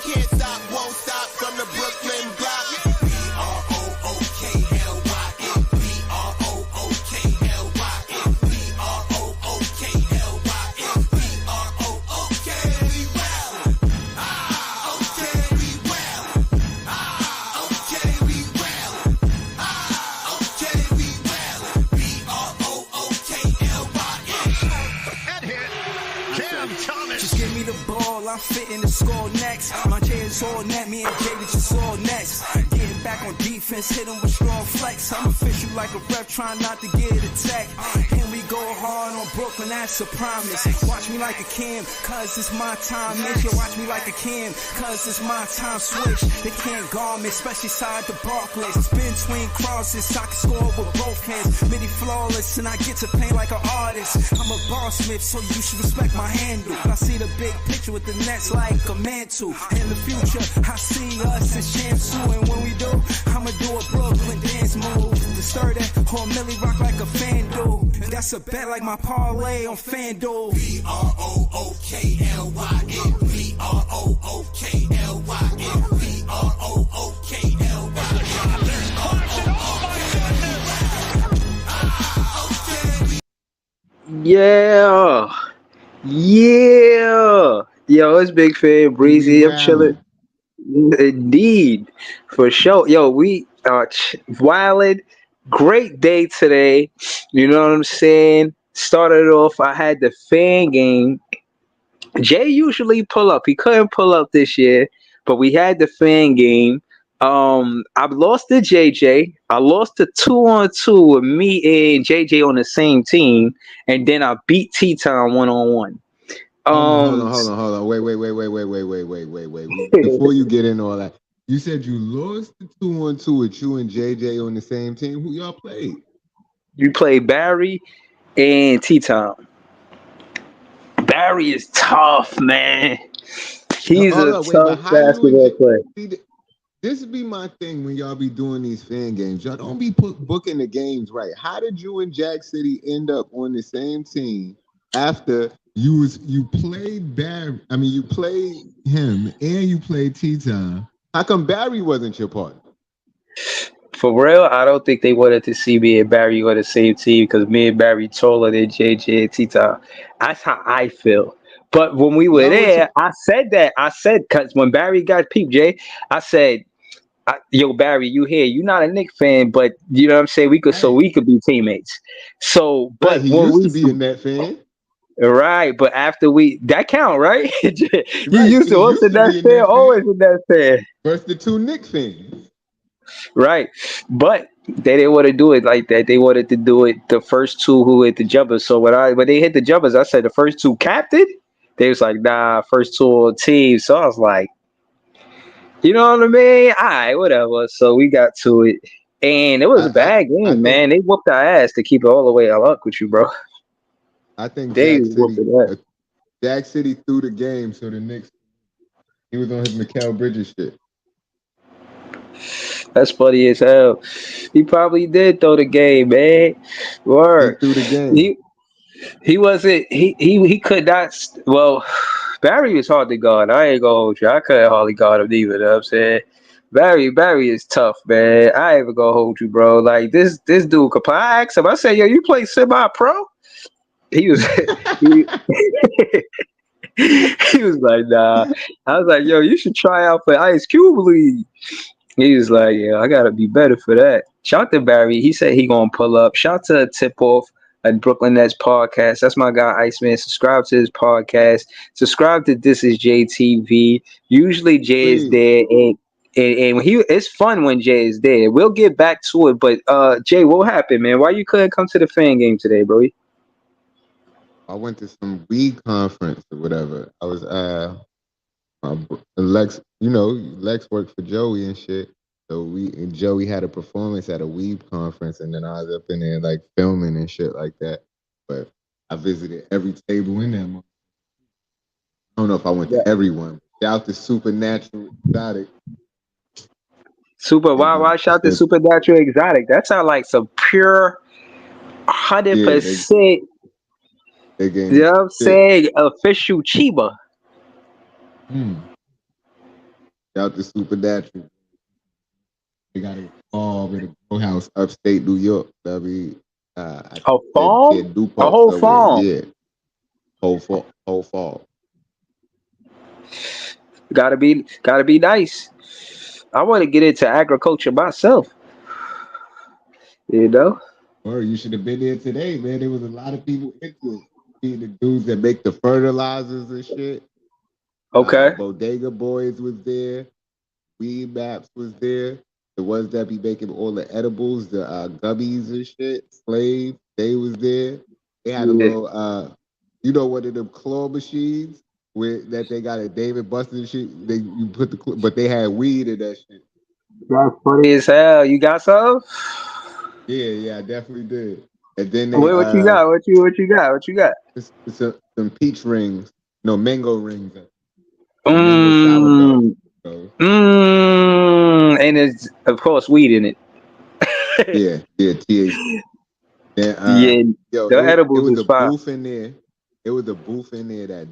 can't stop, won't stop from the Brooklyn block. B-R-O-O-K-L-Y-N, B-R-O-O-K-L-Y-N, B-R-O-O-K-L-Y-N, B-R-O-O-K, we well. Okay, we well. Okay, we well. Okay, we well. B-R-O-O-K-L-Y-N. That hit. Cam Thomas. Just give me the ball, I'm fitting the score next. My J is all net, me and David just all next. Getting back on defense, hit him with strong flex. I'm official like a ref, trying not to get attacked. And we go hard on Brooklyn, that's a promise. Watch me like a Cam, cause it's my time. Yo, watch me like a Cam, cause it's my time. Switch, they can't guard me, especially side the Barclays. Spin between crosses, I can score with both hands. Midi flawless, and I get to paint like an artist. I'm a bossmith, so you should respect my handle. I see the big picture with the nets like a mantle. In the future, I see us as champs too. And when we do, I'ma do a Brooklyn dance move. The stir that or Millie rock like a fan do. That's a bet like my parlay on FanDuel. B-R-O-O-K-L-Y-N, B-R-O-O-K-L-Y-N, B-R-O-O-K-L-Y-N. There's Clarkson. Oh, my goodness. Yeah. Yeah. Yo, it's Big Fan Breezy. I'm chilling. Indeed. For sure. Yo, we are wildin'. Great day today. You know what I'm saying? Started off, I had the fan game. Jay usually pull up. He couldn't pull up this year, but we had the fan game. I lost to JJ. I lost to 2-on-2 with me and JJ on the same team, and then I beat T-Town 1-on-1. Hold on. Wait. Before you get in all that, you said you lost the 2-on-2 with you and JJ on the same team. Who y'all played? You played Barry and T-Town. Barry is tough, man. He's a tough basketball player. This would be my thing when y'all be doing these fan games. Y'all don't be booking the games right. How did you and Jack City end up on the same team after you played Barry? I mean, you played him and you played T-Time. How come Barry wasn't your partner? For real, I don't think they wanted to see me and Barry on the same team because me and Barry taller than JJ and T-Time. That's how I feel. But when we were there, I said because when Barry got peeped, Jay, I said, yo, Barry, you here? You're not a Knicks fan, but you know what I'm saying? We could be teammates. So, but he used to be a Net fan. Right, but after that used to also that fan, always a Net fan. First the two Knicks fans. Right, but they didn't want to do it like that. They wanted to do it the first two who hit the jumpers. So when they hit the jumpers, I said the first two captain. They was like, nah, first two on team. So I was like, you know what I mean? All right, whatever. So we got to it, and it was a bad game, man. They whooped our ass to keep it all the way out luck with you, bro. I think Jack City threw the game, so the Knicks, he was on his Mikal Bridges shit. That's funny as hell. He probably did throw the game, man. Word. He threw the game. He wasn't. He could not. Well, Barry was hard to guard. I ain't gonna hold you. I couldn't hardly guard him either. You know what I'm saying? Barry is tough, man. I ain't even gonna hold you, bro. Like this dude could play. I asked him. I said, yo, you play semi-pro? He was he was like, nah. I was like, yo, you should try out for Ice Cube League. He was like, yeah, I gotta be better for that. Shout to Barry. He said he gonna pull up. Shout to Tip Off at Brooklyn Nets podcast. That's my guy Iceman. Subscribe to his podcast. Subscribe to ThisizJaytv. Usually Jay is there, and it's fun when Jay is there. We'll get back to it, but Jay, what happened, man? Why you couldn't come to the fan game today, bro? I went to some weed conference or whatever. I was Lex worked for Joey and shit. So Joey had a performance at a weed conference, and then I was up in there like filming and shit like that. But I visited every table in there. I don't know if I went to everyone. Shout to Supernatural Exotic. Why shout to Supernatural Exotic? That sounds like some pure 100%. You know what I'm saying? Official Chiba. Shout to Supernatural. They got a farm in a grow house upstate New York. I mean, I A think farm? in A Newport whole somewhere. farm. Yeah, whole farm. Gotta be nice. I want to get into agriculture myself. You know? Or you should have been there today, man. There was a lot of people into it. See the dudes that make the fertilizers and shit. Okay. Bodega Boys was there. Weed Maps was there. The ones that be making all the edibles, the gummies and shit. Slave, they was there. They had a Yeah. little, one of them claw machines where that they got at David Buster's and shit. You put but they had weed in that shit. That's funny as hell. You got some? Yeah, I definitely did. And then they What you got? What you got? some peach rings, no mango rings, mango sourdough. Mmm. So, And it's of course weed in it. yeah, THC. Then, Yeah. yo, The it edibles was is a fire. booth in there. It was a booth in there that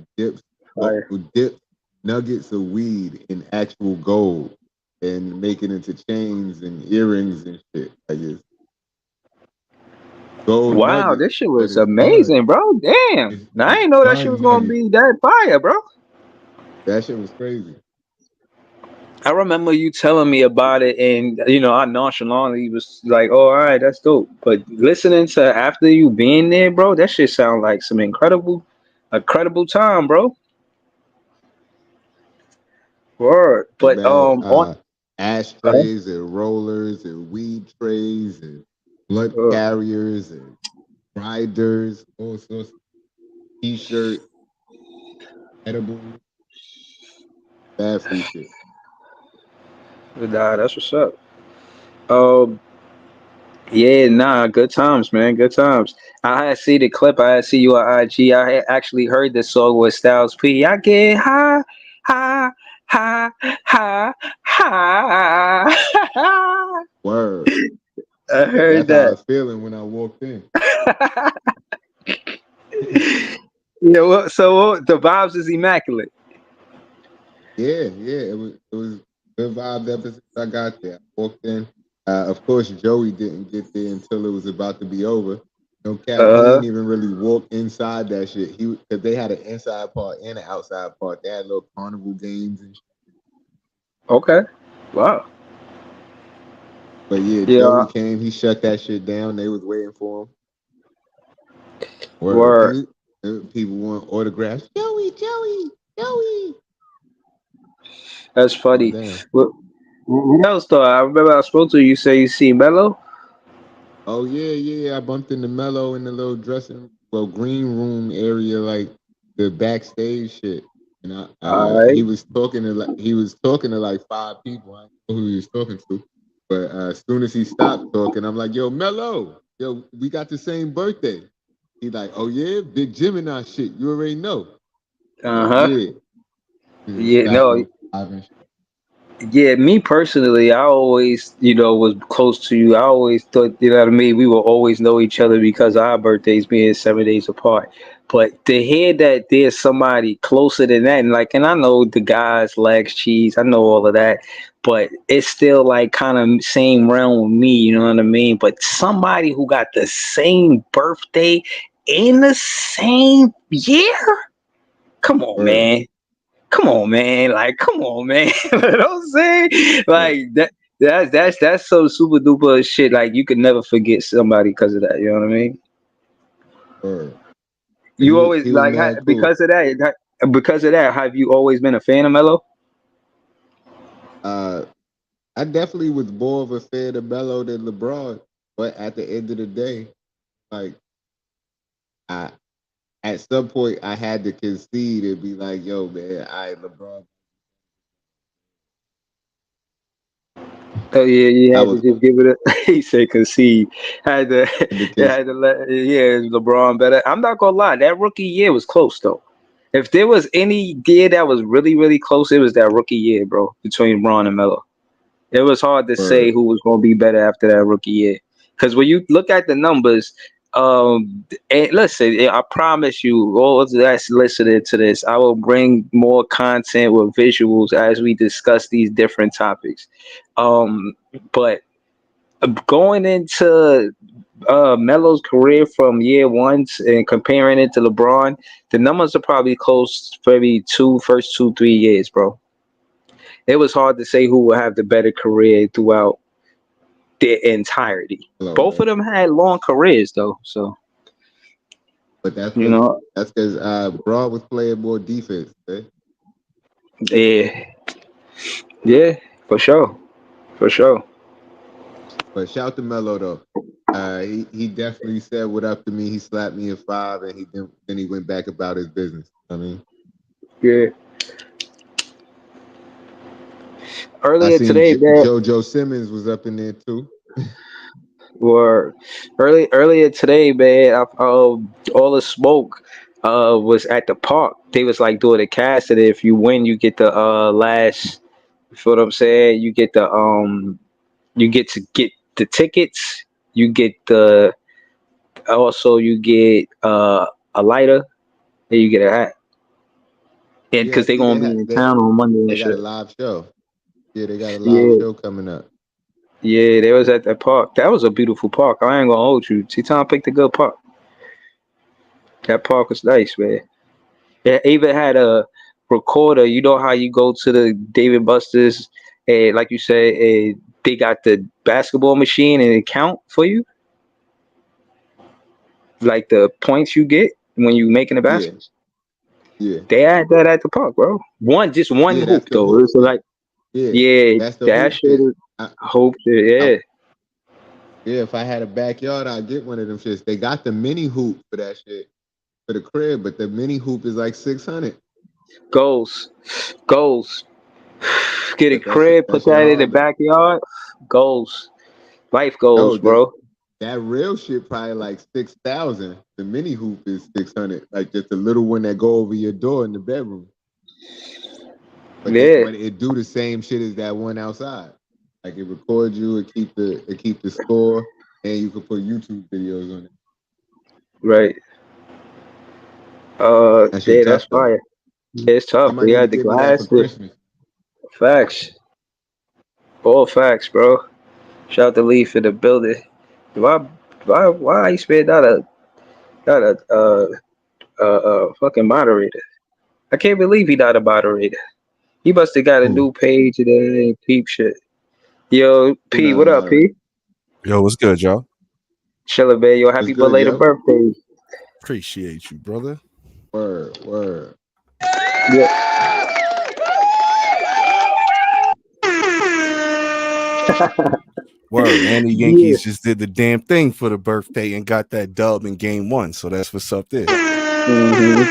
Fire. dips nuggets of weed in actual gold and make it into chains and earrings and shit. Like it's gold Wow, nuggets, this shit but was it's bud. amazing, bro. Damn. Now, I It's didn't know that shit bud was gonna nuggets. be that fire, bro. That shit was crazy. I remember you telling me about it, and I nonchalantly was like, "Oh, all right, that's dope." But listening to after you being there, bro, that shit sound like some incredible time, bro. Word. Like, But man, on uh, ashtrays and rollers and weed trays and blunt uh, carriers and grinders, all sorts of t-shirt, edibles, bad free shit. nah, that's what's up. Um, yeah, nah, good times, man, good times. I had see the clip. I had see you on IG. I had actually heard this song with Styles P. I get high, high, high, high, high. Word. I heard That's how I that. was feeling when I walked in. Yeah, well, the vibes is immaculate. Yeah. It was good vibe ever since I got there. I walked in. Of course, Joey didn't get there until it was about to be over. No cap, he Uh, didn't even really walk inside that shit. Cause they had an inside part and an outside part. They had little carnival games and shit. okay. Wow. But yeah, Yeah. Joey came. He shut that shit down. They was waiting for him. Word. Word. People want autographs. Joey. That's Calm funny. down. What else though? I remember I spoke to you. You say you see Mello. Oh yeah. I bumped into Mello in the little green room area, like the backstage shit. And All right. he was talking to like five people. I don't know who he was talking to, but as soon as he stopped talking, I'm like, "Yo, Mello, yo, we got the same birthday." He like, "Oh yeah, big Gemini shit. You already know." I'm Uh like, huh. "Yeah." He was Yeah. slapping No. him five and shit. Yeah. Me personally, I always, was close to you. I always thought, you know what I mean. We will always know each other because our birthdays being 7 days apart. But to hear that there's somebody closer than that, and I know the guys, legs, cheese, I know all of that, but it's still like kind of same realm with me. You know what I mean? But somebody who got the same birthday in the same year. Come on, Word, man. Come on, man. Like, come on, man. You know what I'm saying? word, Like that. That's so super duper shit. Like you could never forget somebody because of that. You know what I mean? word. You always He was like mad cool. because of that. Because of that, have you always been a fan of Mello? Uh, I definitely was more of a fan of Melo than LeBron, but at the end of the day, like I at some point I had to concede and be like, "Yo, man, LeBron." Oh yeah, you I had to was just give it a. He said concede. Had to, had to you concede. had to let. Yeah, LeBron better. I'm not gonna lie. That rookie year was close though. If there was any year that was really really close, it was that rookie year, bro, between Braun and Melo. It was hard to say Word. who was going to be better after that rookie year. Because when you look at the numbers, And listen, I promise you, all that's listening to this, I will bring more content with visuals as we discuss these different topics. But going into Melo's career from year one and comparing it to LeBron, the numbers are probably close for maybe first 2-3 years, bro. It was hard to say who will have the better career throughout their entirety. Hello, Both man. of them had long careers though, so But that's you because know, Broad was playing more defense. Eh? yeah, yeah, for sure, for sure. But shout to Melo though. He definitely said what up to me. He slapped me in 5, and then he went back about his business. I mean, Yeah. I Earlier seen today, man, JoJo Simmons was up in there too. or earlier today, man, all the smoke was at the park. They was like doing a cast, and if you win, you get the last. You feel what I'm saying? You get to get the tickets. You get the also you get a lighter, and you get a hat. And Yeah, I because they see gonna be in town on Monday and they got a shit. live show. Yeah, they got a live Yeah, show coming up. yeah, they was at that park. That was a beautiful park. I ain't gonna hold you. T-Tom picked a good park. That park was nice, man. It even had a recorder. You know how you go to the David Buster's and like you said, they got the basketball machine and it count for you, like the points you get when you making the Yeah, baskets. yeah, They had that at the park, bro. Just one yeah. That's hoop the though. hoop It's shit. like, Yeah, yeah, that's the that hoop shit shit. is hoop shit. I, Yeah, yeah, if I had a backyard, I'd get one of them shits. They got the mini hoop for that shit for the crib, but the mini hoop is like 600. goals, goals. Get a But that shit, crib, that put shit that in the hard though. backyard. Goals, life No, goals, bro. that real shit probably like 6,000. The mini hoop is 600, like just a little one that go over your door in the bedroom. Yeah, But it do the same shit as that one outside. Like it records you, it keep the score, and you can put YouTube videos on it. right. That shit Yeah, that's tough though. fire. Yeah, it's tough. Somebody We need to had the give me that for glass. The Christmas. facts, all facts, bro. Shout out to Leaf in the building. Why, why he spit not a fucking moderator? I can't believe he not a moderator. He must have got a Ooh, new page and then peep shit. Yo, who P, not a what up, moderator? P? Yo, what's good, y'all? Chillin', man. Yo, What's happy good, belated yo? birthday. Appreciate you, brother. Word. Yeah. Word. And the Yeah. Yankees just did the damn thing for the birthday and got that dub in game 1. So that's what's up there. Mhm.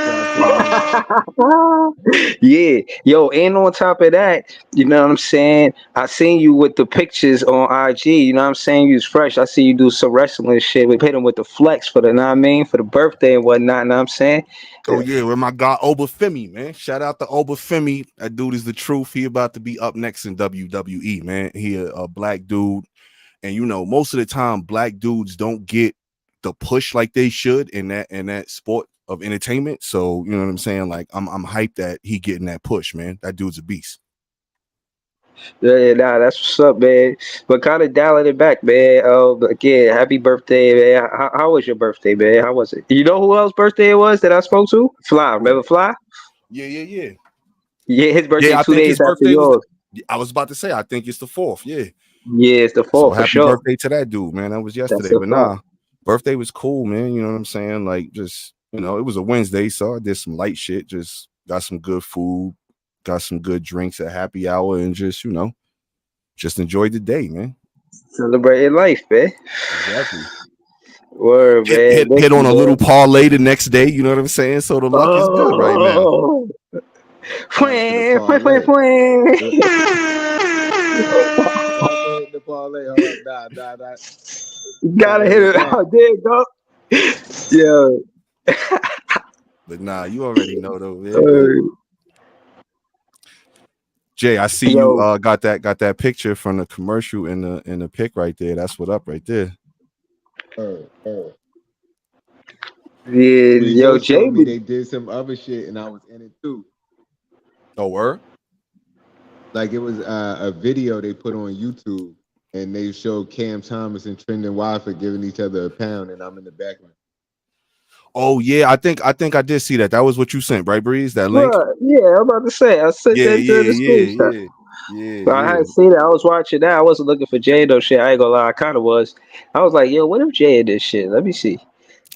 Shout to the Yankees. Yeah, yo, and on top of that, you know what I'm saying? I seen you with the pictures on IG, you know what I'm saying? You was fresh. I see you do some wrestling shit. We hit him with the flex for the, know what I mean? For the birthday and whatnot, know what I'm saying? Oh, yeah, with my guy Obafemi, man. Shout out to Obafemi. That dude is the truth. He about to be up next in WWE, man. He a black dude. And you know, most of the time, black dudes don't get the push like they should in that sport of entertainment. So, you know what I'm saying? Like, I'm hyped that he getting that push, man. That dude's a beast. Yeah, nah, that's what's up, man. But kind of dialing it back, man. Again, happy birthday, man. How was your birthday, man? How was it? You know who else birthday it was that I spoke to? Fly. Who? Remember Fly? Yeah. Yeah, his birthday Yeah, I two think days his after birthday was yours. I was about to say, I think it's the 4th. Yeah. Yeah, it's the So fourth for happy sure. birthday to that dude, man. That was That's yesterday. a But fact. nah, birthday was cool, man. You know what I'm saying? Like, just, it was a Wednesday, so I did some light shit, just got some good food, got some good drinks at happy hour, and just enjoyed the day, man. Celebrating life, man. Exactly. Word, Hit man. hit hit on Listen, a man. little parlay the next day, you know what I'm saying? So the luck is good right now. Oh, Shout out to the fwang, fwang, fwang, parlay. fwang. Shout out to hitting the parlay hard. Nah. Gotta Gotta hit hit it it back. out. There you go. Yeah. But nah, you already know though, man. But Jay, I see you Yo, got that picture from the commercial in the pic right there. That's what up right there. Word. Yeah, But yo, Joe Jay. showed me they did some other shit, and I was in it too. Oh, word? Like it was a video they put on YouTube, and they showed Cam Thomas and Trendon Watford giving each other a pound, and I'm in the background. Oh yeah, I think I did see that. That was what you sent, right, Breeze? That link? Well, yeah, I'm about to say I sent Yeah, that to yeah, the screenshot. yeah, yeah, But I yeah, hadn't seen it. I was watching that. I wasn't looking for Jay though. Shit, I ain't gonna lie. I kind of was. I was like, yo, what if Jay in this shit? Let me see.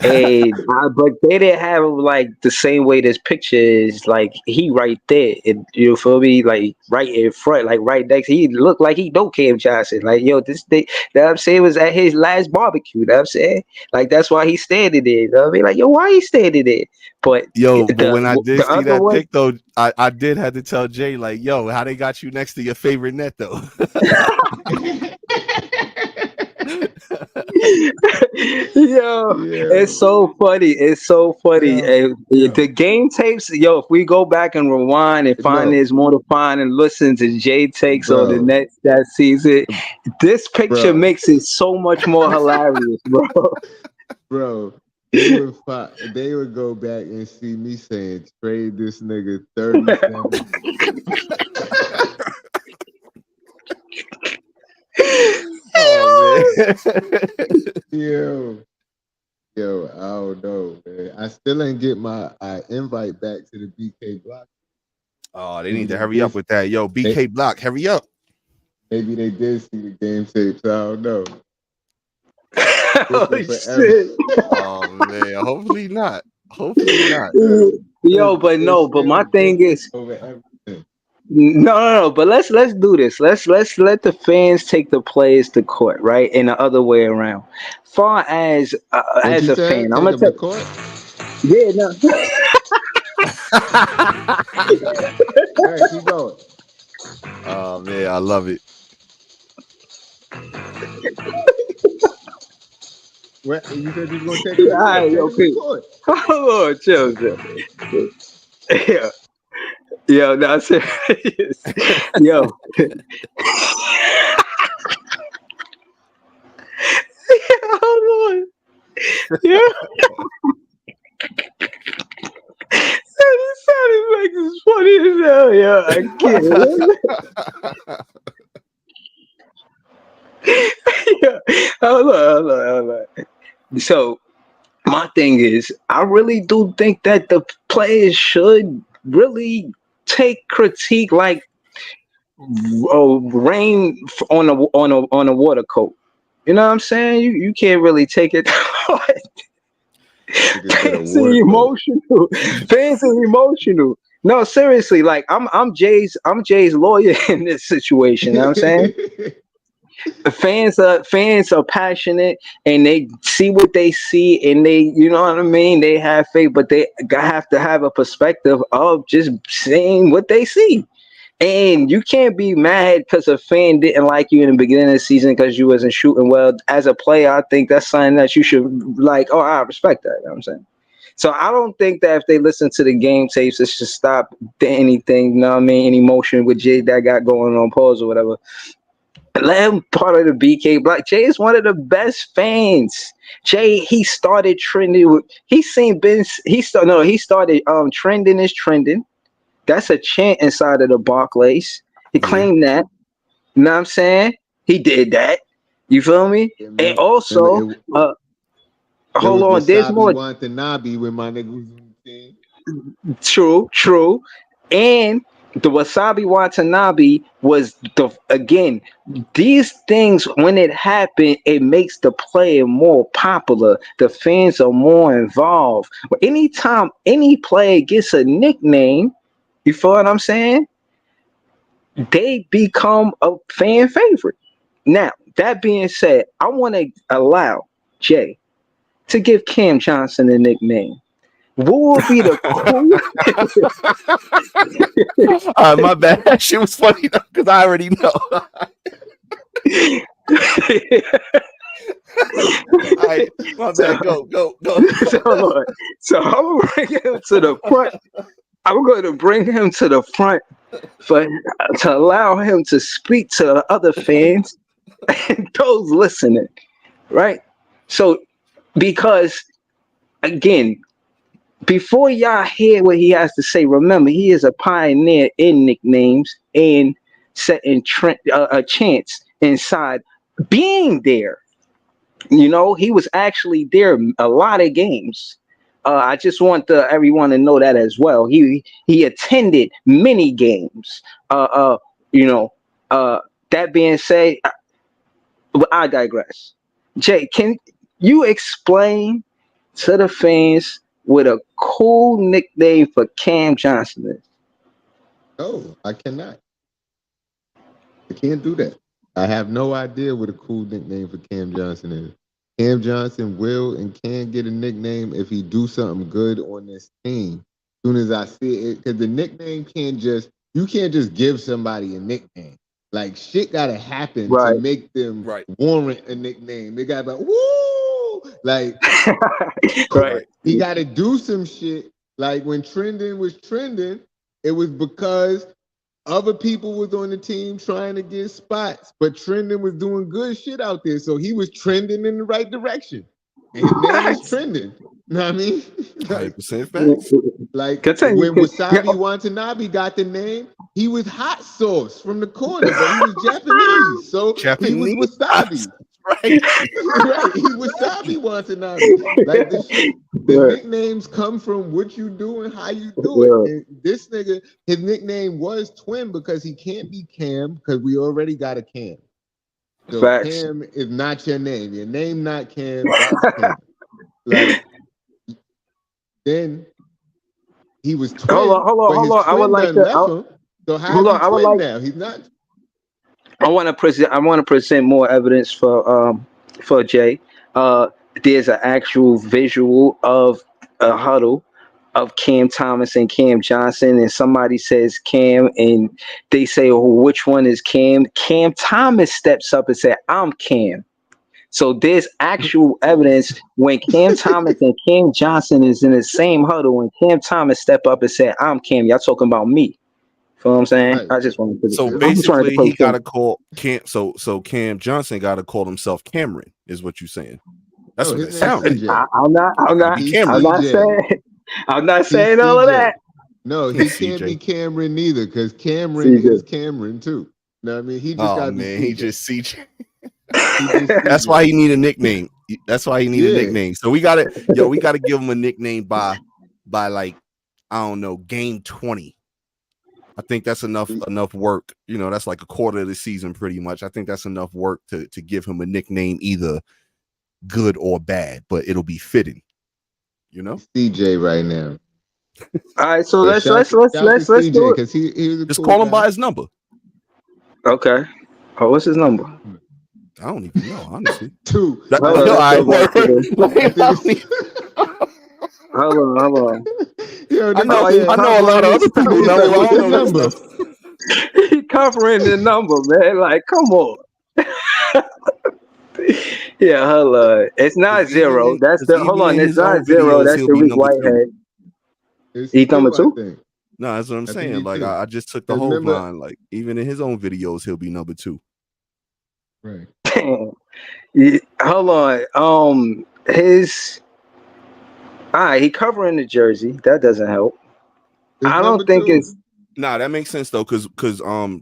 And but they didn't have him like the same way this picture is. Like he right there, and you feel me? Like right in front, like right next. He looked like he know Cam Johnson. Like yo, this thing that I'm saying was at his last barbecue. That I'm saying, like that's why he's standing there. You know what I mean? Like yo, why he standing there? But Yo, but when I did the see other that one. pic though, I did have to tell Jay, like, yo, how they got you next to your favorite net though. Yo, it's so funny. It's so funny. And the game tapes, yo, if we go back and rewind and find No, there's more to find and listen to Jay takes on the bro, Nets that season, this picture bro, makes it so much more hilarious, bro. bro. They would go back and see me saying trade this nigga 37. Oh man. Yo, I don't know, man. I still ain't get my invite back to the BK block. Oh, they need to hurry up with that. Yo, BK Block, hurry up. Maybe they did see the game tapes. I don't know. Oh, shit. Oh man, hopefully not. Hopefully not. Yo, but no, but my thing is, over everything. no. But let's do this. Let's let the fans take the players to court, right? And the other way around. Far What as you a said? fan, I'm Take gonna them to tell. court? Yeah, no. All right, keep going. Oh man, I love it. What, you said you was gonna take them to All court? right, Take them to okay. court. Hold on, chill. Yeah, yo, no, serious. Yo, hold on. Yeah, this sounded like this funny as hell. Yeah, I can't. Yeah. Hold on. So my thing is, I really do think that the players should really take critique like rain on a water coat. You know what I'm saying? You can't really take it. Niggas get a Fans are water coat. emotional. Fans are emotional. No, seriously, like I'm Jay's lawyer in this situation. You know what I'm saying? Fans are passionate and they see what they see and they, you know what I mean, they have faith, but they have to have a perspective of just seeing what they see. And you can't be mad because a fan didn't like you in the beginning of the season because you wasn't shooting well. As a player, I think that's something that you should like. Oh, I respect that. You know what I'm saying? So I don't think that if they listen to the game tapes, it should stop anything. You know what I mean? Any motion with Jay that got going on pause or whatever. Let him part of the BK Block. Jay is one of the best fans. Jay, he started trending with. He seen Ben. He started trending is trending. That's a chant inside of the Barclays. He Yeah. claimed that. You know what I'm saying? He did that. You feel me? And also, It hold was on. There's Wasabi more. Watanabe when my nigga was on the team. True. And the Wasabi Watanabe was again, these things when it happened, it makes the player more popular. The fans are more involved. But anytime any player gets a nickname, you feel what I'm saying? They become a fan favorite. Now, that being said, I want to allow Jay to give Cam Johnson a nickname. What would be the cool? My bad. That shit was funny though, because I already know. All right, my bad. Go. So I'm gonna bring him to the front. I'm going to bring him to the front to allow him to speak to the other fans and those listening, right? So because again, before y'all hear what he has to say, remember he is a pioneer in nicknames and setting a chance inside being there. You know, he was actually there a lot of games. I just want everyone to know that as well. He attended many games. You know, that being said, I digress. Jay, can you explain to the fans what a cool nickname for Cam Johnson is? No, I cannot. I can't do that. I have no idea what a cool nickname for Cam Johnson is. Cam Johnson will and can get a nickname if he do something good on this team. As soon as I see it, because the nickname you can't just give somebody a nickname. Like shit gotta happen to Right. make them Right. warrant a nickname. They gotta be like, woo! Like Right. he gotta do some shit. Like when Trendon was trending, it was because other people was on the team trying to get spots, but Trendon was doing good shit out there. So he was trending in the right direction. And his name is Trendon. You know what I mean? 100% facts. Like Continue. when Wasabi Watanabe got the name, he was hot sauce from the corner, but he was Japanese. So he was Japanese? Wasabi. Right. Right, he Wasabi Watanabe. Like the nicknames come from what you do and how you do it. And this nigga, his nickname was Twin because he can't be Cam because we already got a Cam. So Facts. Cam is not your name. Your name not Cam. That's Cam. Like then he was Twin. Hold on. I would like to. So how is he Twin now? He's not. I want to present more evidence for Jay. There's an actual visual of a huddle of Cam Thomas and Cam Johnson, and somebody says Cam, and they say, "Oh, which one is Cam?" Cam Thomas steps up and said, "I'm Cam." So there's actual evidence when Cam Thomas and Cam Johnson is in the same huddle, and Cam Thomas step up and said, "I'm Cam." Y'all talking about me? You know what I'm saying? Right. I just wanted to. So basically, he got to call Cam. So Cam Johnson got to call himself Cameron, is what you're saying. That's what it sounds like. I'm not saying all of that. No, he can't be Cameron neither, because Cameron is Cameron too. You know what I mean? He just got to be CJ. He just CJ. That's why he need a nickname. That's why he need a nickname. So we gotta give him a nickname by like, I don't know, game 20. I think that's enough work. You know, that's like a quarter of the season pretty much. I think that's enough work to give him a nickname, either good or bad, but it'll be fitting. You know? CJ right now. All right, so let's do it. Because he was a just cool call him guy. by his number. Okay. Oh, what's his number? I don't even know, honestly. 2. Hold on. Yo, I know a lot of other people know his number. He covering the number, man. Like, come on. Yeah, hold on. It's not 0. That's the hold on. It's not 0. That's the Reek Whitehead. He's number 2. No, that's what I'm saying. Like, I just took the whole line. Like, even in his own videos, he'll be number 2. Right. Hold on. All right, he covering the jersey. That doesn't help. I don't think it's. Nah, that makes sense though, because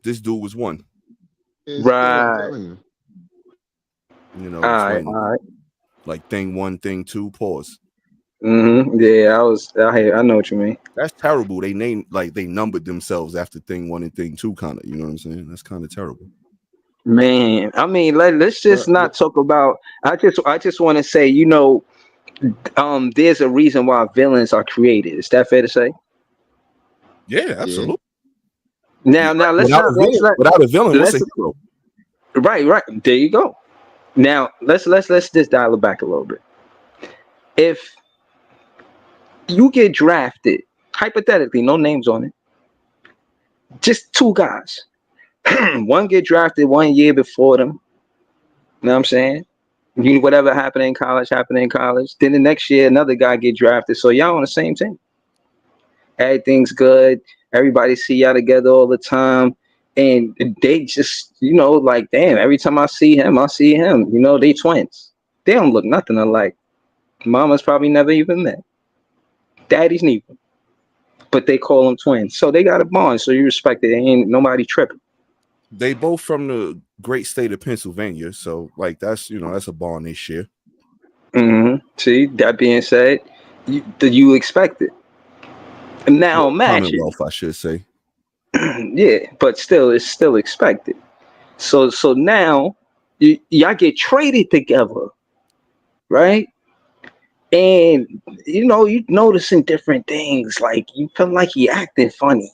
this dude was 1. Right. You know, all right. Like thing 1, thing 2, pause. Yeah, I know what you mean. That's terrible. They numbered themselves after thing 1 and thing 2, kind of. You know what I'm saying? That's kind of terrible. Man, I mean, let's just not talk about. I just want to say, you know, there's a reason why villains are created. Is that fair to say? Yeah, absolutely. Now let's without a villain, what's a hero? Right. There you go. Now let's just dial it back a little bit. If you get drafted, hypothetically, no names on it, just 2 guys. One get drafted 1 year before them. You know what I'm saying? Whatever happened in college. Then the next year, another guy get drafted. So y'all on the same team. Everything's good. Everybody see y'all together all the time. And they just, you know, like, damn, every time I see him, you know, they twins. They don't look nothing alike. Mama's probably never even met. Daddy's neither. But they call them twins. So they got a bond. So you respect it. Ain't nobody tripping. They both from the great state of Pennsylvania. So like that's that's a bond they share. See, that being said, you expect it. Now imagine. Commonwealth, I should say. Yeah, but still, it's still expected. So now y'all get traded together, right? And you noticing different things. Like you feel like he acting funny.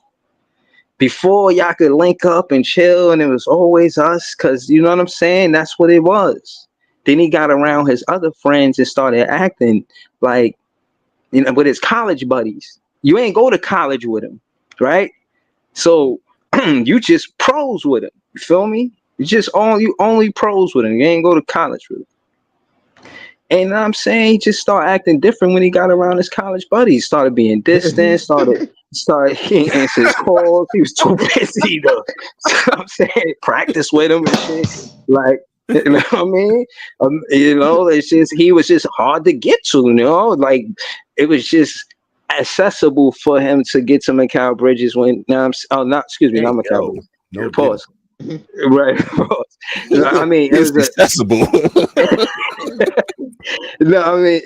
Before y'all could link up and chill, and it was always us, because you know what I'm saying? That's what it was. Then he got around his other friends and started acting like, with his college buddies. You ain't go to college with him, right? So you just pros with him. You feel me? You only pros with him. You ain't go to college with him. And I'm saying he just started acting different when he got around his college buddies. Started being distant. He ain't answer his calls. He was too busy to. I'm saying practice with him and shit. Like, you know what I mean? It's just he was just hard to get to. Like it was just accessible for him to get to Mikal Bridges when. Not Mikal Bridges. No pause. Right. Pause. I mean, it was accessible. No, I mean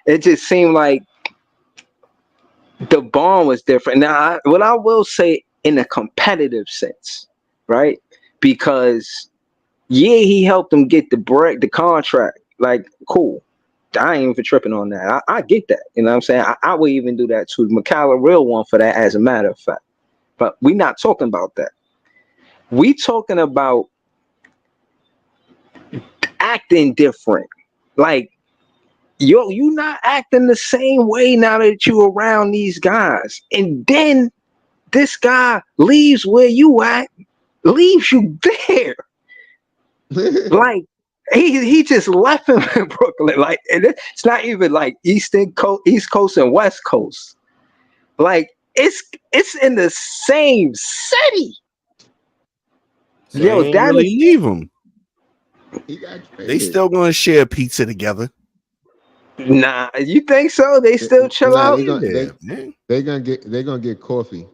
it just seemed like the bond was different. Now, what I will say in a competitive sense, right? Because he helped him get the contract. Like, cool. I ain't even tripping on that. I get that. You know what I'm saying? I would even do that too. Mikal a real one for that, as a matter of fact. But we not talking about that. We talking about acting different. Like, you not acting the same way now that you around these guys. And then this guy leaves where you at, leaves you there. Like, he just left him in Brooklyn. Like, and it's not even like East Coast and West Coast. Like, it's in the same city. So they ain't really leave him. They still gonna share pizza together. Nah, you think so? They still chill out. They're gonna get coffee.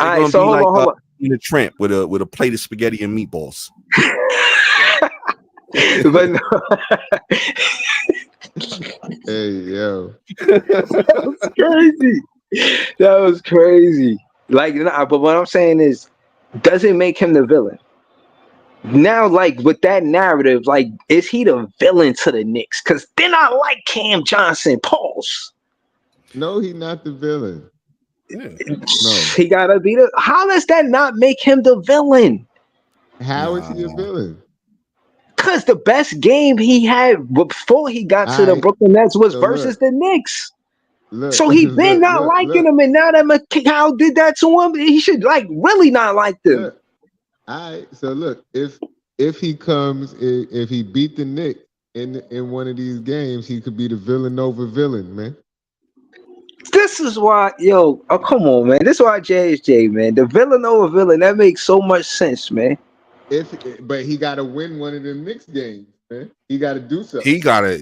All right, so hold on. In a tramp with a plate of spaghetti and meatballs. But no. Hey, yo, That was crazy. That was crazy. Like, but what I'm saying is, does it make him the villain? Now, like, with that narrative, like, is he the villain to the Knicks? Because then I like Cam Johnson. Pause. No, he's not the villain. Yeah. No, he gotta be the. How does that not make him the villain? How is he a villain? Because the best game he had before he got to the Brooklyn Nets was versus the Knicks. So he been not liking him, and now that Mikal did that to him, he should like really not like them. All right, so look, if he beat the Knicks in one of these games, he could be the villain over villain, man. This is why, come on, man. This is why Jay is Jay, man. The villain over villain, that makes so much sense, man. But he got to win one of the Knicks games, man. He got to do something. He got to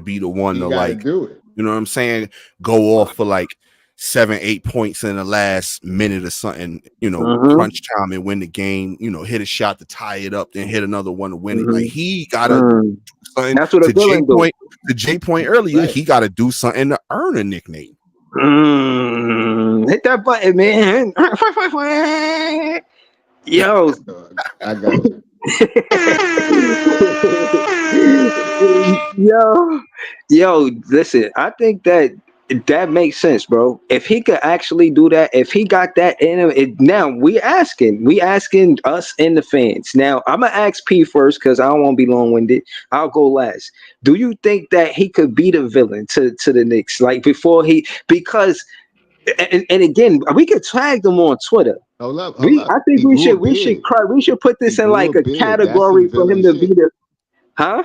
be the one to do it. You know what I'm saying? Go off for like 7-8 points in the last minute or something, crunch time and win the game, hit a shot to tie it up, then hit another one to win it. Like, he gotta do something. That's what to Jay point earlier, he gotta do something to earn a nickname. Hit that button, man. Yo, I got it. Yo, listen, I think that makes sense, bro. If he could actually do that, if he got that in him, now we asking us and the fans. Now I'm gonna ask P first because I don't want to be long-winded. I'll go last. Do you think that he could be the villain to the Knicks, like before because and again, we could tag them on Twitter. Hold up. I think we should put this in like a category for him to be the. Huh?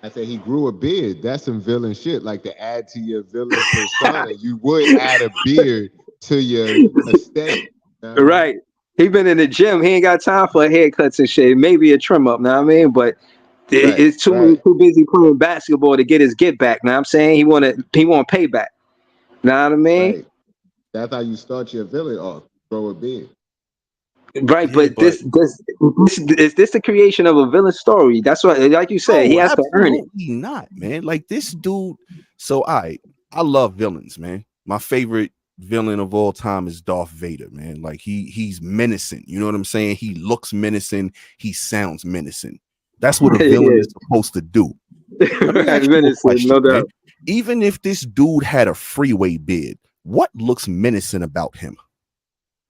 I said he grew a beard. That's some villain shit. Like, to add to your villain persona, you would add a beard to your aesthetic. Right. He been in the gym. He ain't got time for haircuts and shit. Maybe a trim up. Know what I mean? But Right, It's right. too busy playing basketball to get his get back. Now I'm saying he want payback. Know what I mean? Right. That's how you start your villain off. Throw a bid. Right, Yeah, but but this is this the creation of a villain story? That's what, like you said, he no, has to earn it. absolutely not, man. Like this dude. So I love villains, man. My favorite villain of all time is Darth Vader, man. Like he's menacing. You know what I'm saying? He looks menacing. He sounds menacing. That's what a villain Yeah, is supposed to do. Let me right, ask you a menacing, question, no man. doubt. Even if this dude had a freeway bid, what looks menacing about him?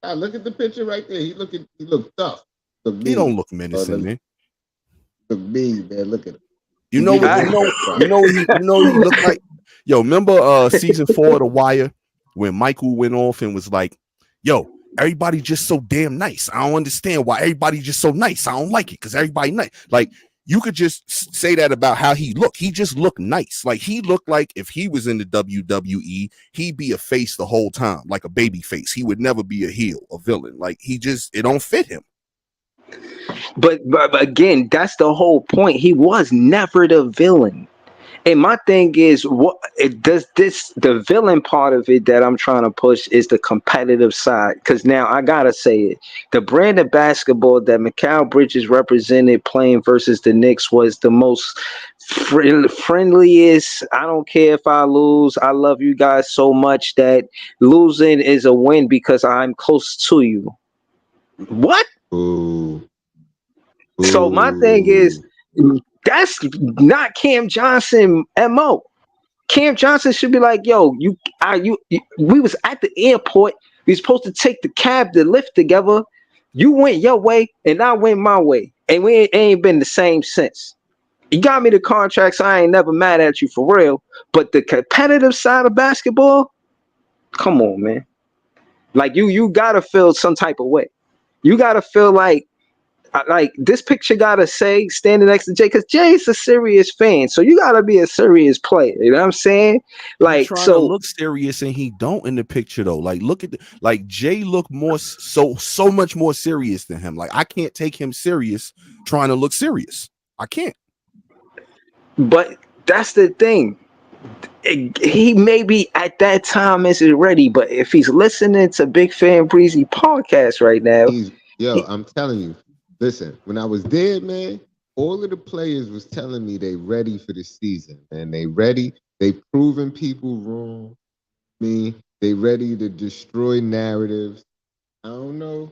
Ah, look at the picture right there. He look tough. Look He don't mean. look Oh, menacing, man. look mean, man. Look at him. You He know need a what? I, You know what he looked like. Yo, remember season 4 of The Wire when Michael went off and was like, "Yo, everybody just so damn nice. I don't understand why everybody just so nice. I don't like it because everybody nice." Like you could just say that about how he looked. He just looked nice. Like he looked like if he was in the WWE, he'd be a face the whole time, like a baby face. He would never be a heel, a villain. Like it don't fit him. but again, that's the whole point. He was never the villain. And my thing is, what it does this the villain part of it that I'm trying to push is the competitive side. Because now I gotta say it, the brand of basketball that Mikal Bridges represented playing versus the Knicks was the most friendliest. I don't care if I lose. I love you guys so much that losing is a win because I'm close to you. What? Ooh, So my thing is, ooh. that's not Cam Johnson MO. Cam Johnson should be like, yo, we was at the airport. We supposed to take the cab to lift together. You went your way and I went my way. And we ain't been the same since. You got me the contracts. I ain't never mad at you for real. But the competitive side of basketball, come on, man. Like you gotta feel some type of way. You gotta feel like this picture gotta say standing next to Jay, because Jay's a serious fan, so you gotta be a serious player. You know what I'm saying? He Like, trying to so look serious and he don't in the picture though. Like look at like Jay look more so much more serious than him. Like I can't take him serious trying to look serious. I can't. but that's the thing. He maybe at that time isn't ready, but if he's listening to Big Fan Breezy podcast right now, Yo, he, I'm telling you. Listen, when I was there, man, all of the players was telling me they ready for the season, and they ready. They proving people wrong. Me, they ready to destroy narratives. I don't know.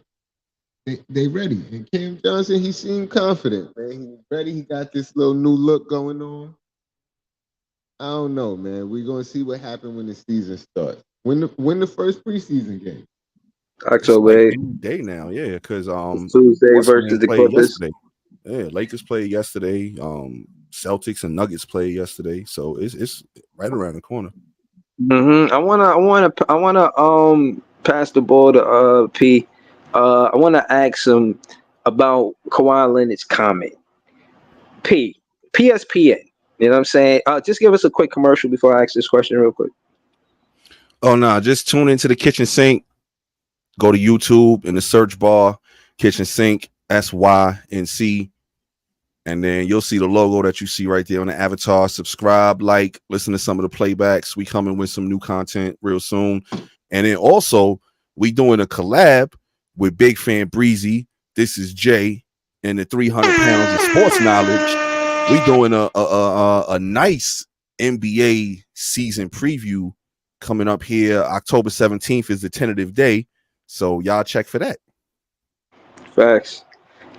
They ready. And Cam Johnson, he seemed confident, man. He ready. He got this little new look going on. I don't know, man. We're gonna see what happens when the season starts. When the first preseason game. It's like October 8th, any day now, yeah. Because Tuesday what's the versus name the played Clippers. yesterday? Yeah, Lakers played yesterday. Celtics and Nuggets played yesterday. So it's right around the corner. I wanna pass the ball to P. I wanna ask him about Kawhi Leonard's comment. P. PSPN. You know what I'm saying? Just give us a quick commercial before I ask this question real quick. Oh no, just tune into the kitchen sink. Go to YouTube in the search bar, kitchen sink, SYNC. And then you'll see the logo that you see right there on the avatar. Subscribe, like, listen to some of the playbacks. We coming with some new content real soon. And then also, we doing a collab with Big Fan Breezy. This is Jay and the 300 pounds of sports knowledge. We doing a nice NBA season preview coming up here. October 17th is the tentative day. So y'all check for that. Facts.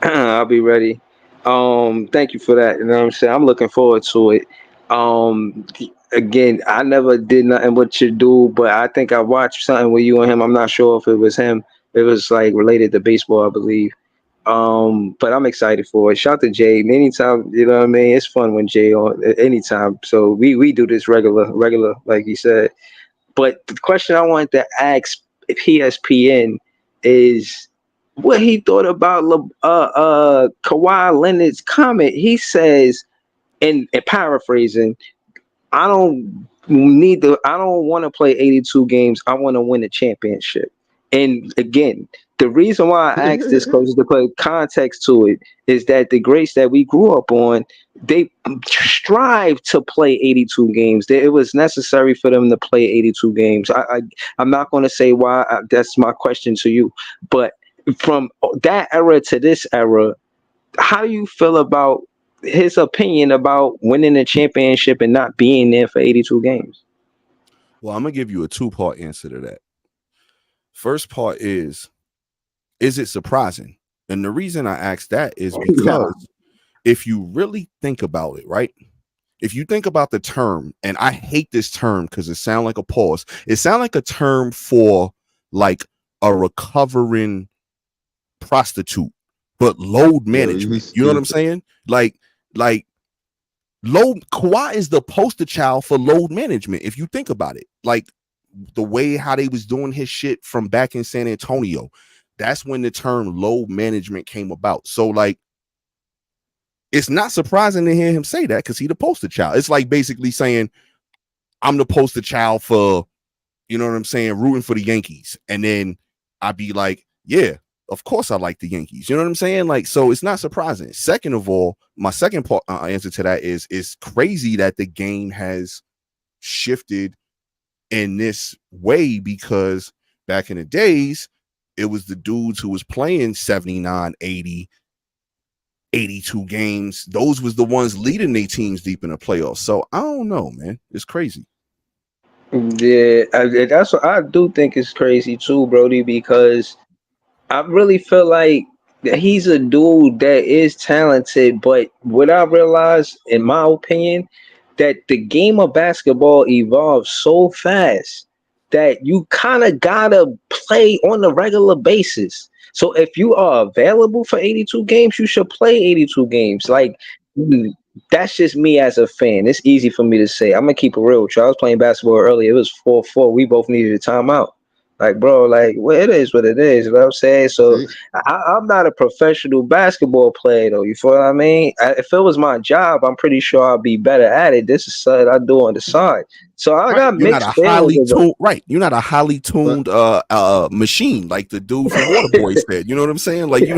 I'll be ready. Thank you for that. You know what I'm saying? I'm looking forward to it. Again, I never did nothing with your dude, but I think I watched something with you and him. I'm not sure if it was him. It was like related to baseball, I believe. But I'm excited for it. Shout to Jay. Anytime, you know what I mean? It's fun when Jay on anytime. So we do this regular, like you said. But the question I wanted to ask PSPN is what he thought about Kawhi Leonard's comment. He says, and paraphrasing, I don't I don't want to play 82 games. I want to win a championship. And again, The reason why I asked this question to put context to it is that the greats that we grew up on, they strive to play 82 games. It was necessary for them to play 82 games. I'm not going to say why. That's my question to you. But from that era to this era, how do you feel about his opinion about winning the championship and not being there for 82 games? Well, I'm gonna give you a two-part answer to that. First part is it surprising? And the reason I ask that is because if you really think about it, right? If you think about the term, and I hate this term because it sounds like a pause. It sounds like a term for like a recovering prostitute, but load management. You know what I'm saying? Like load. Kawhi is the poster child for load management. If you think about it, like the way how they was doing his shit from back in San Antonio, that's when the term load management came about. So like, it's not surprising to hear him say that because he the poster child. It's like basically saying, I'm the poster child for, you know what I'm saying, rooting for the Yankees. And then I'd be like, yeah, of course I like the Yankees. You know what I'm saying? Like, so it's not surprising. Second of all, my second part answer to that is it's crazy that the game has shifted in this way, because back in the days, it was the dudes who was playing 79, 80, 82 games. Those was the ones leading their teams deep in the playoffs. So I don't know, man. It's crazy. Yeah, that's what I do think is crazy too, Brody, because I really feel like that he's a dude that is talented, but what I realized, in my opinion, that the game of basketball evolves so fast that you kind of gotta play on a regular basis. So if you are available for 82 games, you should play 82 games. Like, that's just me as a fan. It's easy for me to say. I'm gonna keep it real with you. I was playing basketball earlier. It was 4-4. We both needed a timeout. Like, bro, like, well, it is what it is. You know what I'm saying? So I'm not a professional basketball player, though. You feel what I mean? If it was my job, I'm pretty sure I'd be better at it. This is something I do on the side. So I got You're not mixed a feelings. highly tuned, right? You're not a highly tuned machine like the dude from Waterboy said. You know what I'm saying? Like you.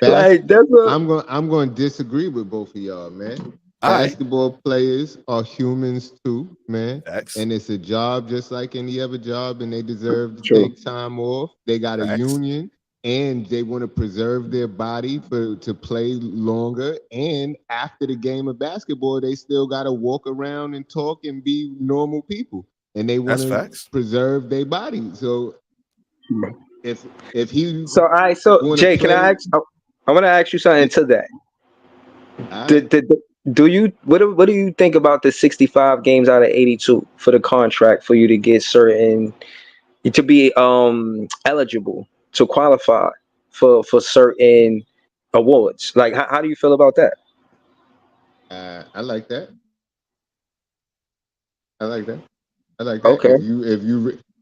like that's what I'm going to disagree with both of y'all, man. All right. Basketball players are humans too, man. Facts. And it's a job just like any other job, and they deserve to True. take time off. They got a Facts. union, and they want to preserve their body to play longer. And after the game of basketball, they still got to walk around and talk and be normal people, and they want That's to facts. preserve their body. So if he So all right, so wanna Jay, can I play- ask? I want to ask you something to that. Do you what do you think about the 65 games out of 82 for the contract for you to get certain, to be eligible to qualify for certain awards? Like, how do you feel about that? I like that. I like that. I like that. Okay.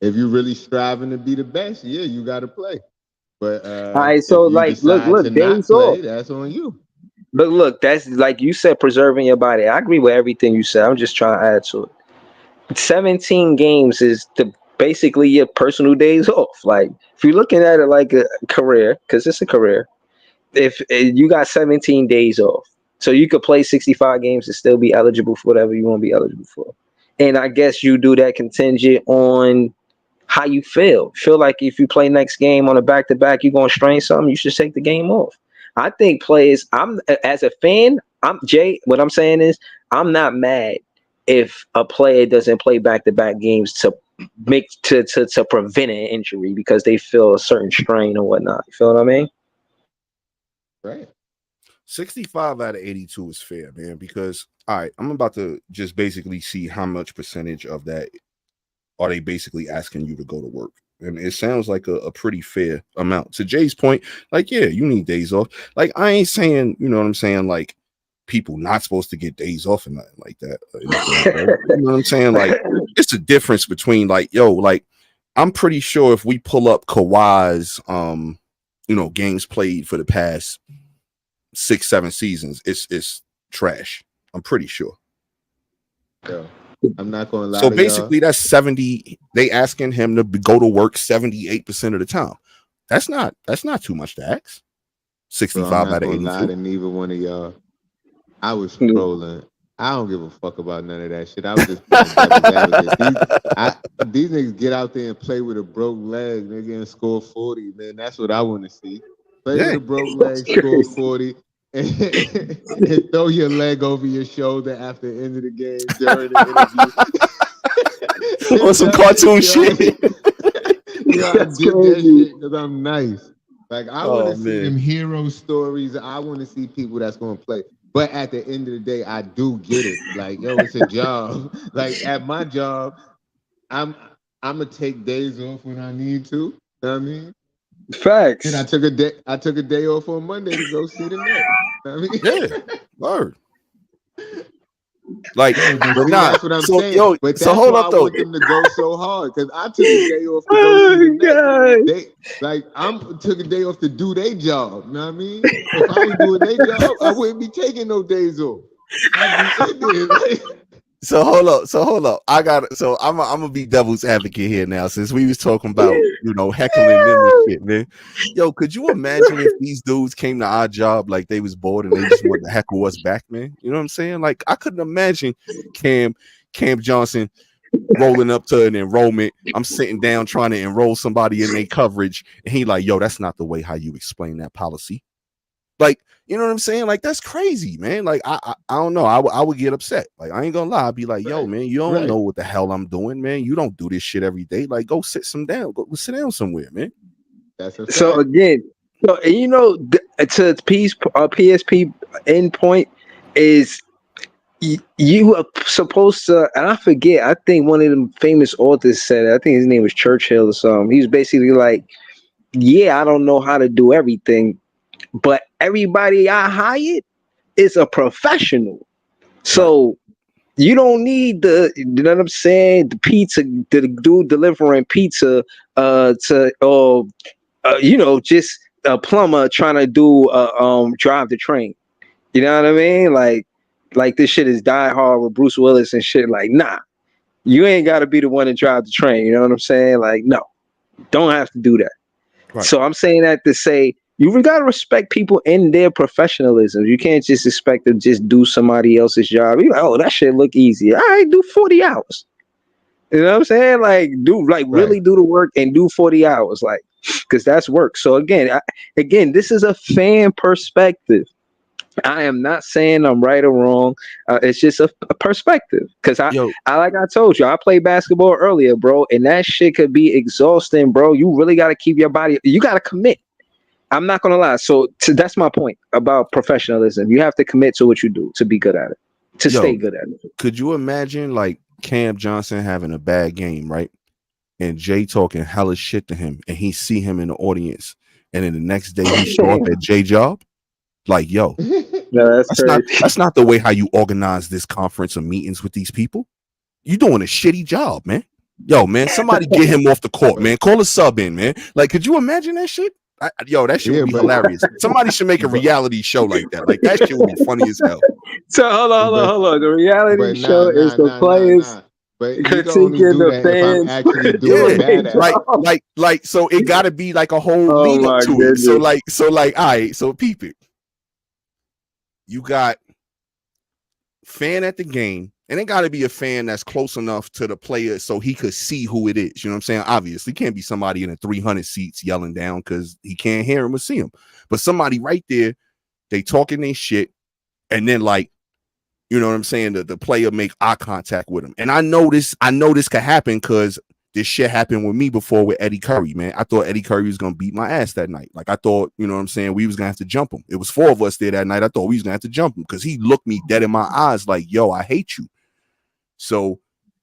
If you really striving to be the best, yeah, you got to play. But All right, so if you like, look, decide to not days play, off. that's on you. Look, that's like you said, preserving your body. I agree with everything you said. I'm just trying to add to it. 17 games is basically your personal days off. Like, if you're looking at it like a career, because it's a career, if you got 17 days off, so you could play 65 games and still be eligible for whatever you want to be eligible for. And I guess you do that contingent on how you feel like if you play next game on a back-to-back, you're going to strain something, you should take the game off. I think players, I'm as a fan, I'm Jay, what I'm saying is I'm not mad if a player doesn't play back-to-back games to prevent an injury because they feel a certain strain or whatnot. You feel what I mean? Right. 65 out of 82 is fair, man, because all right, I'm about to just basically see how much percentage of that are they basically asking you to go to work. And it sounds like a pretty fair amount. To Jay's point, like, yeah, you need days off. Like, I ain't saying, you know what I'm saying, like, people not supposed to get days off and nothing like that. You know what I'm saying? Like, it's a difference between, like, yo, like, I'm pretty sure if we pull up Kawhi's, games played for the past 6-7 seasons, it's trash. I'm pretty sure. Yeah. I'm not gonna lie So to basically, that's 70. They asking him to go to work 78% of the time. That's not too much to ask. bro. I'm 65 not out of gonna lie 82. to neither one of y'all. I was trolling. I don't give a fuck about none of that shit. I was just playing devil's advocate. These niggas get out there and play with a broke leg, nigga, and score 40, man. That's what I want to see. Play with Yeah. a broke leg, score 40, and throw your leg over your shoulder after the end of the game during the interview. On some cartoon shit. Yo, I That's did that crazy. shit because I'm nice. Like, I Oh, want to see man. them hero stories. I want to see people that's going to play. But at the end of the day, I do get it. Like, yo, it's a job. Like, at my job, I'm gonna take days off when I need to. You know what I mean? Facts. And I took a day off on Monday to go see the Nets. You know what I mean? Yeah. Word. Like, But but see, nah. that's what I'm So, saying. yo, But so that's hold why up, I though. want them to go so hard because I took a day off to go Oh see the Nets. god. Took a day off to do their job. You know what I mean? If I was doing their job, I wouldn't be taking no days off. I'd be in there. Like, So hold up. I'm gonna be devil's advocate here now, since we was talking about, heckling them and shit, man. Yo, could you imagine if these dudes came to our job like they was bored and they just wanted to heckle us back, man? You know what I'm saying? Like, I couldn't imagine Cam Johnson rolling up to an enrollment. I'm sitting down trying to enroll somebody in their coverage, and he like, yo, that's not the way how you explain that policy. Like, you know what I'm saying? Like, that's crazy, man. Like, I don't know. I would get upset. Like, I ain't gonna lie. I'd be like, yo, man, you don't know what the hell I'm doing, man. You don't do this shit every day. Like, go sit down somewhere, man. that's a fact. So again, to PSP endpoint is you are supposed to, and I forget. I think one of them famous authors said it. I think his name was Churchill or something. He was basically like, "Yeah, I don't know how to do everything, but everybody I hired is a professional. So you don't need you know what I'm saying? The dude delivering pizza, just a plumber trying to drive the train. You know what I mean? Like this shit is Die Hard with Bruce Willis and shit. Like, nah, you ain't got to be the one to drive the train. You know what I'm saying? Like, no, don't have to do that. Right. So I'm saying that to say you got to respect people in their professionalism. You can't just expect to just do somebody else's job. You're like, oh, that shit look easy. All right, do 40 hours. You know what I'm saying? Like, really do the work and do 40 hours, like, because that's work. So again, this is a fan perspective. I am not saying I'm right or wrong. It's just a perspective. Because I like I told you, I played basketball earlier, bro, and that shit could be exhausting, bro. You really got to keep your body. You got to commit. I'm not gonna lie. So that's my point about professionalism. You have to commit to what you do to be good at it, to stay good at it. Could you imagine like Cam Johnson having a bad game, right? And Jay talking hella shit to him, and he see him in the audience, and then the next day he show up at Jay job? Like, yo, no, that's not the way how you organize this conference or meetings with these people. You doing a shitty job, man. Yo, man, somebody get him off the court, man. Call a sub in, man. Like, could you imagine that shit? That shit would be hilarious. Somebody should make a reality show like that. Like, that shit would be funny as hell. So hold on. The reality show is the players But critiquing the fans. Actually doing bad at like, so it gotta be like a whole lead up to it. So like, all right, so peep it. You got fan at the game, and it got to be a fan that's close enough to the player so he could see who it is. You know what I'm saying? Obviously, can't be somebody in the 300 seats yelling down because he can't hear him or see him. But somebody right there, they talking their shit, and then like, you know what I'm saying? The player make eye contact with him. And I know this could happen because this shit happened with me before with Eddie Curry, man. I thought Eddie Curry was going to beat my ass that night. Like, I thought, you know what I'm saying, we was going to have to jump him. It was 4 of us there that night. I thought we was going to have to jump him because he looked me dead in my eyes like, yo, I hate you. So,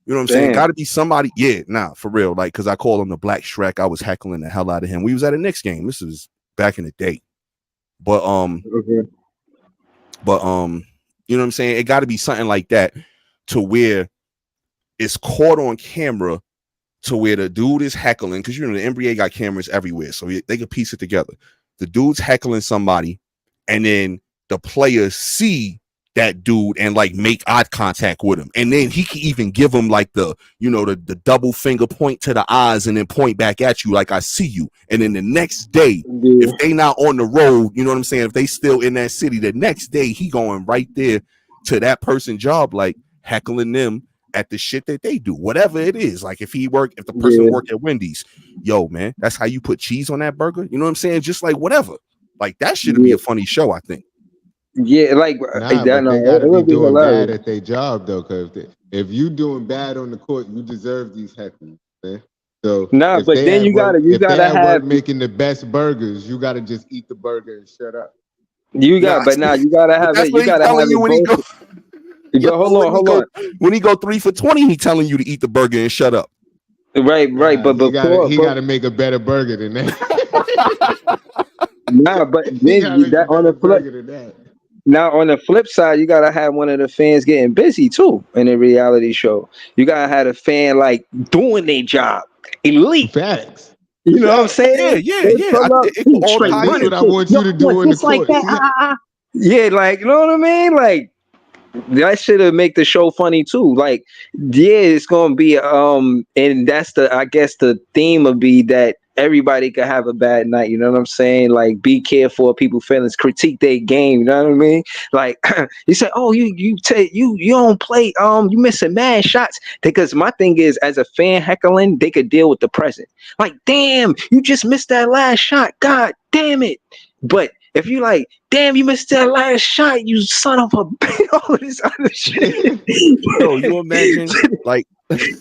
you know what I'm saying? Got to be somebody. Yeah, nah, for real. Like, because I call him the Black Shrek. I was heckling the hell out of him. We was at a Knicks game. This is back in the day. But, you know what I'm saying? It got to be something like that to where it's caught on camera to where the dude is heckling, because you know the NBA got cameras everywhere, so they can piece it together. The dude's heckling somebody, and then the players see that dude and like make eye contact with him, and then he can even give him like the the double finger point to the eyes and then point back at you like I see you. And then the next day, Yeah. if they not on the road, you know what I'm saying, if they still in that city, the next day he going right there to that person's job, like heckling them at the shit that they do, whatever it is. Like if the person work at Wendy's, yo man, that's how you put cheese on that burger, you know what I'm saying? Just like whatever, like that should be a funny show, I think. Yeah, like Nah, that, but they gotta it be would be doing hilarious. bad at their job though, because if you doing bad on the court, you deserve these heckles, man. So Nah, if but they then at you work, gotta have making the best burgers, you gotta just eat the burger and shut up. you Nah, got, but now you gotta but have that's it. what You he gotta telling have you it when he both. go. Yo, But hold on. When he go 3 for 20, he telling you to eat the burger and shut up. Right. Nah, But he before, gotta make a better burger than that. but He gotta then make a that on better the flip. burger than that. Now on the flip side, you gotta have one of the fans getting busy too in a reality show. You gotta have a fan like doing their job, elite. Facts. You know what I'm Facts. saying? Yeah. They pull up, It could all Like straight tie this, in. what running I shit. want Yo, you to I want do on the this like court. that. See, Yeah, like you know what I mean? Like that should have make the show funny too. Like, yeah, it's gonna be and that's I guess the theme would be that everybody could have a bad night. You know what I'm saying? Like, be careful of people's feelings, critique their game. You know what I mean? Like, you say, oh, you don't play, you missing mad shots. Because my thing is, as a fan heckling, they could deal with the present. Like, damn, you just missed that last shot. God damn it. But if you like, damn, you missed that last shot, you son of a bitch, all this other shit. Yo, you imagine like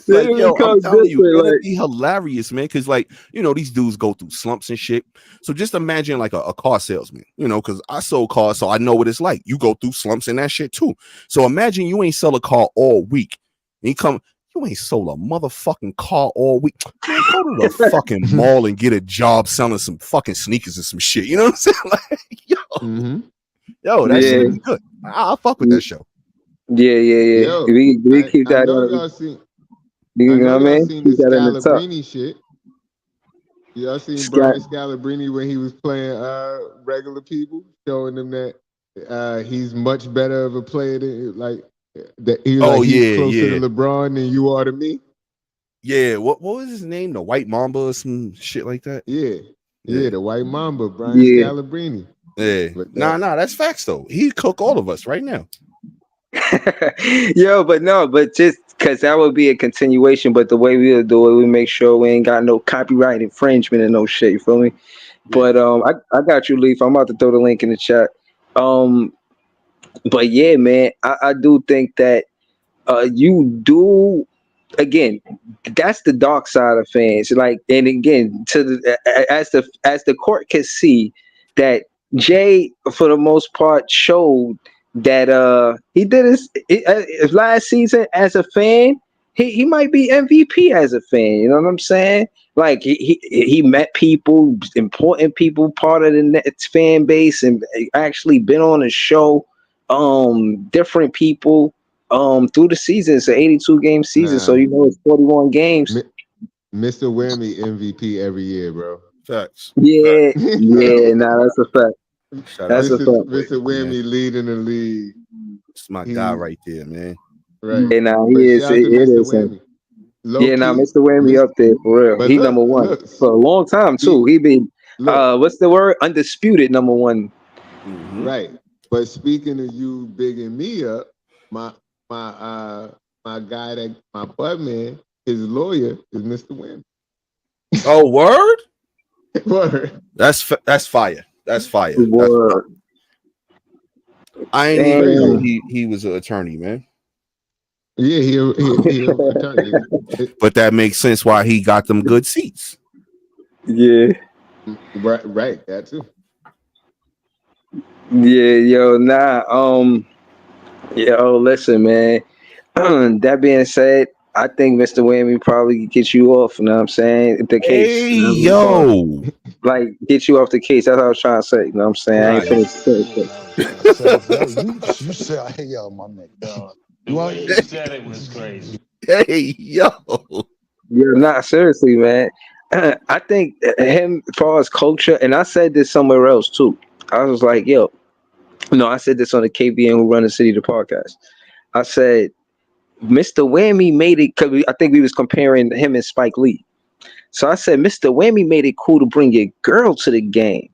Literally yo, I'm comes telling you, different, it'd like, be hilarious, man. Cause like, these dudes go through slumps and shit. So just imagine like a car salesman, because I sold cars, so I know what it's like. You go through slumps and that shit too. So imagine you ain't sell a car all week. And you ain't sold a motherfucking car all week. Man, go to the fucking mall and get a job selling some fucking sneakers and some shit. You know what I'm saying? Like, yo, that shit yeah, be good. I'll fuck with that show. yeah. yo, We keep I that know on. y'all seen. You I know know what I y'all mean? seen Keep the that in the top. Scalabrini shit. Y'all seen Scal- Brian Scalabrini when he was playing regular people, showing them that he's much better of a player than that. He was he's closer to LeBron than you are to me. Yeah, what was his name? The White Mamba or some shit like that? Yeah, the White Mamba, Brian Yeah. Scalabrini. Yeah. But Nah, that's facts though. He cook all of us right now. Yo, but just because that would be a continuation, but the way we'll do it, we make sure we ain't got no copyright infringement and no shit. You feel me? Yeah. But I got you, Leaf. I'm about to throw the link in the chat. But yeah, man, I do think that you do again. That's the dark side of fans. Like, and again, as the court can see that Jay, for the most part, showed that he did his last season as a fan. He might be MVP as a fan. You know what I'm saying? Like he met people, important people, part of the Nets fan base, and actually been on a show. Different people through the season. It's an 82 game season, so it's 41 games. Mr. Whammy MVP every year, bro. Facts. Yeah, Facts. nah, that's a fact. Shout That's out a to fact. Mr. Whammy leading the league. It's my guy right there, man. Right. Yeah, nah, he But is. shout out It to Mr. is him. Whammy. Low Yeah, nah, key, Mr. Whammy up there for real. But He number one look, for a long time too. He been what's the word? Undisputed number 1. Mm-hmm. Right. But speaking of you bigging me up, my guy my butt man, his lawyer is Mr. Whammy. Oh, word? Word. That's fire. That's fire. Word. I ain't even know Damn. he was an attorney, man. Yeah, he attorney. But that makes sense why he got them good seats. Yeah. Right, that too. Yeah, yo, nah. Yo, listen, man. That being said, I think Mr. Whammy probably get you off, you know what I'm saying? The case. Hey, You know what I'm saying? yo. Like, get you off the case. That's what I was trying to say. You know what I'm saying? I ain't finished. You said, hey, yo, my nigga. The way you said it was crazy. Hey, yo. Yeah, not seriously, man. I think him, as far as culture, and I said this somewhere else too. I was like, yo, No, I said this on the KvN Who Run the City, the podcast. I said Mr. Whammy made it because I think we was comparing him and Spike Lee. So I said Mr. Whammy made it cool to bring your girl to the game.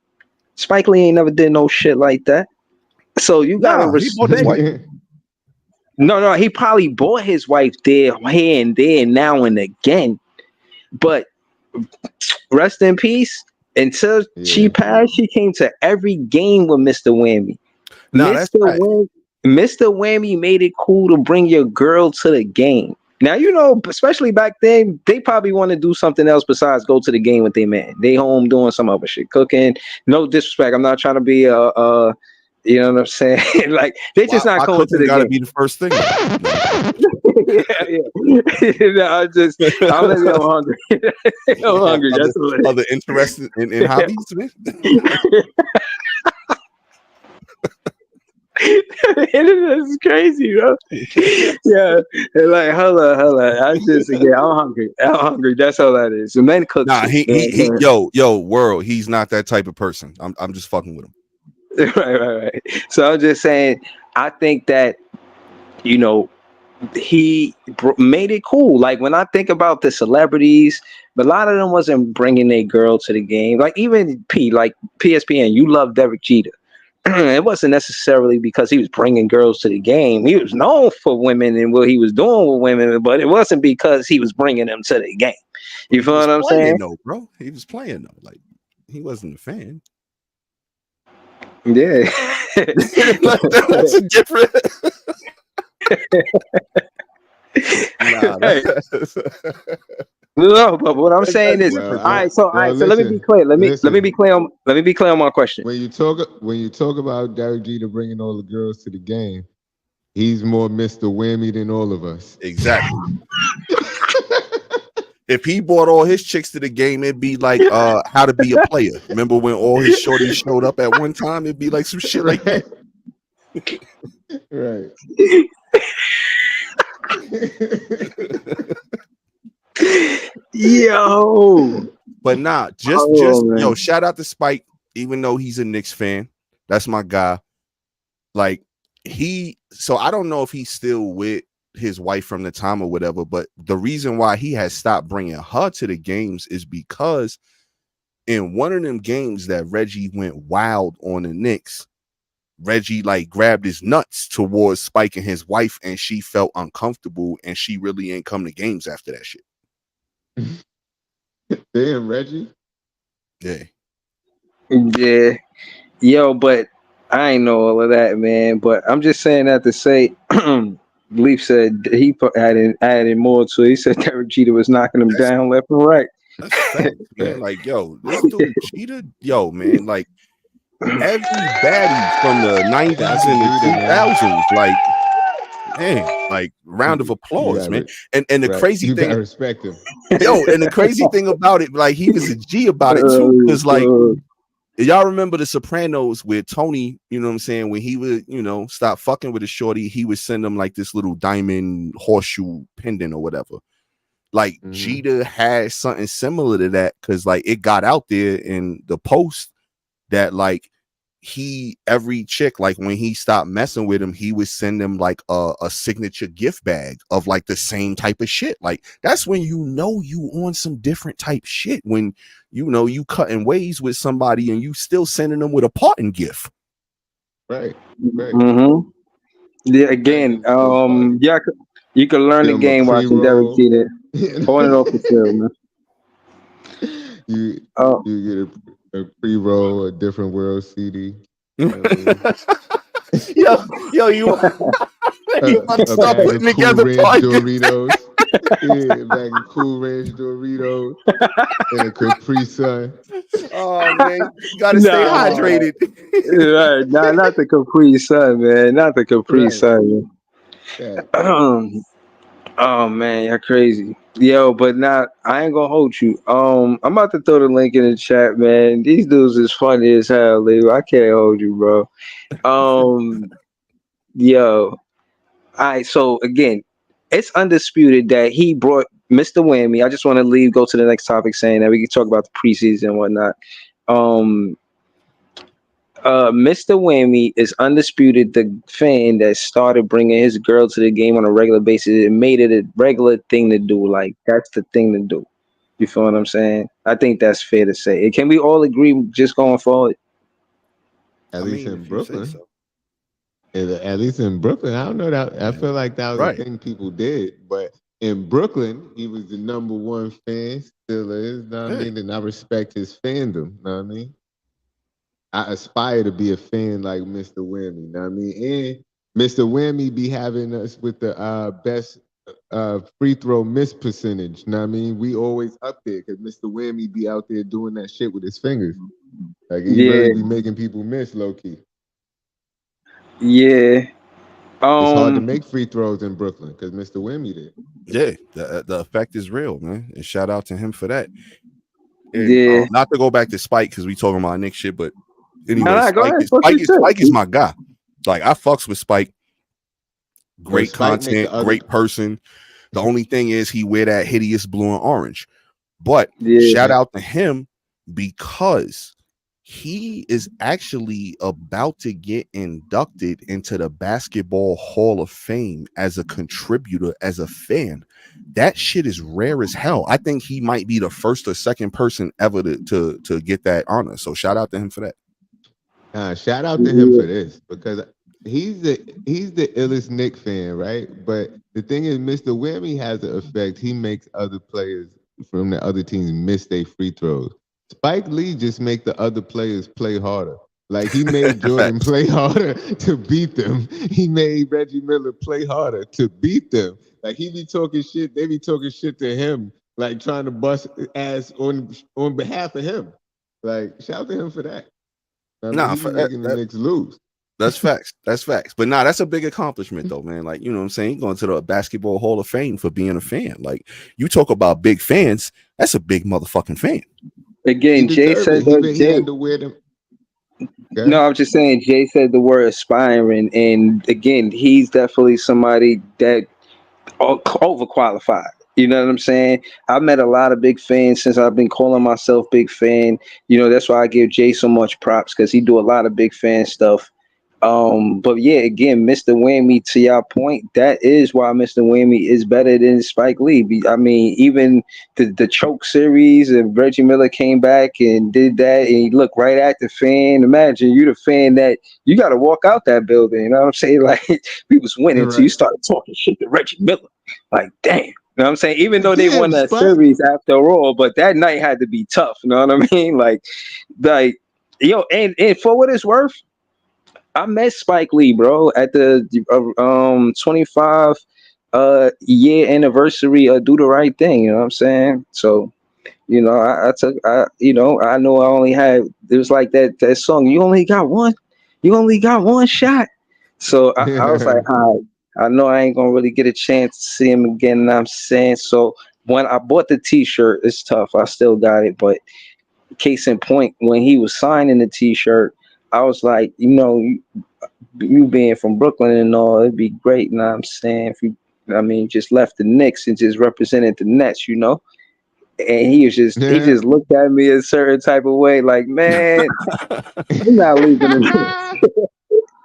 Spike Lee ain't never did no shit like that. So you gotta Nah, he bought his respect. wife. No, he probably bought his wife there, here and there, now and again. But rest in peace. Until she passed, she came to every game with Mr. Whammy. Nah, that's right. Mr. Whammy made it cool to bring your girl to the game. Now, you know, especially back then, they probably want to do something else besides go to the game with their man. They home doing some other shit, cooking. No disrespect. I'm not trying to be you know what I'm saying? Like they just not going to the gotta game. be the first thing. yeah. I'm hungry. I'm hungry. That's what other interested in hobbies, man. This is crazy, bro. Yeah, like hold on. I'm hungry. That's all that is. The man cooks. Nah, he yo, world. He's not that type of person. I'm just fucking with him. Right. So I'm just saying, I think that, you know, he made it cool. Like when I think about the celebrities, a lot of them wasn't bringing their girl to the game. Like even like PSPN, you love Derek Jeter. It wasn't necessarily because he was bringing girls to the game. He was known for women and what he was doing with women, but it wasn't because he was bringing them to the game. You feel what I'm saying? No, bro. He was playing though. Like he wasn't a fan. Yeah. That's a different. No, but what I'm saying is, all right. So let me be clear. Let me be clear on my question. When you talk about Derek Jeter bringing all the girls to the game, he's more Mr. Whammy than all of us. Exactly. If he brought all his chicks to the game, it'd be like How to Be a Player. Remember when all his shorties showed up at one time? It'd be like some shit like that. Right. Yo. But nah, yo, shout out to Spike, even though he's a Knicks fan. That's my guy. Like so I don't know if he's still with his wife from the time or whatever, but the reason why he has stopped bringing her to the games is because in one of them games that Reggie went wild on the Knicks, Reggie like grabbed his nuts towards Spike and his wife, and she felt uncomfortable, and she really ain't come to games after that shit. Damn, Reggie. Yeah. Yo, but I ain't know all of that, man. But I'm just saying that to say Leaf said he added more to it. He said Derek Jeter was knocking him down left and right. That's fact, man. Like, yo, this dude Jeter, yo, man, like every baddie from the 90s and the 2000s, like, man, like round of applause, man. And the crazy thing, respect him. Yo, and the crazy thing about it, like he was a G about it too, because like y'all remember The Sopranos with Tony, you know what I'm saying, when he would, you know, stop fucking with a shorty, he would send him like this little diamond horseshoe pendant or whatever. Like Jeter had something similar to that, because like it got out there in the post that like every chick, like when he stopped messing with him, he would send them like a signature gift bag of like the same type of shit. Like that's when you know you on some different type shit, when you know you cutting ways with somebody and you still sending them with a parting gift. Right. Yeah, again, yeah, you can learn the game watching Derek Jeter. On and off the field, man. You get a pre-roll, a different world CD. yo, you want to start putting together Doritos. Yeah, bag of Cool Ranch Doritos and a Capri Sun. Oh man, you gotta stay hydrated. Right, not the Capri Sun, man. Not the Capri Sun, man. Yeah. Oh man, you're crazy. Yo, but I ain't gonna hold you. I'm about to throw the link in the chat, man. These dudes is funny as hell, Leo. I can't hold you, bro. Yo. All right, so again, it's undisputed that he brought Mr. Whammy. I just want to go to the next topic saying that we can talk about the preseason and whatnot. Mr. Whammy is undisputed the fan that started bringing his girl to the game on a regular basis. It made it a regular thing to do. Like that's the thing to do. You feel what I'm saying? I think that's fair to say. Can we all agree just going forward? At I least mean, in if you say Brooklyn. so. At least in Brooklyn, I don't know that. I feel like that was a Right. thing people did, but in Brooklyn, he was the number one fan, still is. Know what I Yeah. mean? And I respect his fandom. Know what I mean? I aspire to be a fan like Mr. Whammy. Know what I mean? And Mr. Whammy be having us with the best free throw miss percentage. Know what I mean? We always up there because Mr. Whammy be out there doing that shit with his fingers. Like he Yeah, really be making people miss low key. yeah. It's hard to Um, make free throws in Brooklyn because Mr. Whammy did. Yeah, the effect is real, man. And shout out to him for that. And yeah. not to go back to Spike because we talking about Nick shit, but No, anyway, no, go ahead. Fuck your shit. Spike is my guy. Like I fucks with Spike. Yo, Great Spike make content, the other. great person. The only thing is he wear that hideous blue and orange. But Yeah. shout out to him because he is actually about to get inducted into the Basketball Hall of Fame as a contributor, as a fan. That shit is rare as hell. I think he might be the first or second person ever to get that honor. So shout out to him for that. Shout out to him for this because he's the illest Knick fan, right? But the thing is, Mr. Whammy has an effect. He makes other players from the other teams miss their free throws. Spike Lee just make the other players play harder. Like he made Jordan Facts. play harder to beat them. He made Reggie Miller play harder to beat them. Like he be talking shit, they be talking shit to him, like trying to bust ass on behalf of him. Like shout out to him for that. I mean, Nah, he be making the Knicks lose. that's facts. That's facts. But nah, that's a big accomplishment though, man. Like, you know what I'm saying? Going to the Basketball Hall of Fame for being a fan. Like, you talk about big fans, that's a big motherfucking fan. Again, He Jay deserved said it. He, that. he Jay, had to wear them. Okay? no, I'm just saying. Jay said the word aspiring, and again, he's definitely somebody that overqualified. You know what I'm saying? I've met a lot of big fans since I've been calling myself big fan. You know, that's why I give Jay so much props because he do a lot of big fan stuff. But yeah, again, Mr. Whammy, to your point, that is why Mr. Whammy is better than Spike Lee. I mean, even the choke series and Reggie Miller came back and did that, and he looked right at the fan. Imagine you the fan that you got to walk out that building. You know what I'm saying? Like we was winning, so you Right. started talking shit to Reggie Miller. Like, damn. You know what I'm saying? Even though they Damn, won that Spike. series after all, but that night had to be tough. You know what I mean? Like, yo, and for what it's worth, I met Spike Lee, bro, at the 25 year anniversary of Do the Right Thing. You know what I'm saying? So, you know, I know I only had, it was like that song, you only got one, shot. So I was like, all right, I know I ain't gonna really get a chance to see him again. You know what I'm saying? So when I bought the t-shirt, it's tough. I still got it, but case in point, when he was signing the t-shirt, I was like, you know, you being from Brooklyn and all, it'd be great. You know what I'm saying? If you, I mean, just left the Knicks and just represented the Nets, you know? And he just looked at me a certain type of way, like, man, you're not leaving the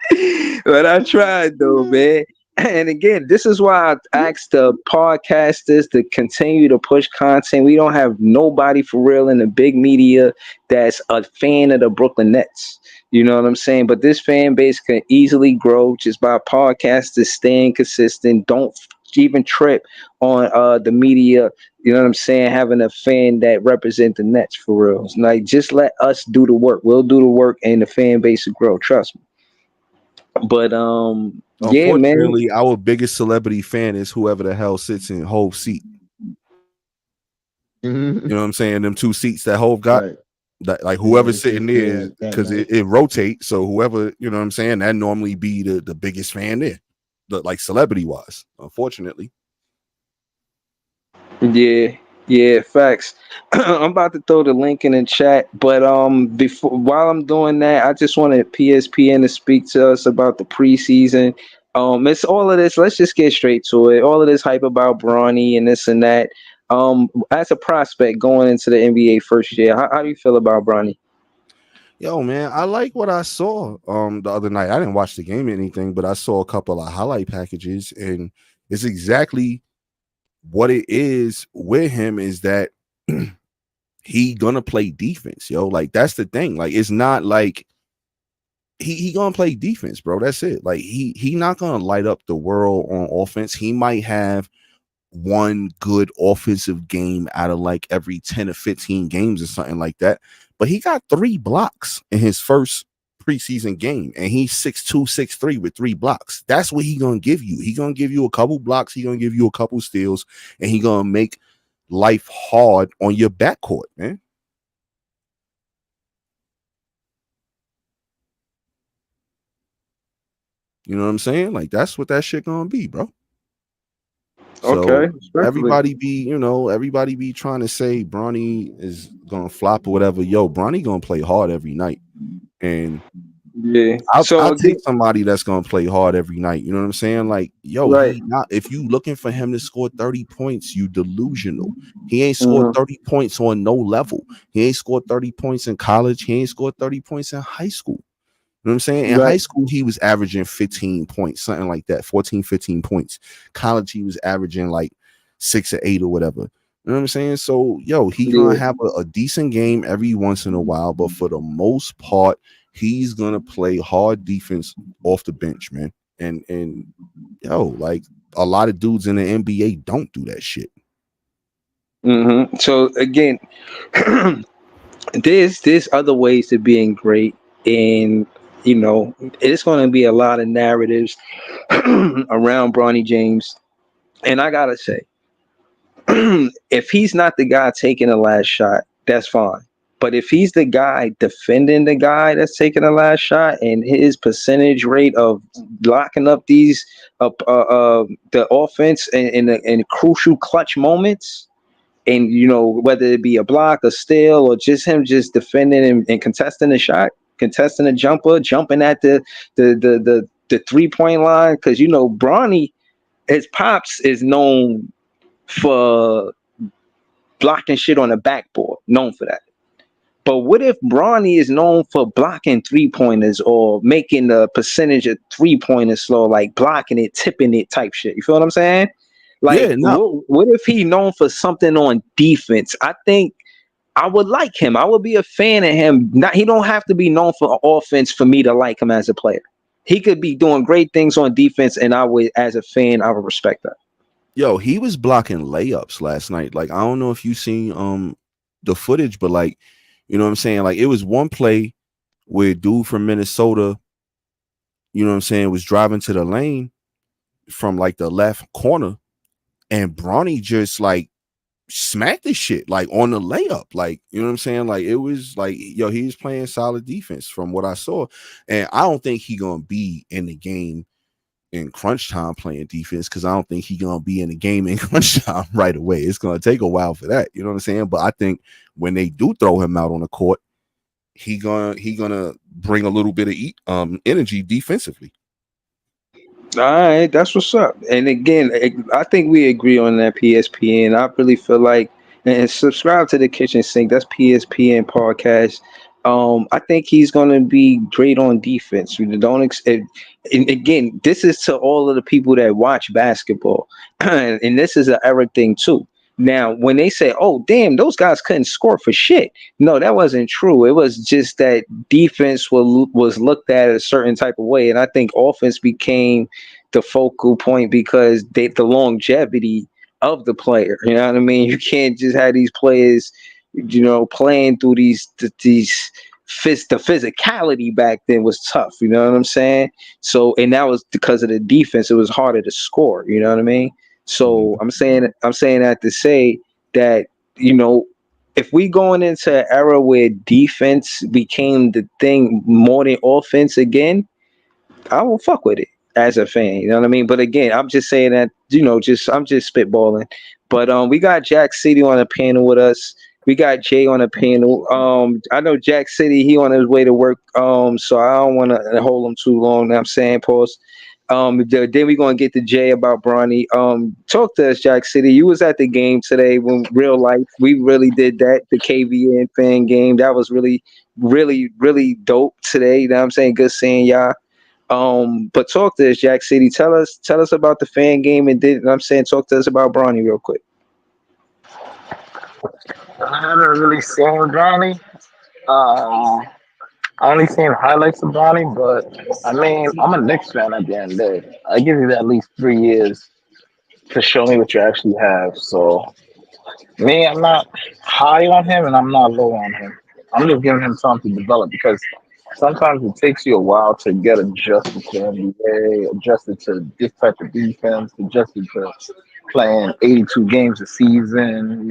Knicks. But I tried though, man. And again, this is why I asked the podcasters to continue to push content. We don't have nobody for real in the big media that's a fan of the Brooklyn Nets. You know what I'm saying? But this fan base can easily grow just by podcasters staying consistent. Don't even trip on the media. You know what I'm saying? Having a fan that represent the Nets for real. Like, just let us do the work. We'll do the work, and the fan base will grow. Trust me. But yeah, man. Unfortunately, our biggest celebrity fan is whoever the hell sits in Hove's seat. You know what I'm saying? Them two seats that Hove got. Right. That, like whoever's it's sitting just there, that because night. it rotates. So whoever, you know what I'm saying, that normally be the biggest fan there, like celebrity wise. Unfortunately. Yeah, facts. I'm about to throw the link in the chat, but before while I'm doing that, I just wanted PSPN to speak to us about the preseason. It's all of this. Let's just get straight to it. All of this hype about Bronny and this and that. As a prospect going into the NBA first year, how do you feel about Bronny? Yo, man, I like what I saw the other night. I didn't watch the game or anything, but I saw a couple of highlight packages, and it's exactly what it is with him is that he gonna play defense, yo. Like that's the thing. Like it's not like he gonna play defense, bro. That's it. Like he not gonna light up the world on offense. He might have one good offensive game out of like every 10 or 15 games or something like that. But he got 3 blocks in his first preseason game, and he's 6'2", 6'3" with 3 blocks. That's what he gonna give you. He gonna give you a couple blocks, he gonna give you a couple steals, and he gonna make life hard on your backcourt, man. You know what I'm saying? Like that's what that shit gonna be, bro. So Okay, respectfully. everybody be trying to say Bronny is gonna flop or whatever. Yo, Bronny gonna play hard every night, and Yeah. I'll So take somebody that's gonna play hard every night. You know what I'm saying? Like, yo, right. he not if you looking for him to score 30 points, you delusional. He ain't scored Mhm. 30 points on no level. He ain't scored 30 points in college. He ain't scored 30 points in high school. You know what I'm saying? In Right. high school, he was averaging 15 points, something like that, 14, 15 points. College, he was averaging like 6 or 8 or whatever. You know what I'm saying? So, yo, he gonna Yeah. have a decent game every once in a while, but for the most part, he's gonna play hard defense off the bench, man. And yo, like a lot of dudes in the NBA don't do that shit. So again, there's other ways to being great, and it's going to be a lot of narratives around Bronny James. And I gotta say, if he's not the guy taking the last shot, that's fine. But if he's the guy defending the guy that's taking the last shot, and his percentage rate of locking up these the offense in crucial clutch moments, and whether it be a block, a steal, or just him just defending and contesting the shot, contesting the jumper, jumping at the 3-point line, because Bronny, his pops is known for blocking shit on the backboard, known for that. But what if Bronny is known for blocking 3-pointers or making the percentage of 3-pointers slow, like blocking it, tipping it type shit? You feel what I'm saying? Like, Yeah, no, what if he known for something on defense? I think I would like him. I would be a fan of him. Not, he don't have to be known for offense for me to like him as a player. He could be doing great things on defense, and I would, as a fan, I would respect that. yo, he was blocking layups last night. Like, I don't know if you seen the footage, but like, you know what I'm saying? Like, it was one play where a dude from Minnesota, you know what I'm saying, was driving to the lane from like the left corner, and Bronny just like smacked the shit like on the layup. Like, you know what I'm saying? Like, it was like, yo, he was playing solid defense from what I saw. And I don't think he gonna be in the game in crunch time playing defense, because I don't think he gonna be in the game in crunch time right away. It's gonna take a while for that. You know what I'm saying? But I think when they do throw him out on the court, he gonna bring a little bit of energy defensively. All right, that's what's up. And again, I think we agree on that PSPN. I really feel like, and subscribe to the Kitchen Sink. That's PSPN podcast. I think he's going to be great on defense. You don't. And again, this is to all of the people that watch basketball, and this is an era thing too. Now, when they say, "Oh, damn, those guys couldn't score for shit," no, that wasn't true. It was just that defense was looked at a certain type of way, and I think offense became the focal point because the longevity of the player. You know what I mean? You can't just have these players, playing through the physicality back then was tough. You know what I'm saying? So, and that was because of the defense. It was harder to score. You know what I mean? So I'm saying that to say that if we going into an era where defense became the thing more than offense again, I will fuck with it as a fan. You know what I mean? But again, I'm just saying that, I'm just spitballing. But we got Jack City on the panel with us. We got Jay on the panel. I know Jack City, he on his way to work. So I don't want to hold him too long. Know what I'm saying, pause. Then we're gonna get to Jay about Bronny. Talk to us, Jack City. You was at the game today when real life. We really did that. The KvN fan game. That was really, really, really dope today. You know what I'm saying? Good seeing y'all. But talk to us, Jack City. Tell us about the fan game, and you know what I'm saying, talk to us about Bronny real quick. I haven't really seen Johnny. I only seen highlights of Johnny, but I mean, I'm a Knicks fan at the end of the day. I give you at least 3 years to show me what you actually have. So, me, I'm not high on him and I'm not low on him. I'm just giving him time to develop because sometimes it takes you a while to get adjusted to NBA, adjusted to this type of defense, adjusted to playing 82 games a season,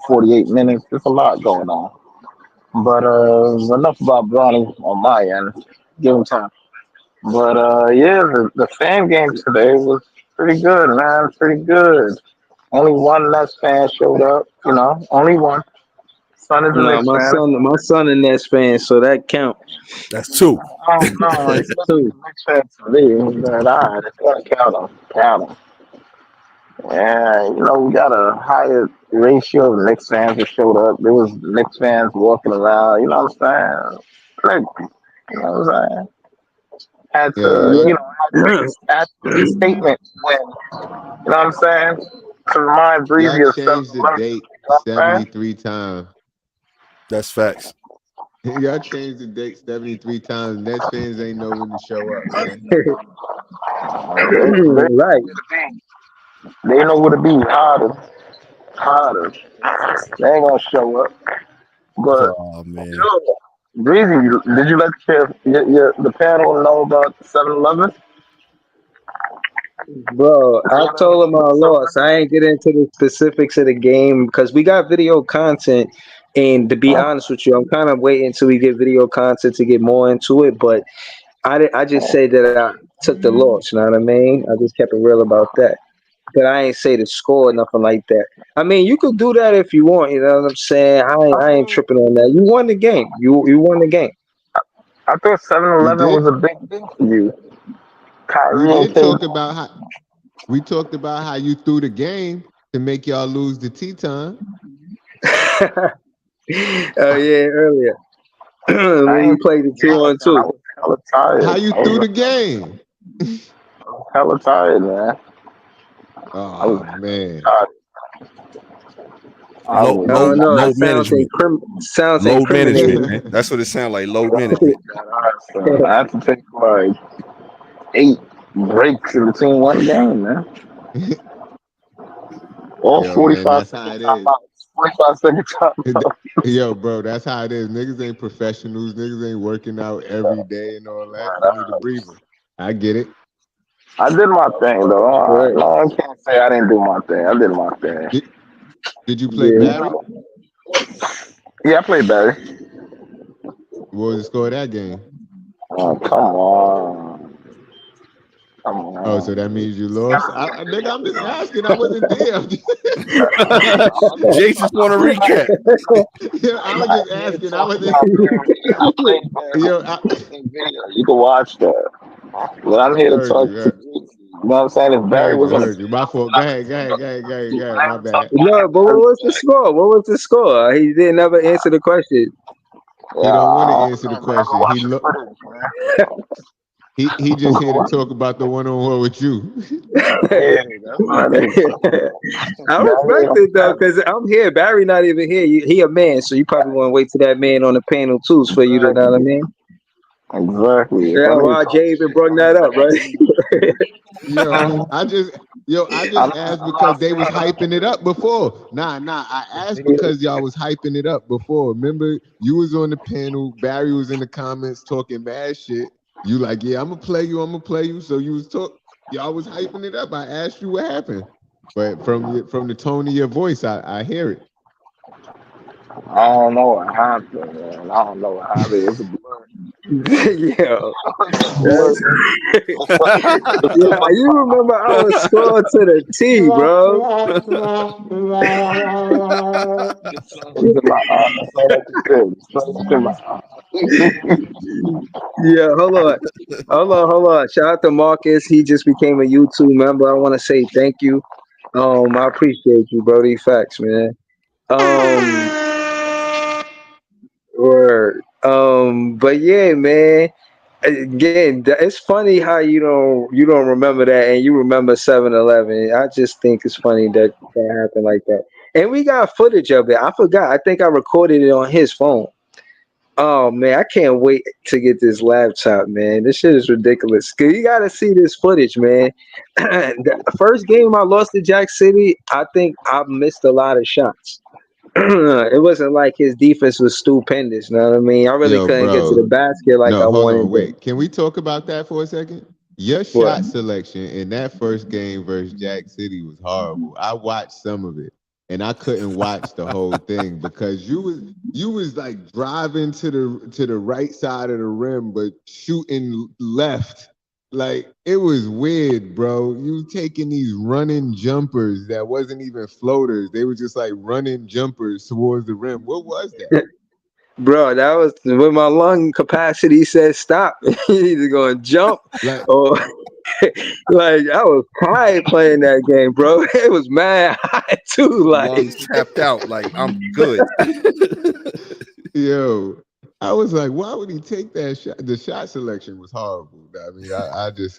48 minutes. There's a lot going on. But enough about Bronny on my end. Give him time. But yeah, the fan game today was pretty good, man. Pretty good. Only one Nets fan showed up. Only one. Son is a No, Knicks fan. my son a Nets fan, so that count. That's two. Oh no, he's not a Knicks fan to me. But all right, it's gonna count him. Count him. Yeah, we got a higher ratio of Knicks fans that showed up. There was Knicks fans walking around. You know what I'm saying? Like, you know what I'm saying? Had to, Yeah, had to make a statement when, you know what I'm saying? To remind y'all Breezy of changed the 7-Eleven. date You know what I'm saying? 73 times. That's facts. Y'all changed the date 73 times. Nets fans ain't know when to show up, man. Right. They know where to be harder. Harder. They ain't gonna show up. But Oh man. Breezy, did you let the panel know about 7-Eleven? Bro, I told him I lost. I ain't get into the specifics of the game because we got video content. And to be honest with you, I'm kind of waiting until we get video content to get more into it. But I just say that I took the loss. You know what I mean? I just kept it real about that. But I ain't say the score or nothing like that. I mean, you could do that if you want. You know what I'm saying? I ain't tripping on that. You won the game. You won the game. I thought We 7-Eleven did. was a big deal for you. We Kyrie and did talk KD. about how you threw the game to make y'all lose the tea time. Oh yeah, earlier I when we ain't played the I 2-on-2. was hella tired. How you threw the game? Hella tired, man. I was Oh man. tired. I Low, was low, No, low that management. sounds Load management, incriminating. man. That's what it sounds like. Load management. I had to take like 8 breaks in between one game, man. All Yo, man, 45 that's how second it is. timeouts. 45-second timeouts. Yo, bro, that's how it is. Niggas ain't professionals. Niggas ain't working out every day and all that. You need a breather. I get it. I did my thing, though. Right. No, I can't say I didn't do my thing. I did my thing. Did you play Yeah. Barry? Yeah, I played Barry. What was the score of that game? Oh, come on. Come on. Oh, so that means you lost? Nigga, I'm just asking. I wasn't there. Jace just want to recap. Yeah, I was just asking. I wasn't. I played Barry. Yo, You can watch that. But I'm here to heard talk you. to you. You know what I'm saying? If Barry was on Heard you. My fault. Go ahead. My bad. No, but what was the score? What was the score? He didn't ever answer the question. He don't want to answer the question. He just here to talk about the one-on-one with you. I respect it though, because I'm here. Barry not even here. He a man, so you probably want to wait till that man on the panel too for you to know what I mean. Exactly. Yeah, why Jay even brought that up, right? I just asked because they was hyping it up before. Nah. I asked because y'all was hyping it up before. Remember, you was on the panel. Barry was in the comments talking mad shit. You like, yeah, I'm gonna play you. So you was y'all was hyping it up. I asked you what happened, but from the tone of your voice, I hear it. I don't know what happened, man. I don't know what happened. It's a blur. Yeah. Blur. Yeah, you remember our score to the T, bro. It's in my eye. That's all I can say. It's in my eye. Yeah, hold on. Shout out to Marcus. He just became a YouTube member. I want to say thank you. I appreciate you, Brody. Facts, man. Um, word. But yeah, man. Again, it's funny how you don't remember that and you remember 7-Eleven. I just think it's funny that that happened like that. And we got footage of it. I forgot. I think I recorded it on his phone. Oh man, I can't wait to get this laptop, man. This shit is ridiculous. 'Cause you gotta see this footage, man. The first game I lost to Jack City, I think I missed a lot of shots. It wasn't like his defense was stupendous. You know what I mean? I really Yo, couldn't get to the bro. basket like No, I hold wanted on, to. wait. Can we talk about that for a second? Your What? shot selection in that first game versus Jack City was horrible. I watched some of it, and I couldn't watch the whole thing because you was like driving to the right side of the rim, but shooting left. Like it was weird, bro. You taking these running jumpers that wasn't even floaters. They were just like running jumpers towards the rim. What was that? Bro, that was when my lung capacity said stop. You either gonna jump Like or like I was tired playing that game, bro. It was mad hot too. Like Lungs tapped out. Like I'm good. yo, I was like, why would he take that shot? The shot selection was horrible. I mean, I just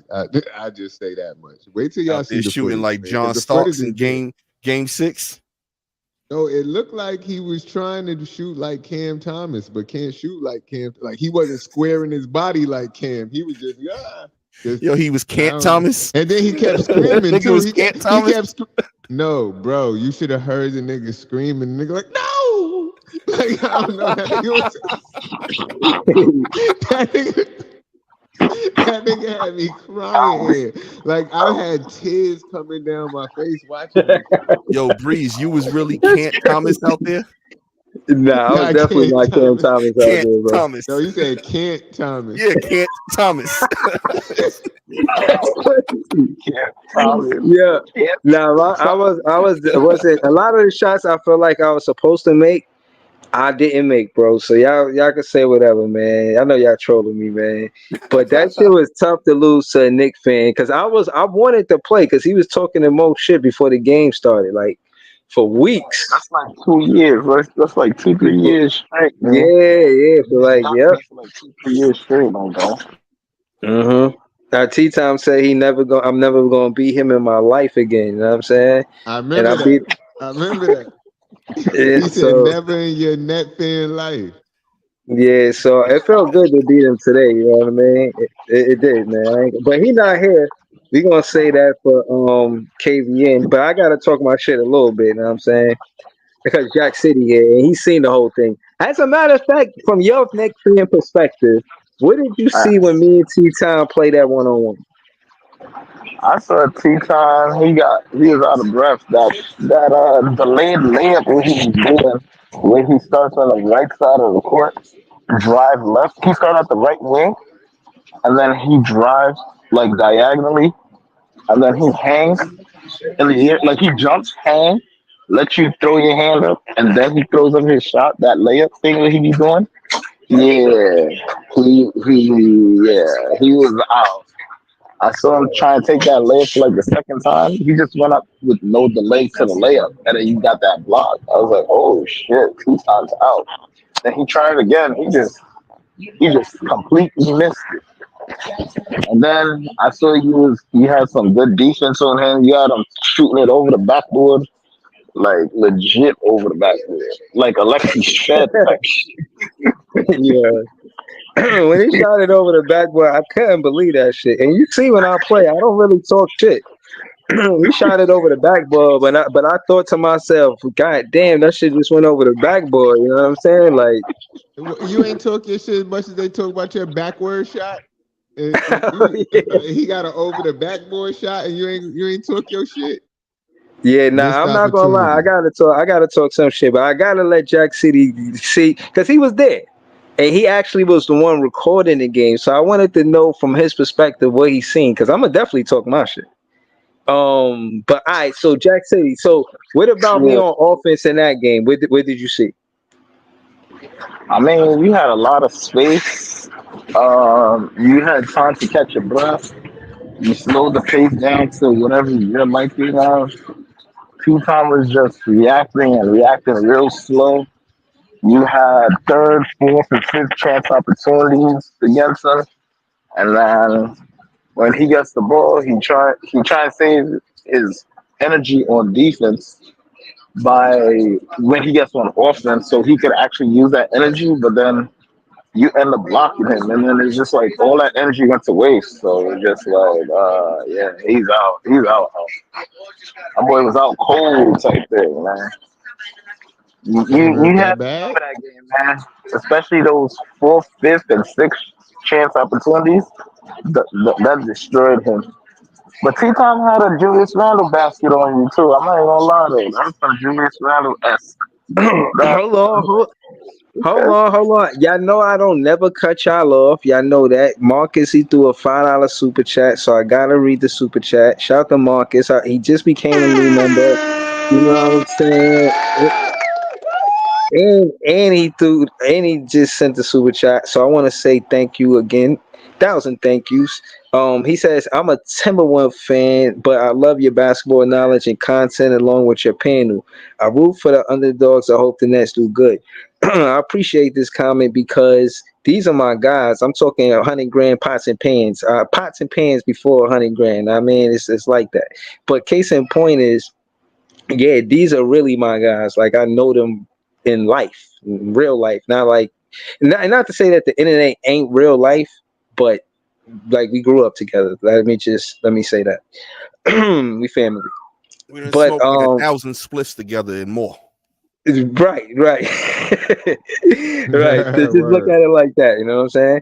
say that much. Wait till y'all Out there see the shooting footage, like man, because John the footage Starks is in good. game 6. No, it looked like he was trying to shoot like Cam Thomas, but can't shoot like Cam. Like he wasn't squaring his body like Cam. He was just Yo, he was I Cant don't know. Thomas. And then he kept screaming Nigga too. was He Cant kept, he Thomas. kept no, bro. You should have heard the nigga screaming. The nigga like no, like I don't know. That nigga was that nigga. That nigga had me crying. Like I had tears coming down my face watching this shit. Yo, Breeze, you was really Cant Thomas out there? nah, I was Not definitely Cam not Cam Thomas. Thomas out Cant there, bro. Thomas. No, you said Kent Thomas. Yeah, Cant Thomas. Yeah. Now I was a lot of the shots I felt like I was supposed to make. I didn't make, bro. So y'all can say whatever, man. I know y'all trolling me, man. But that shit was tough to lose to a Nick fan because I wanted to play because he was talking the most shit before the game started, like for weeks. That's like 2 years. That's like 2-3 years straight, Yeah, man. yeah. So He's like, done yep. me for like 2-3 years straight, my bro. Now T Time said I'm never gonna beat him in my life again. You know what I'm saying? I And I remember beat that. I remember that. it. He said, So "Never in your net fan life." yeah, so it felt good to beat him today. You know what I mean? It did, man. But he not here. We gonna say that for KVN. But I gotta talk my shit a little bit. You know what I'm saying? Because Jack City here and he's seen the whole thing. As a matter of fact, from your neck fan perspective, what did you I, see when me and T Time play that 1-on-1? I saw T-Time. He was out of breath. That delayed layup where he was doing, where he starts on the right side of the court, drive left. He started at the right wing, and then he drives like diagonally, and then he hangs in the air, like he jumps, hang, lets you throw your hand up, and then he throws up his shot. That layup thing that he be doing. Yeah, he was out. I saw him try and take that layup for like the second time. He just went up with no delay to the layup, and then he got that block. I was like, "Oh shit, 2 times out." Then he tried it again. He just completely missed it. And then I saw he had some good defense on him. You had him shooting it over the backboard, like legit over the backboard, like Alexi Shed type shit. Yeah. When he shot it over the backboard, I couldn't believe that shit. And you see when I play, I don't really talk shit. We shot it over the backboard, but I thought to myself, God damn, that shit just went over the backboard. You know what I'm saying? Like, You ain't talk your shit as much as they talk about your backward shot. And yeah, he got an over the backboard shot, and you ain't talk your shit. yeah. Missed Nah, I'm not gonna lie. I opportunity. gotta talk some shit, but I gotta let Jack City see because he was there. And he actually was the one recording the game. So I wanted to know from his perspective what he's seen. Cause I'm gonna definitely talk my shit. But all right, so Jack City. So what about me Yeah, on offense in that game? What did you see? I mean, we had a lot of space. You had time to catch your breath. You slowed the pace down to whatever you're likely to have. Two-time was just reacting and reacting real slow. You had third, fourth, and fifth chance opportunities against us, and then when he gets the ball, he try and save his energy on defense by when he gets on offense, so he could actually use that energy. But then you end up blocking him, and then it's just like all that energy went to waste. So it's just like, yeah, he's out. He's out. My boy was out cold type thing, man. It You hurt had that to bad? remember that game, man. Especially those fourth, fifth, and sixth chance opportunities. That destroyed him. But T Tom had a Julius Randle basket on you too. I'm not even gonna lie though. That's some Julius Randle esque. That Hold on, hold okay. on, hold on. Y'all know I don't never cut y'all off. Y'all know that. Marcus, he threw a $5 super chat, so I gotta read the super chat. Shout out to Marcus. He just became a new member. You know what I'm saying? And he just sent the super chat. So I want to say thank you again. 1,000 thank yous. He says, I'm a Timberwolves fan, but I love your basketball knowledge and content along with your panel. I root for the underdogs. I hope the Nets do good. I appreciate this comment because these are my guys. I'm talking 100 grand pots and pans. Pots and pans before 100 grand. I mean, it's like that. But case in point is, yeah, these are really my guys. Like I know them in life, in real life. Not like, not to say that the internet ain't real life, but like we grew up together. Let me say that we family. We done But smoked like 1,000 splits together and more. right, right, right. Just look Word. at it like that. You know what I'm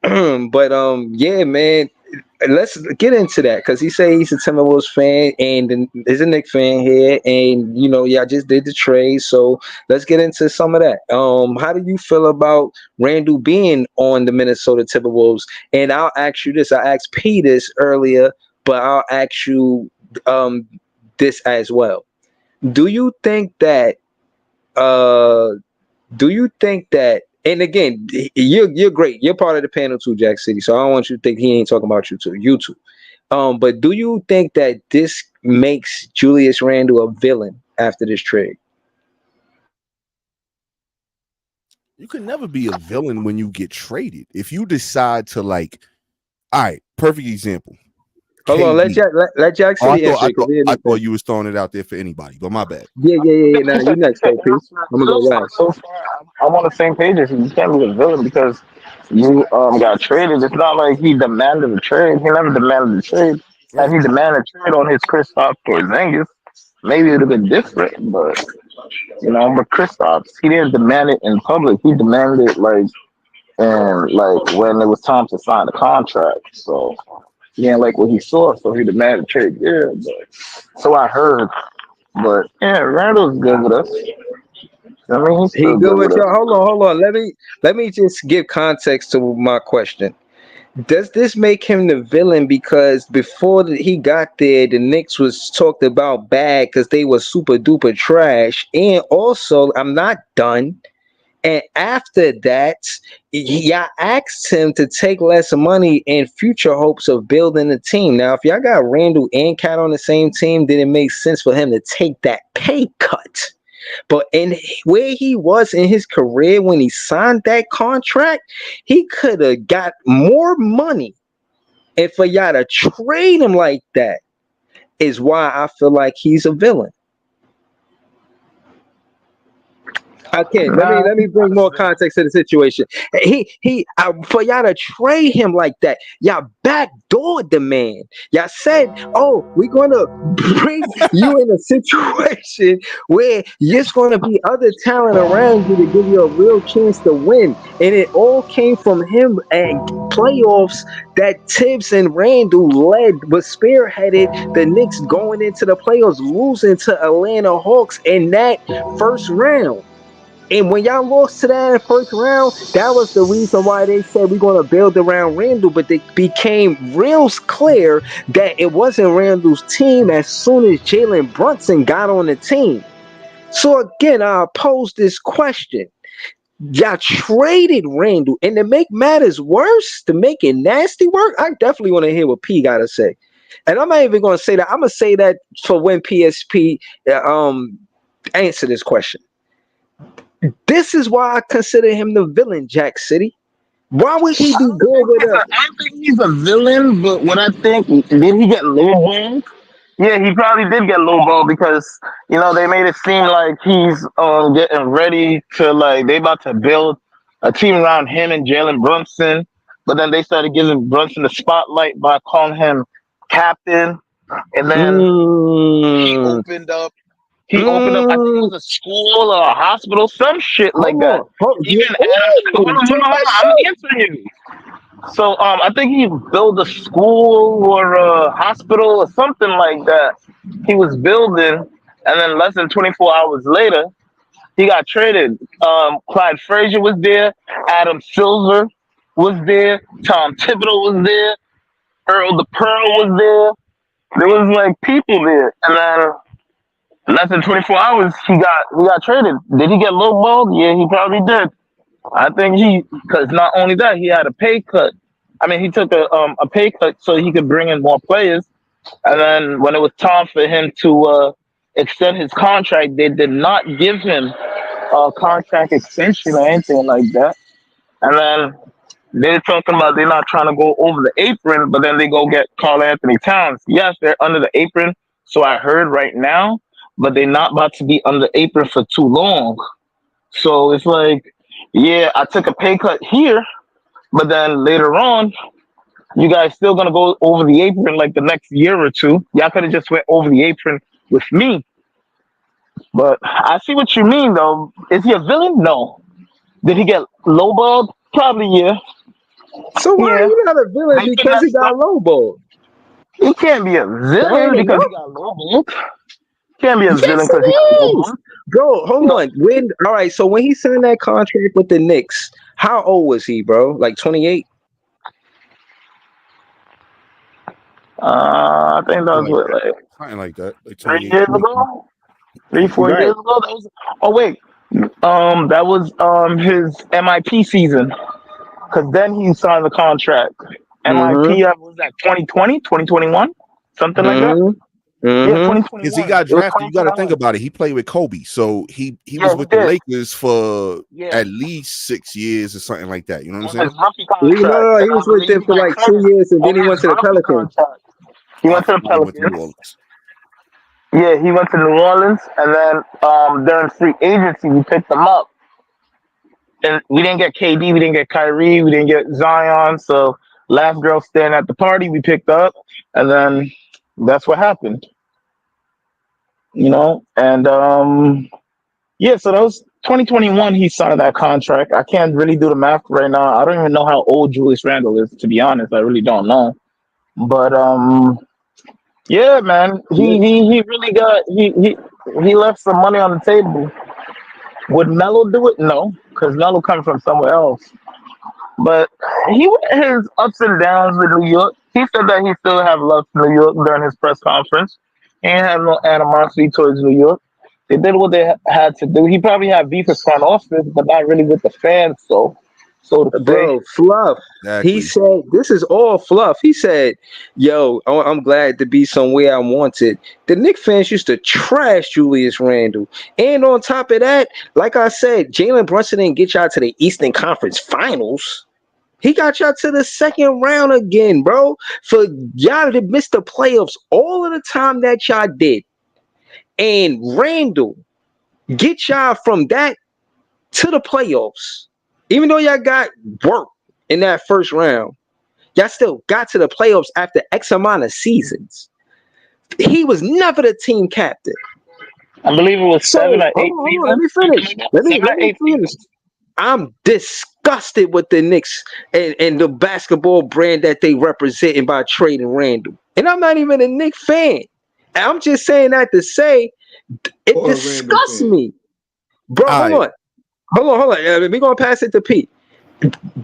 saying? But yeah, man. Let's get into that because he say he's a Timberwolves fan and there's a Knicks fan here, and you know, yeah, I just did the trade, so let's get into some of that. How do you feel about Randall being on the Minnesota Timberwolves? And I'll ask you this. I asked P this earlier, but I'll ask you this as well. Do you think that uh do you think that, and again, you're great. You're part of the panel too, Jack City. So I don't want you to think he ain't talking about you too. You too. But do you think that this makes Julius Randle a villain after this trade? You can never be a villain when you get traded. If you decide to like, all right, perfect example. Hold on, KD. let Jack Oh, City answer it because I thought you was throwing it out there for anybody, but my bad. yeah. Now you next, KP. I'm gonna go last. So far, I'm on the same page as you. You can't be a villain because you got traded. It's not like he demanded a trade. He never demanded a trade. Had Right. he demanded a trade on his Kristaps Porzingis, maybe it would have been different. But but Kristaps, he didn't demand it in public. He demanded it and like when it was time to sign the contract. So he didn't like what he saw, so he demanded a trade. Yeah, but so I heard. But yeah, Randall's good with us. I mean, he's He still good good with with us. y'all. Hold on. Let me just give context to my question. Does this make him the villain because before he got there, the Knicks was talked about bad because they were super duper trash, and also I'm not done. And after that, y'all asked him to take less money in future hopes of building a team. Now, if y'all got Randall and Cat on the same team, then it makes sense for him to take that pay cut. But in where he was in his career when he signed that contract, he could have got more money. And for y'all to trade him like that is why I feel like he's a villain. Okay, Nah, let me he's not bring a more villain. context to the situation. For y'all to trade him like that, y'all backdoored the man. Y'all said, "Oh, we're gonna bring you in a situation where there's gonna be other talent around you to give you a real chance to win," and it all came from him and playoffs that Tibbs and Randall led, but spearheaded the Knicks going into the playoffs, losing to Atlanta Hawks in that first round. And when y'all lost to that in the first round, that was the reason why they said we're going to build around Randall. But it became real clear that it wasn't Randall's team as soon as Jalen Brunson got on the team. So again, I pose this question. Y'all traded Randall, and to make matters worse, to make it nasty work, I definitely want to hear what P got to say. And I'm not even going to say that. I'm going to say that for when PSP answer this question. This is why I consider him the villain, Jack City. Why would he be good with us? I don't think he's a villain, but what I think, did he get lowballed? Yeah, he probably did get lowballed because they made it seem like he's getting ready to they about to build a team around him and Jalen Brunson, but then they started giving Brunson the spotlight by calling him captain, and then he Mm, opened up. He opened up. I think it was a school or a hospital, some shit like hold that. on. Even Adam, hold on, Talk that I'm shit. answering you. So I think he built a school or a hospital or something like that. He was building, and then less than 24 hours later, he got traded. Clyde Frazier was there, Adam Silver was there, Tom Thibodeau was there, Earl the Pearl was there. There was people there, and then less than 24 hours, he got traded. Did he get lowballed? Yeah, he probably did. I think because not only that, he had a pay cut. I mean, he took a pay cut so he could bring in more players. And then when it was time for him to extend his contract, they did not give him a contract extension or anything like that. And then they're talking about they're not trying to go over the apron, but then they go get Carl Anthony Towns. Yes, they're under the apron, so I heard right now, but they're not about to be under the apron for too long. So it's yeah, I took a pay cut here, but then later on, you guys still gonna go over the apron the next year or two. Y'all could have just went over the apron with me. But I see what you mean, though. Is he a villain? No. Did he get lowballed? Probably, yeah. So why are Yeah. you not a villain They because he finessed got him. lowballed? He can't be a That villain ain't because enough. he got lowballed. Can't be a Yes, villain because he got it is. lowballed. Bro, hold No. on. All right, so when he signed that contract with the Knicks, how old was he, bro? Like 28? I think that was Something like what, that. Something like that. Like 3 28, years 20. ago? 3, 4 years Right. ago? That was. Oh wait. That was his MIP season. Because then he signed the contract. Mm-hmm. MIP was that 2020, 2021, something like that. Mm-hmm. Yeah, Mm-hmm. Because he 2021. got It was drafted. You got to think 2021. about it. He played with Kobe, so he was Yeah, he with the did. Lakers for Yeah, at least 6 years or something like that. You know what I'm on saying? his rookie No, contract, no, he and I was with believe them he for got like 2 traded years and then on he his went to the rookie Pelicans. contract. He I went to the forgot he went to New Pelicans. Orleans. Yeah, he went to New Orleans, and then during free agency, we picked him up. And we didn't get KD, we didn't get Kyrie, we didn't get Zion. So last girl standing at the party, we picked up, and then that's what happened. And yeah, so that was 2021. He signed that contract. I can't really do the math right now. I don't even know how old Julius Randle is, to be honest. I really don't know. But yeah, man, he really got he left some money on the table. Would Melo do it? No, because Melo comes from somewhere else. But he went his ups and downs with New York. He said that he still have love for New York during his press conference. He ain't have no animosity towards New York. They did what they had to do. He probably had beef with front office, but not really with the fans. So to say, Bro, fluff. He Exactly. said, this is all fluff. He said, yo, I'm glad to be somewhere I wanted. The Knicks fans used to trash Julius Randle. And on top of that, like I said, Jalen Brunson didn't get y'all to the Eastern Conference Finals. He got y'all to the second round again, bro. For y'all to miss the playoffs all of the time that y'all did. And Randle get y'all from that to the playoffs. Even though y'all got work in that first round, y'all still got to the playoffs after X amount of seasons. He was never the team captain. I believe it was So 7 or 8 hold on, let seasons. me finish. Let 7 or 8 me finish. seasons. I'm disgusted with the Knicks and the basketball brand that they representing by trading Randall. And I'm not even a Knicks fan. I'm just saying that to say it Or a Randall disgusts fan. me. Bro, All hold right. on. We're gonna pass it to Pete.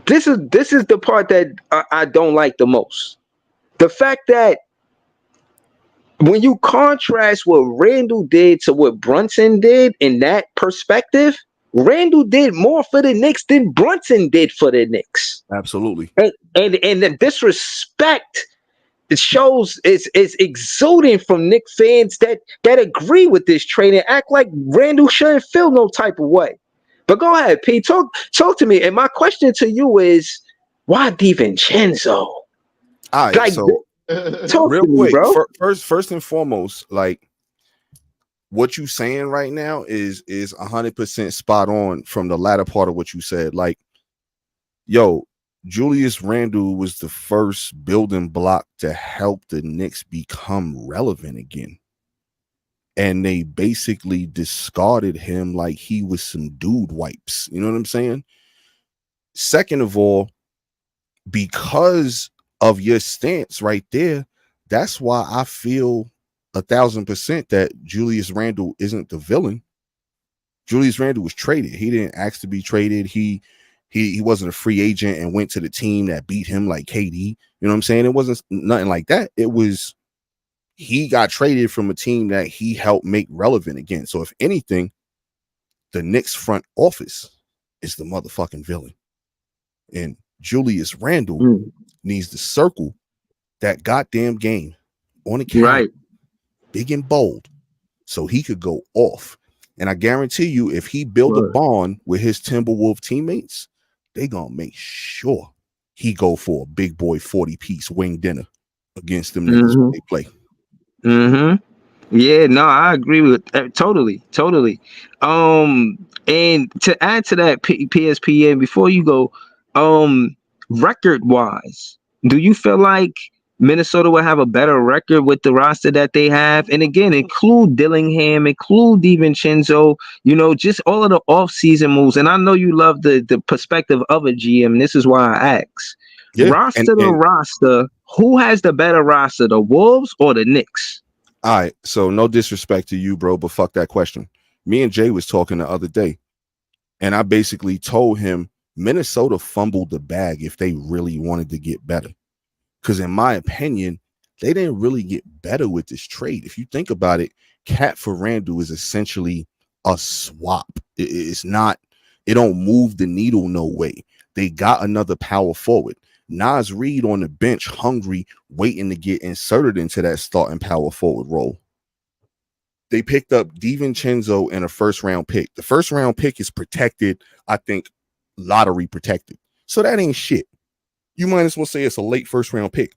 This is the part that I don't like the most. The fact that when you contrast what Randall did to what Brunson did in that perspective, Randall did more for the Knicks than Brunson did for the Knicks. Absolutely. And the disrespect it shows is exuding from Knick fans that agree with this trade and act like Randall shouldn't feel no type of way. But go ahead, P. Talk to me. And my question to you is, why DiVincenzo? All right, Like, so talk real to me, quick, bro. first and foremost, like what you saying right now is 100% spot on from the latter part of what you said. Like, yo, Julius Randle was the first building block to help the Knicks become relevant again. And they basically discarded him like he was some dude wipes. You know what I'm saying? Second of all, because of your stance right there, that's why I feel 1,000% that Julius Randle isn't the villain. Julius Randle was traded. He didn't ask to be traded. He wasn't a free agent and went to the team that beat him like KD. You know what I'm saying? It wasn't nothing like that. It was he got traded from a team that he helped make relevant again. So if anything, the Knicks front office is the motherfucking villain. And Julius Randle needs to circle that goddamn game on the camera, Right. big and bold, so he could go off. And I guarantee you, if he build a bond with his Timberwolf teammates, they gonna make sure he go for a big boy 40-piece wing dinner against them niggas when they play. Yeah, no, I agree with totally. And to add to that, PSPN, before you go, record wise, do you feel like Minnesota will have a better record with the roster that they have? And again, include Dillingham, include DiVincenzo, just all of the off-season moves. And I know you love the perspective of a GM. And this is why I ask. Yeah, roster, who has the better roster, the Wolves or the Knicks? All right, so no disrespect to you, bro, but fuck that question. Me and Jay was talking the other day, and I basically told him Minnesota fumbled the bag if they really wanted to get better. Because in my opinion, they didn't really get better with this trade. If you think about it, Cat for Randall is essentially a swap. It's not, it don't move the needle no way. They got another power forward. Naz Reid on the bench, hungry, waiting to get inserted into that starting power forward role. They picked up DiVincenzo and a first-round pick. The first-round pick is protected, I think, lottery protected. So that ain't shit. You might as well say it's a late first-round pick.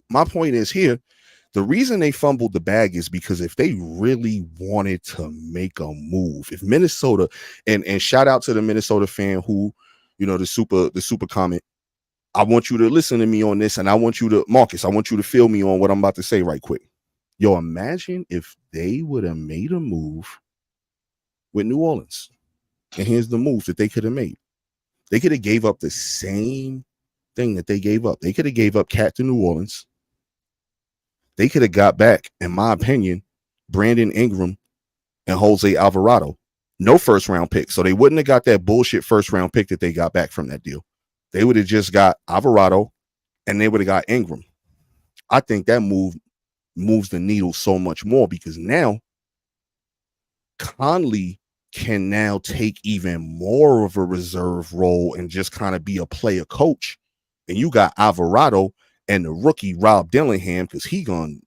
My point is here, the reason they fumbled the bag is because if they really wanted to make a move, if Minnesota, and shout out to the Minnesota fan who, the super comment, I want you to listen to me on this, and I want you to, Marcus, I want you to feel me on what I'm about to say right quick. Yo, imagine if they would have made a move with New Orleans. And here's the move that they could have made. They could have gave up the same thing that they gave up. They could have gave up Cat to New Orleans. They could have got back, in my opinion, Brandon Ingram and Jose Alvarado. No first-round pick. So they wouldn't have got that bullshit first-round pick that they got back from that deal. They would have just got Alvarado, and they would have got Ingram. I think that move moves the needle so much more because now Conley can now take even more of a reserve role and just kind of be a player coach. And you got Alvarado and the rookie Rob Dillingham because he gonna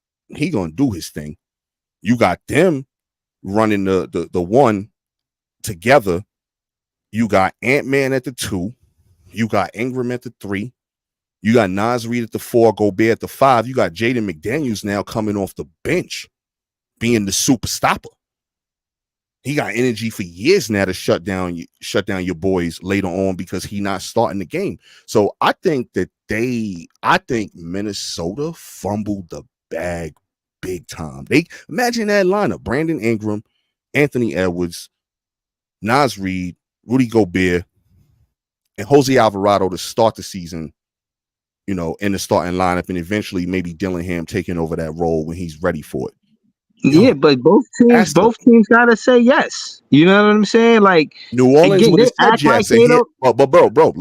do his thing. You got them running the one together. You got Ant-Man at the 2. You got Ingram at the 3. You got Naz Reid at the 4, Gobert at the 5. You got Jaden McDaniels now coming off the bench, being the super stopper. He got energy for years now to shut down your boys later on because he not starting the game. So I think Minnesota fumbled the bag big time. They imagine that lineup: Brandon Ingram, Anthony Edwards, Naz Reid, Rudy Gobert, and Jose Alvarado to start the season, in the starting lineup, and eventually maybe Dillingham taking over that role when he's ready for it. Yeah, but both teams gotta say yes. You know what I'm saying? Like New Orleans would have said act yes. like But bro,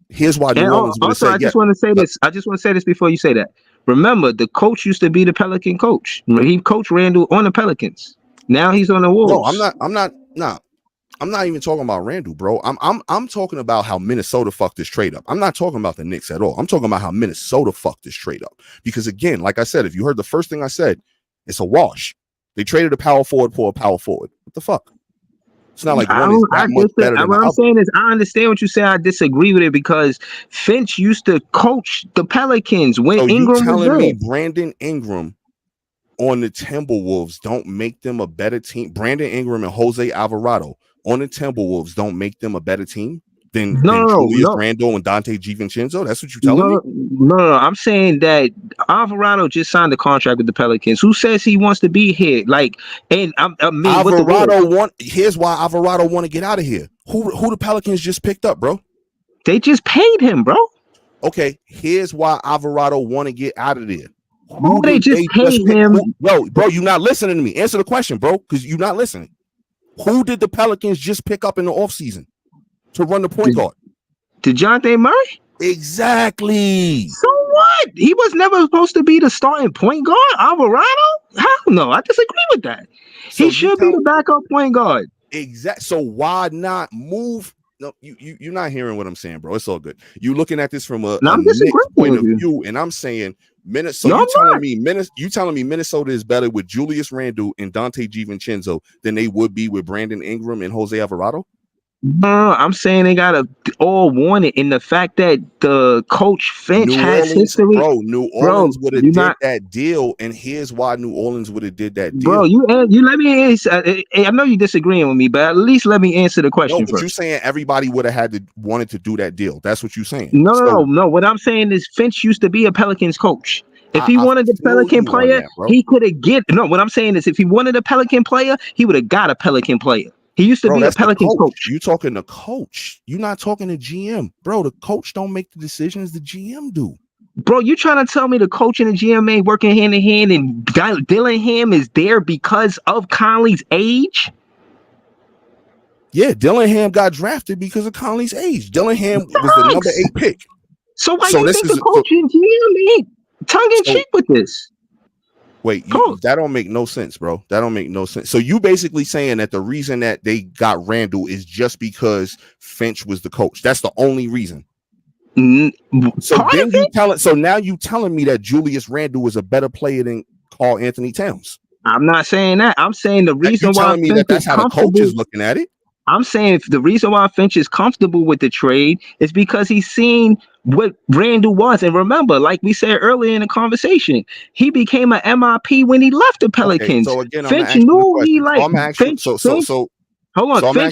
here's why New Orleans would have said yes. I just want to say this before you say that. Remember, the coach used to be the Pelican coach. He coached Randall on the Pelicans. Now he's on the Wolves. No, I'm not. I'm not even talking about Randall, bro. I'm talking about how Minnesota fucked this trade up. I'm not talking about the Knicks at all. I'm talking about how Minnesota fucked this trade up. Because again, like I said, if you heard the first thing I said, it's a wash. They traded a power forward for a power forward. What the fuck? It's not like one is that much better than the what I'm other. saying is, I understand what you say. I disagree with it because Finch used to coach the Pelicans when So you Ingram was telling me there. Brandon Ingram on the Timberwolves don't make them a better team? Brandon Ingram and Jose Alvarado on the Timberwolves don't make them a better team than Julius Randle and Dante DiVincenzo? That's what you telling me? No. I'm saying that Alvarado just signed a contract with the Pelicans. Who says he wants to be here? Like, and I mean, Alvarado here's why Alvarado want to get out of here. Who the Pelicans just picked up, bro? They just paid him, bro. Okay, here's why Alvarado want to get out of there. Who they just paid him? Bro, you're not listening to me. Answer the question, bro, because you're not listening. Who did the Pelicans just pick up in the offseason to run the point guard? DeJounte Murray? Exactly. So what? He was never supposed to be the starting point guard, Alvarado? Hell no, I disagree with that. So he should be the backup point guard. Exactly. So why not move? No, you're not hearing what I'm saying, bro. It's all good. You're looking at this from a Knicks point of view, and I'm saying Minnesota. So you telling me Minnesota is better with Julius Randle and Dante DiVincenzo than they would be with Brandon Ingram and Jose Alvarado? I'm saying they gotta all want it in the fact that the coach Finch has history. Bro, New Orleans would have did that deal, and here's why New Orleans would have did that deal. Bro, you let me answer. I know you're disagreeing with me, but at least let me answer the question first. You're saying everybody would have wanted to do that deal. That's what you're saying. No. What I'm saying is Finch used to be a Pelicans coach. If he wanted a Pelican player, he could have what I'm saying is if he wanted a Pelican player, he would have got a Pelican player. He used to be a Pelican coach. You talking to coach. You're not talking to GM. Bro, the coach don't make the decisions, the GM do. Bro, you trying to tell me the coach and the GM ain't working hand in hand and Dillingham is there because of Conley's age? Yeah, Dillingham got drafted because of Conley's age. Dillingham was the number 8 pick. So why do you think the coach and GM ain't tongue-in-cheek with this? Wait, that don't make no sense, bro. That don't make no sense. So you basically saying that the reason that they got Randall is just because Finch was the coach. That's the only reason. So now you telling me that Julius Randle is a better player than Karl Anthony Towns. I'm not saying that. I'm saying the reason why that's how the coach is looking at it. I'm saying the reason why Finch is comfortable with the trade is because he's seen what Randall was. And remember, like we said earlier in the conversation, he became an MIP when he left the Pelicans. So again, Finch knew he liked Finch. Finch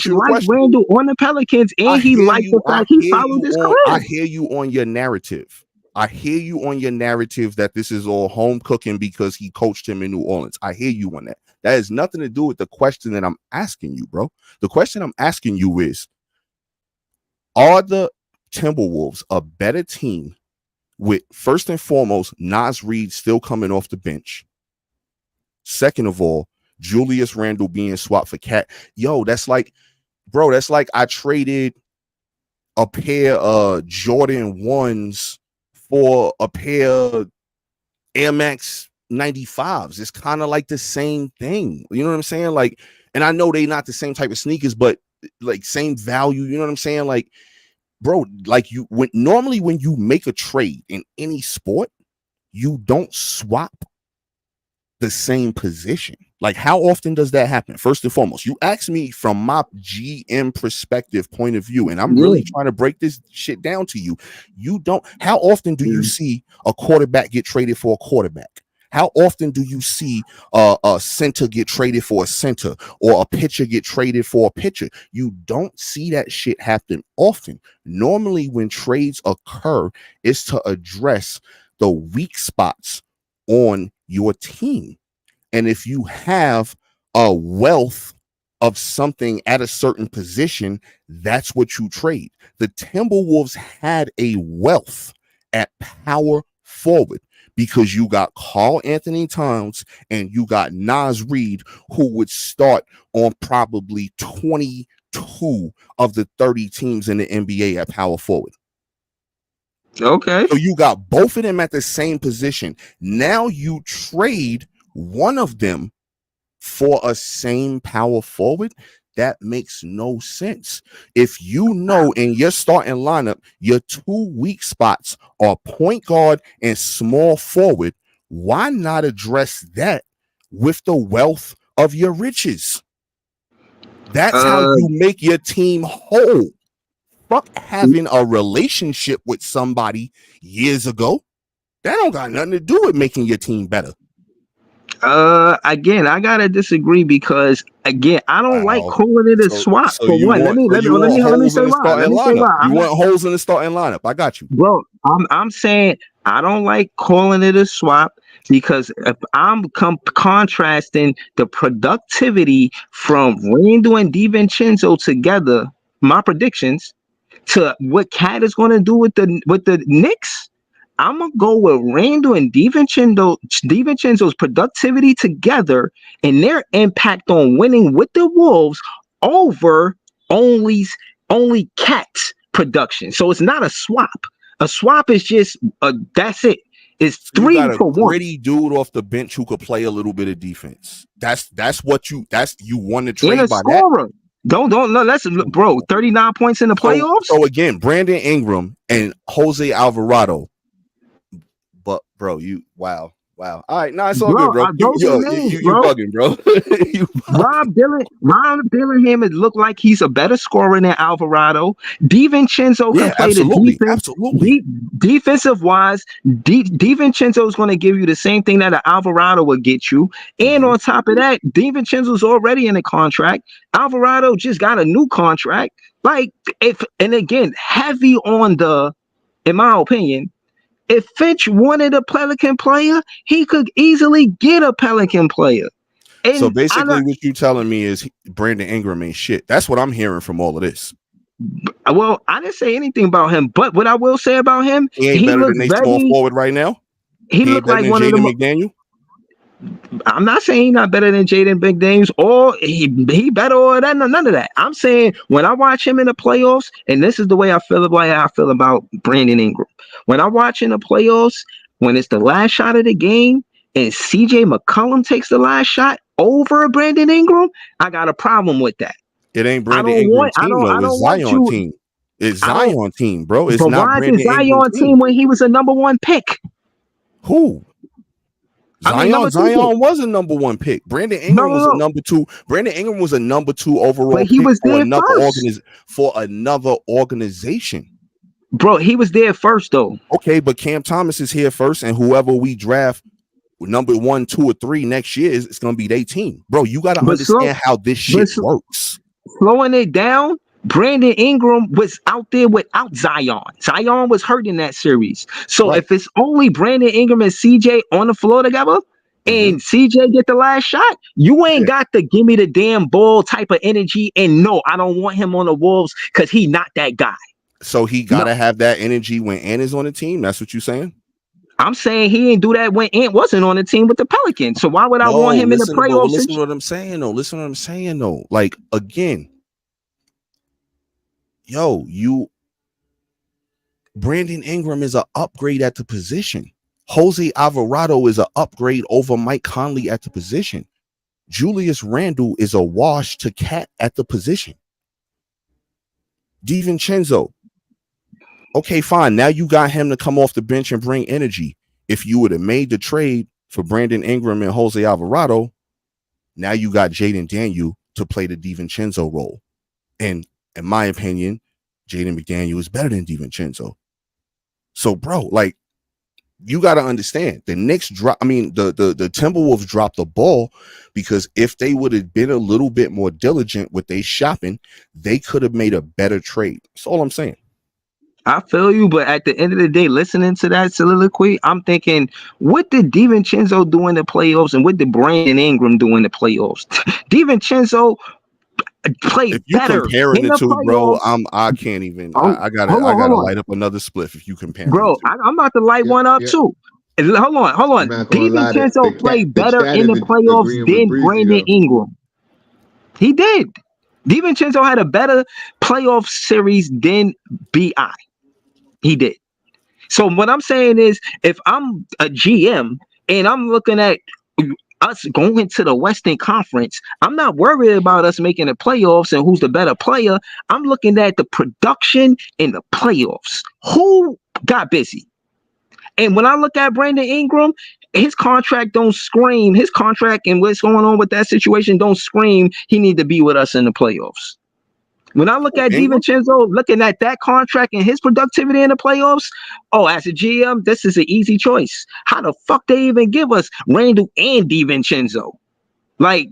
liked Randall on the Pelicans, and he liked the fact he followed his career. I hear you on your narrative. That this is all home cooking because he coached him in New Orleans. I hear you on that. That has nothing to do with the question that I'm asking you, bro. The question I'm asking you is, are the Timberwolves a better team with, first and foremost, Naz Reid still coming off the bench? Second of all, Julius Randle being swapped for Cat. Yo, that's like I traded a pair of Jordan 1s for a pair of Air Max 95s. It's kind of like the same thing. You know what I'm saying? Like, and I know they not the same type of sneakers, but like same value. You know what I'm saying? Like, bro, like normally when you make a trade in any sport, you don't swap the same position. Like, how often does that happen? First and foremost, you ask me from my GM perspective point of view, and I'm really trying to break this shit down to you. You don't. How often do you see a quarterback get traded for a quarterback? How often do you see a center get traded for a center or a pitcher get traded for a pitcher? You don't see that shit happen often. Normally, when trades occur, it's to address the weak spots on your team. And if you have a wealth of something at a certain position, that's what you trade. The Timberwolves had a wealth at power forward because you got Karl Anthony Towns and you got Naz Reid, who would start on probably 22 of the 30 teams in the NBA at power forward. Okay. So you got both of them at the same position. Now you trade one of them for a same power forward. That makes no sense. If you know in your starting lineup, your 2 weak spots are point guard and small forward, why not address that with the wealth of your riches? That's how you make your team whole. Fuck having a relationship with somebody years ago. That don't got nothing to do with making your team better. Again, I gotta disagree because again, I don't like Wow. calling it a swap. So For you one, want let me holes say in the why. Let starting me say lineup. why. You want holes in the starting lineup. I got you. Bro, I'm saying I don't like calling it a swap because if I'm contrasting the productivity from Randall and DiVincenzo together, my predictions to what Cat is going to do with the Knicks, I'm gonna go with Randall and DiVincenzo's productivity together and their impact on winning with the Wolves over only Cat's production. So it's not a swap. A swap is just that's it. It's So you 3 got a for 1. gritty dude off the bench who could play a little bit of defense. That's what you want to And trade a by that. scorer. Don't no. Let's bro. 39 points in the playoffs. So again, Brandon Ingram and Jose Alvarado. But bro, wow. All right, it's all good, bro. Those are names, You bro. bugging, bro. You bugging. Rob Dillingham has looked like he's a better scorer than Alvarado. DiVincenzo can play the defense. Absolutely. Defensive wise, DiVincenzo is going to give you the same thing that an Alvarado would get you. And on top of that, DiVincenzo's already in a contract. Alvarado just got a new contract. And again, heavy on in my opinion, if Finch wanted a Pelican player, he could easily get a Pelican player. And so basically, what you telling me is Brandon Ingram ain't shit. That's what I'm hearing from all of this. Well, I didn't say anything about him, but what I will say about him, he ain't better than a small forward right now. He looked like one of the McDaniel. I'm not saying he's not better than Jaden McDaniels or he better or that, none of that. I'm saying when I watch him in the playoffs, and this is the way I feel about Brandon Ingram. When I watch in the playoffs, when it's the last shot of the game and CJ McCollum takes the last shot over Brandon Ingram, I got a problem with that. It ain't Brandon Ingram team though. It's Zion team. It's Zion team, bro. It's not Brandon Ingram team when he was a number 1 pick. Who? Zion was a number 1 pick. Brandon Ingram was a number 2. Brandon Ingram was a number 2 overall but he pick was there for another organization. Bro, he was there first though. Okay, but Cam Thomas is here first, and whoever we draft number 1, 2, or 3 next year it's going to be their team. Bro, you got to understand how this shit works. Slowing it down, Brandon Ingram was out there without Zion. Zion was hurt in that series. So if it's only Brandon Ingram and CJ on the floor together, and CJ get the last shot, you ain't got the give me the damn ball type of energy. And no, I don't want him on the Wolves because he not that guy. So he got to have that energy when Ant is on the team. That's what you're saying? I'm saying he didn't do that when Ant wasn't on the team with the Pelicans. So why would I want him in the playoffs? Listen to what I'm saying though. Like, again, Brandon Ingram is an upgrade at the position. Jose Alvarado is an upgrade over Mike Conley at the position. Julius Randle is a wash to Cat at the position. DiVincenzo. Okay, fine. Now you got him to come off the bench and bring energy. If you would have made the trade for Brandon Ingram and Jose Alvarado, now you got Jaden Daniel to play the DiVincenzo role. And in my opinion, Jaden McDaniel is better than DiVincenzo. So, bro, like, you got to understand the Knicks the Timberwolves dropped the ball because if they would have been a little bit more diligent with their shopping, they could have made a better trade. That's all I'm saying. I feel you, but at the end of the day, listening to that soliloquy, I'm thinking, what did DiVincenzo do in the playoffs and what did Brandon Ingram do in the playoffs? DiVincenzo played better. If you comparing the two, bro, I can't even. I gotta light up another spliff if you compare. Bro, I'm about to light one up too. Hold on. DiVincenzo played better in the playoffs than Brandon Ingram. He did. DiVincenzo had a better playoff series than BI. He did. So what I'm saying is, if I'm a GM and I'm looking at us going to the Western Conference, I'm not worried about us making the playoffs and who's the better player. I'm looking at the production in the playoffs. Who got busy? And when I look at Brandon Ingram, his contract don't scream. His contract and what's going on with that situation don't scream he need to be with us in the playoffs. When I look at Ingram? DiVincenzo, looking at that contract and his productivity in the playoffs, oh, as a GM, this is an easy choice. How the fuck they even give us Randall and DiVincenzo? Like,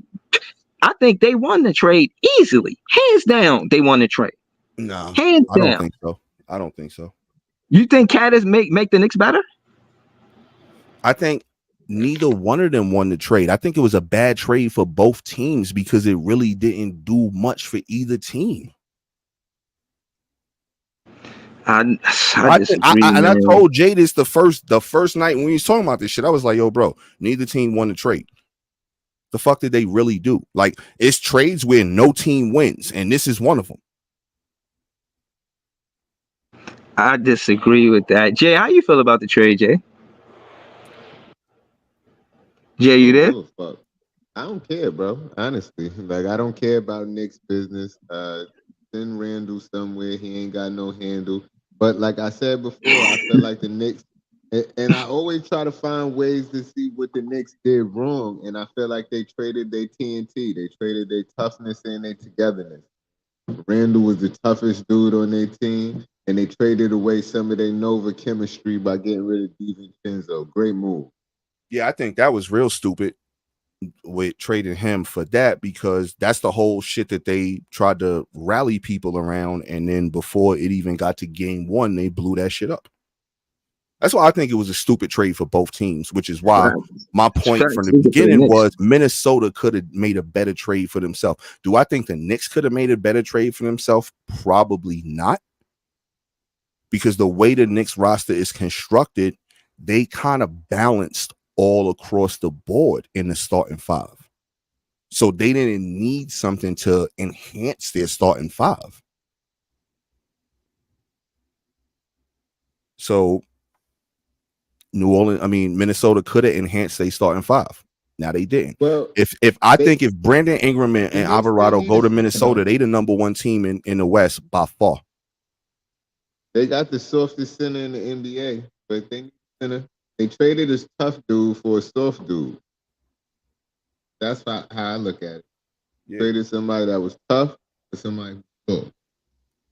I think they won the trade easily. Hands down, they won the trade. No, Hands I don't down. think so. I don't think so. You think Caddis make the Knicks better? I think neither one of them won the trade. I think it was a bad trade for both teams because it really didn't do much for either team. I disagree, and I man. told Jay this the first night when we was talking about this shit. I was like, yo, bro, neither team won the trade. The fuck did they really do? Like, it's trades where no team wins, and this is one of them. I disagree with that. Jay, how you feel about the trade, Jay? Jay, you there? Fuck. I don't care, bro. Honestly, like I don't care about Knicks business. Send Randall somewhere. He ain't got no handle. But like I said before, I feel like the Knicks, and I always try to find ways to see what the Knicks did wrong. And I feel like they traded their TNT. They traded their toughness and their togetherness. Randall was the toughest dude on their team, and they traded away some of their Nova chemistry by getting rid of DiVincenzo. Great move. Yeah, I think that was real stupid with trading him for that, because that's the whole shit that they tried to rally people around, and then before it even got to game one, they blew that shit up. That's why I think it was a stupid trade for both teams, which is why my point from the beginning was Minnesota could have made a better trade for themselves. Do I think the Knicks could have made a better trade for themselves? Probably not, because the way the Knicks roster is constructed, they kind of balanced all across the board in the starting five. So they didn't need something to enhance their starting five. So Minnesota could have enhanced their starting five. Now they didn't. Well, if Brandon Ingram and Alvarado go to Minnesota, they the number one team in the West by far. They got the softest center in the NBA, but they traded this tough dude for a soft dude. That's how I look at it. Yeah. Traded somebody that was tough for somebody soft.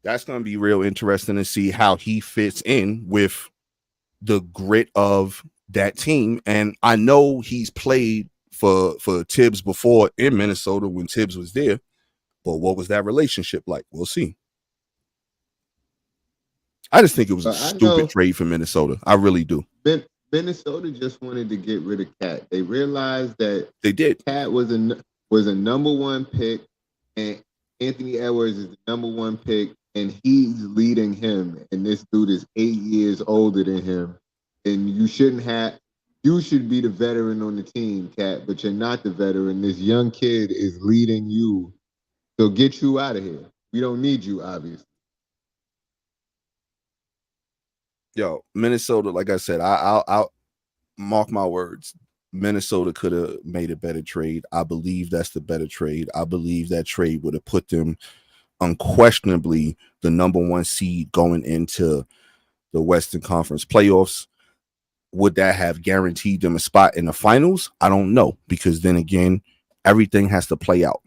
That's going to be real interesting to see how he fits in with the grit of that team. And I know he's played for Tibbs before in Minnesota when Tibbs was there, but what was that relationship like? We'll see. I just think it was a stupid trade for Minnesota. I really do. Minnesota just wanted to get rid of Cat. They realized that they did. Cat was a number one pick, and Anthony Edwards is the number one pick, and he's leading him. And this dude is 8 years older than him. And you should be the veteran on the team, Cat, but you're not the veteran. This young kid is leading you. So get you out of here. We don't need you, obviously. Yo, Minnesota, like I said, I'll mark my words. Minnesota could have made a better trade. I believe that's the better trade. I believe that trade would have put them unquestionably the number one seed going into the Western Conference playoffs. Would that have guaranteed them a spot in the finals? I don't know, because then again, everything has to play out.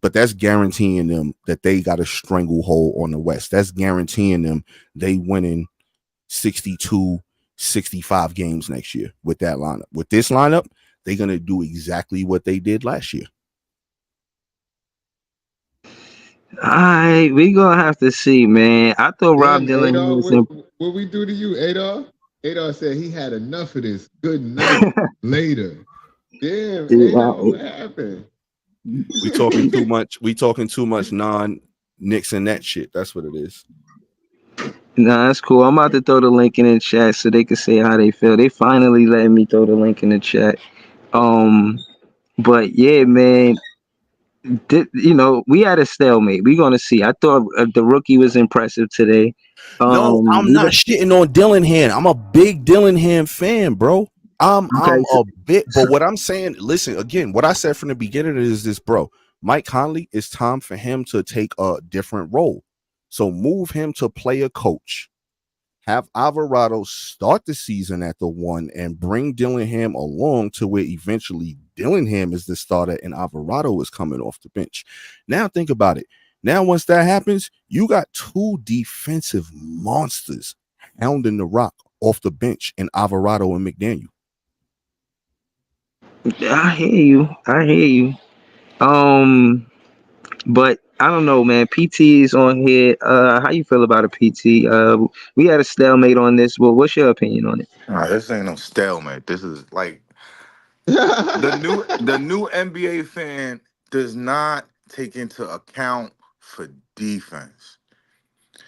But that's guaranteeing them that they got a stranglehold on the West. That's guaranteeing them they winning 62, 65 games next year with that lineup. With this lineup, they're going to do exactly what they did last year. We going to have to see, man. I thought Rob Dillon was what we do to you, Adolph? Adolph said he had enough of this. Good night later. Damn, Adolph, what happened? We talking too much. We talking too much non-Knicks and that shit. That's what it is. Nah, that's cool. I'm about to throw the link in the chat so they can say how they feel. They finally letting me throw the link in the chat. But yeah, man, we had a stalemate. We're gonna see. I thought the rookie was impressive today. No, I'm not shitting on Dillingham. I'm a big Dillingham fan, bro. Okay. I'm a bit, but what I'm saying, listen, again, what I said from the beginning is this, bro. Mike Conley, it's time for him to take a different role. So move him to player coach. Have Alvarado start the season at the one and bring Dillingham along to where eventually Dillingham is the starter and Alvarado is coming off the bench. Now think about it. Now, once that happens, you got two defensive monsters hounding the rock off the bench in Alvarado and McDaniel. I hear you. I hear you. Um, but I don't know, man. PT is on here. How you feel about a PT? We had a stalemate on this. Well, what's your opinion on it? Nah, this ain't no stalemate. This is like the new NBA fan does not take into account for defense.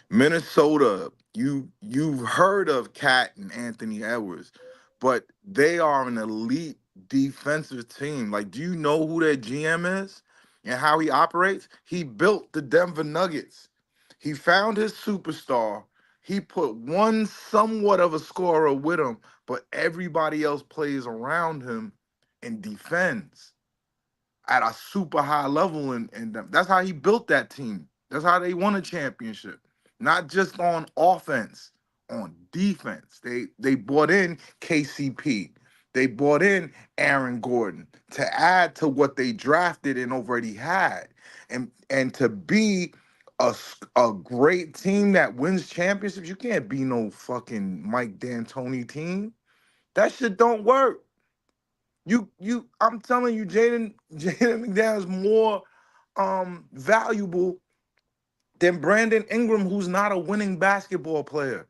Minnesota, you've heard of Cat and Anthony Edwards, but they are an elite defensive team. Like, do you know who their GM is and how he operates? He built the Denver Nuggets. He found his superstar. He put one somewhat of a scorer with him, but everybody else plays around him and defends at a super high level, and that's how he built that team. That's how they won a championship. Not just on offense, on defense. They brought in KCP. They brought in Aaron Gordon to add to what they drafted and already had. And to be a great team that wins championships, you can't be no fucking Mike D'Antoni team. That shit don't work. I'm telling you, Jaden McDaniel is more valuable than Brandon Ingram, who's not a winning basketball player.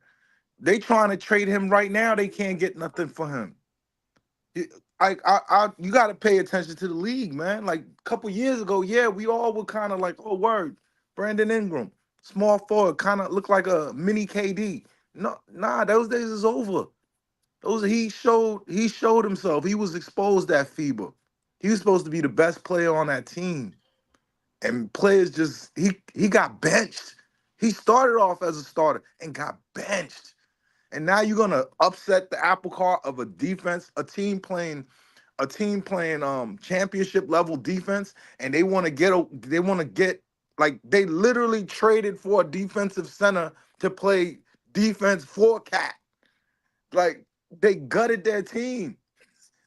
They trying to trade him right now. They can't get nothing for him. You got to pay attention to the league, man. Like a couple years ago, yeah, we all were kind of like, oh, word, Brandon Ingram, small forward, kind of looked like a mini KD. No, nah, those days is over. He showed himself. He was exposed at FIBA. He was supposed to be the best player on that team. And players just he got benched. He started off as a starter and got benched. And now you're gonna upset the apple cart of a defense, a team playing championship level defense, and they want to get like they literally traded for a defensive center to play defense for Cat. Like they gutted their team.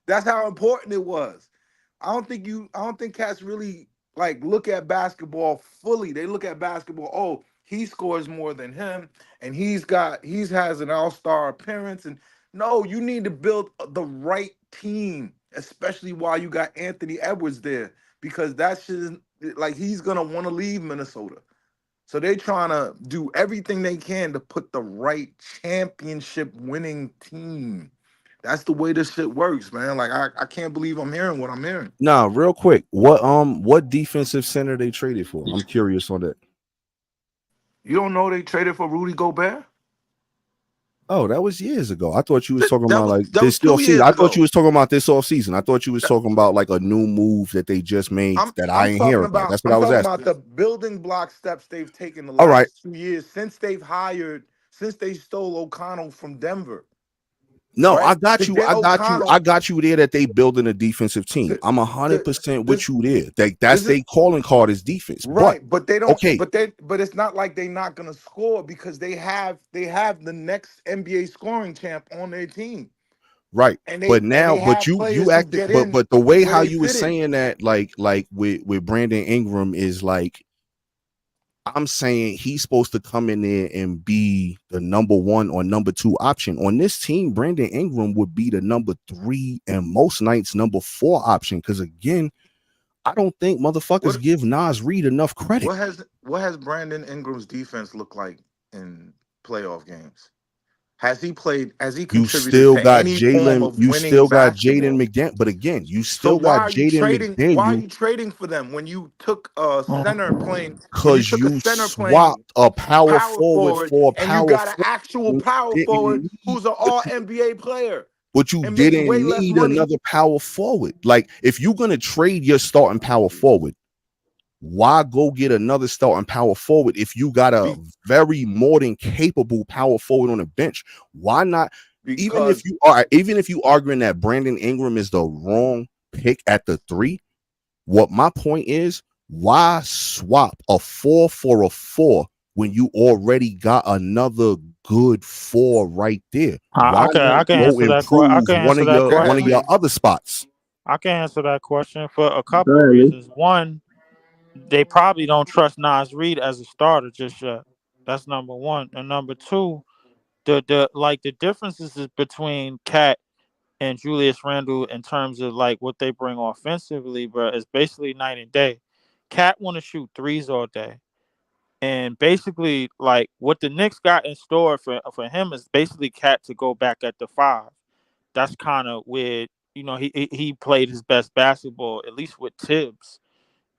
That's how important it was. I don't think cats really like look at basketball fully. They look at basketball, oh, he scores more than him, and he has an all-star appearance. And no, you need to build the right team, especially while you got Anthony Edwards there, because that shit is like he's gonna want to leave Minnesota. So they trying to do everything they can to put the right championship winning team. That's the way this shit works, man. Like I can't believe I'm hearing what I'm hearing. Nah, real quick, what defensive center they traded for? I'm curious on that. You don't know they traded for Rudy Gobert? Oh, that was years ago. I thought you was talking That about was like that was this 2 off season. years I thought you ago. was talking about this off season. I thought you was That- talking about like a new move that they just made I'm that I I'm ain't hear talking about. about That's what I'm I was talking about asking. the building block steps they've taken the All right. last 2 years since they stole O'Connell from Denver, No, right? I got To you. get I got you. I O'Connell got you there that they building a defensive team. to, I'm to 100% with this you there. That's this is they calling card is defense. But right, but they don't. okay, But it's not like they're not gonna score because they have the next NBA scoring champ on their team, right. and But they now, but have you players who acted get but in the way where how they you was fit in. saying that, like with Brandon Ingram is like I'm saying he's supposed to come in there and be the number one or number two option. On this team, Brandon Ingram would be the number three and most nights number four option. Because again, I don't think motherfuckers What give Nas Reed enough credit. what has Brandon Ingram's defense look like in playoff games? Has he played? Has he You contributed still to got any form Jalen, of you winning still got Jaden basketball? McDaniel. But again, you So still got why are you Jaden trading? Why are McDaniel you trading for them when you took a center playing? When you because took a you center playing swapped a power power forward forward, for a and you power got an forward. actual You power forward didn't need who's an All NBA player but you and makes way didn't less need money. another power forward. Like, if you're gonna trade your starting power forward, why go get another starting power forward if you got a Be- very more than capable power forward on the bench? Why not? because even if you arguing that Brandon Ingram is the wrong pick at the 3, what my point is, why swap a 4 for a 4 when you already got another good 4 right there? Why I not can go answer that question. I improve can answer that go one ahead, of question. your Lee. other spots? I can answer that question for a couple of Barely. reasons. One, they probably don't trust Nas Reed as a starter just yet. That's number one. And number two, the differences is between Cat and Julius Randle in terms of like what they bring offensively, bro, is basically night and day. Cat want to shoot threes all day. And basically, like what the Knicks got in store for him is basically Cat to go back at the 5. That's kind of where he played his best basketball, at least with Tibbs.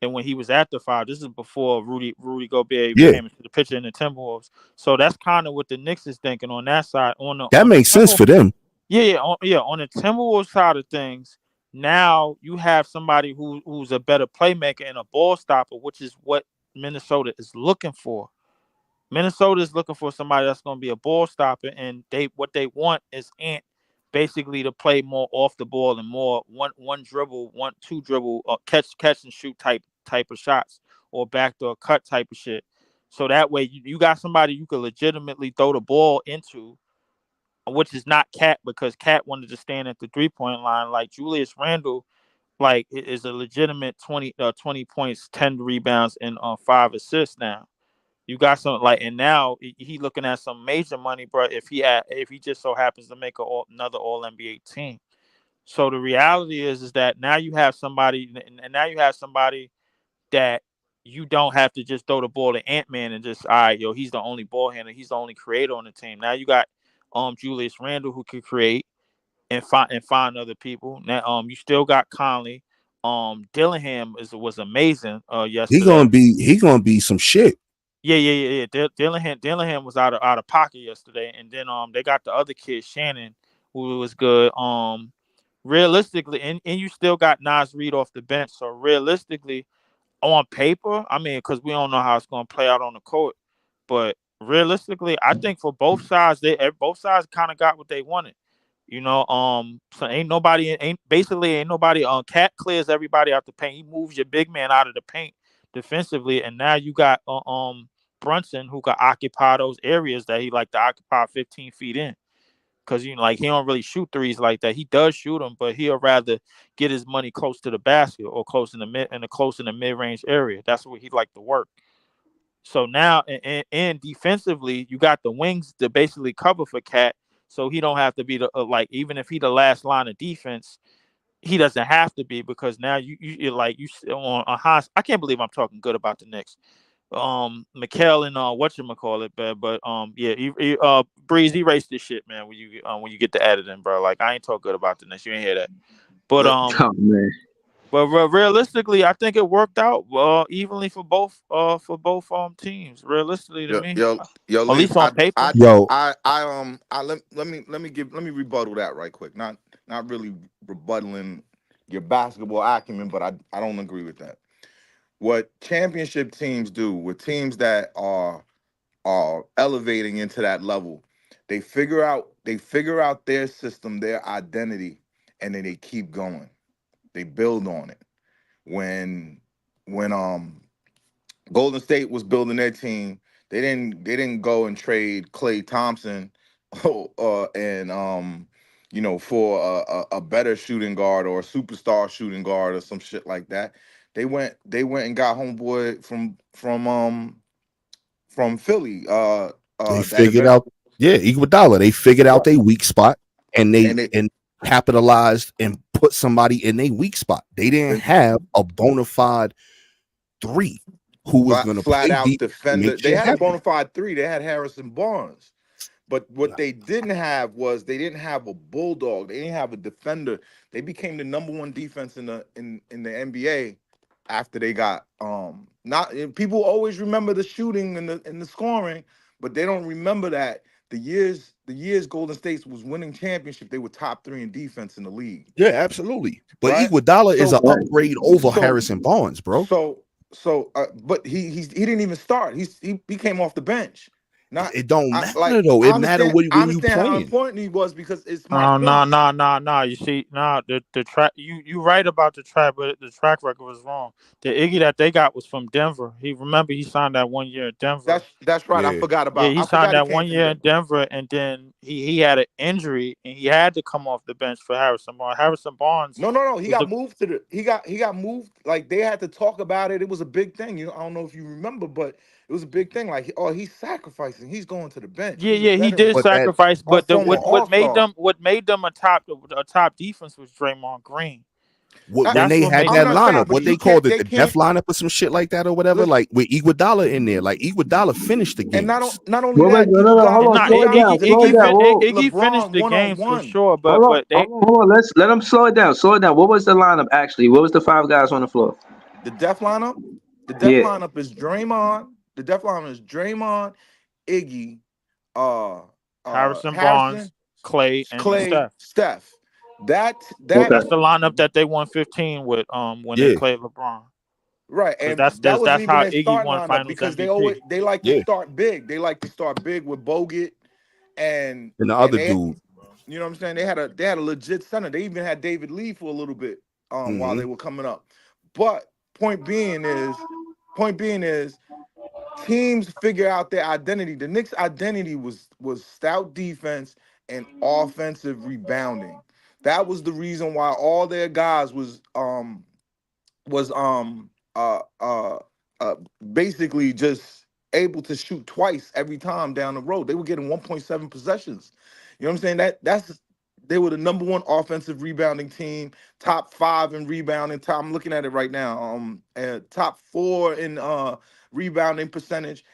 And when he was at the 5, this is before Rudy Gobert even Yeah, came into the picture in the Timberwolves. So that's kind of what the Knicks is thinking on that side. that On the makes sense Timberwolves, for them. on the Timberwolves side of things, now you have somebody who's a better playmaker and a ball stopper, which is what Minnesota is looking for. Minnesota is looking for somebody that's going to be a ball stopper, and what they want is Ant basically to play more off the ball and more one dribble, two dribble, catch and shoot type of shots, or backdoor cut type of shit. So that way you got somebody you could legitimately throw the ball into, which is not Cat, because Cat wanted to stand at the 3-point line. Like Julius Randle, like is a legitimate 20 points, 10 rebounds, and 5 assists now. You got some like, and now he looking at some major money, bro. If he just so happens to make another All NBA team. So the reality is that now you have somebody, and now you have somebody that you don't have to just throw the ball to Ant-Man and just, all right, yo, he's the only ball handler, he's the only creator on the team. Now you got Julius Randle who could create and find other people. Now you still got Conley. Dillingham was amazing yesterday. He gonna be some shit. Yeah. Dillingham was out of pocket yesterday, and then they got the other kid Shannon, who was good. Realistically, and you still got Nas Reed off the bench, so realistically, on paper, I mean, because we don't know how it's going to play out on the court, but realistically, I think for both sides, both sides kind of got what they wanted. So ain't nobody Cat clears everybody out the paint. He moves your big man out of the paint defensively, and now you got Brunson who can occupy those areas that he like to occupy 15 feet in. Because like he don't really shoot threes like that. He does shoot them, but he'll rather get his money close to the basket or close in the mid range area. That's where he like to work. So now, and defensively, you got the wings to basically cover for Cat, so he don't have to be the like, even if he the last line of defense, he doesn't have to be, because now you like you on a high. I can't believe I'm talking good about the Knicks. Mikal and whatchamacallit, but yeah, Breeze, erase this shit, man, when you get to editing, bro. Like, I ain't talk good about the Knicks. You ain't hear that. But Look, Oh man. realistically, I think it worked out evenly for both teams. Realistically, to yo, me, yo, yo, at Lee, least on paper. Yo, let me rebuttal that right quick. Not really rebuttaling your basketball acumen, but I don't agree with that. What championship teams do with teams that are elevating into that level, they figure out their system, their identity, and then they keep going. They build on it. When Golden State was building their team, they didn't go and trade Klay Thompson, and for a better shooting guard or a superstar shooting guard or some shit like that. They went and got homeboy from Philly. they That figured event, out, yeah, Iguodala. They figured out their weak spot, and and they capitalized and put somebody in a weak spot. They didn't have a bona fide 3 who was flat, gonna flat play out deep and defender. make They shit had a happen. bona fide 3. They had Harrison Barnes. But what they didn't have was, they didn't have a bulldog. They didn't have a defender. They became the number one defense in the NBA after they got not people always remember the shooting and the scoring, but they don't remember that the years Golden State was winning championship, they were top 3 in defense in the league, Yeah, absolutely. But right? Iguodala is an So Right. upgrade over so Harrison Barnes, bro. so but he didn't even start. He came off the bench. Not It don't I, matter though. It matter I when you understand how playing. important he was because it's my No, no, point. no, no, no. You see, no, the track. You right about the track, but the track record was wrong. The Iggy that they got was from Denver. He signed that 1 year in Denver. That's right. Yeah. Yeah, he I signed forgot he that came 1 from year there. in Denver, and then he had an injury, and he had to come off the bench for Harrison Barnes. Harrison Barnes No. He was got the moved to the. He got moved. Like they had to talk about it. It was a big thing. I don't know if you remember, but it was a big thing. Like, oh, he's sacrificing. He's going to the bench. yeah, He's a yeah. He did veteran, But that sacrifice, a but former All Star. what made them a top defense was Draymond Green. when That's they what had made I'm that them a not saying, lineup, top but what they you defense. called can't. it, They the death can't lineup or some shit like that or whatever, listen. like with Iguodala in there. Like Iguodala finished the And games. not only Well, wait, that, no, Iguodala hold on, Nah, was slow it able down, to slow it down. defend Whoa, Iggy finished LeBron the one on games for one. sure, but they hold on. Let him slow it down, slow it down. What was the lineup actually? What was the five guys on the floor? The death lineup. The death Yeah. lineup is Draymond. The death lineup is Draymond, Iggy, uh, Harrison Barnes, Harrison, Clay, and Clay, Steph. Steph. That Okay. That's the lineup that they won 15 with when they Yeah, played LeBron. right, Because and that wasn't that's even how their Iggy starting won lineup Finals because MVP. they like to yeah. start big. They like to start big with Bogut and And the and other they, dude. you know what I'm saying. They had a legit center. They even had David Lee for a little bit while Hmm. they were coming up. But point being is teams figure out their identity. The Knicks' identity was stout defense and offensive rebounding. That was the reason why all their guys was uh uh uh basically just able to shoot twice every time down the road. They were getting 1.7 possessions. You know what I'm saying? That's they were the number one offensive rebounding team, top 5 in rebounding. I'm looking at it right now. Top 4 in rebounding percentage.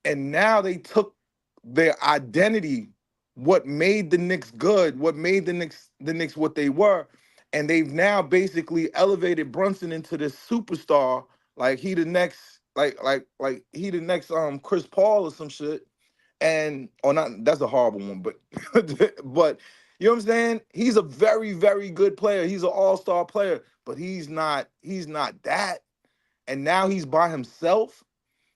And now they took their identity, what made the Knicks good, what made the Knicks what they were, and they've now basically elevated Brunson into this superstar, like he the next, like he the next Chris Paul or some shit. And or not, that's a horrible one, but but you know what I'm saying? He's a very, very good player. He's an all-star player, but he's not that. And now he's by himself.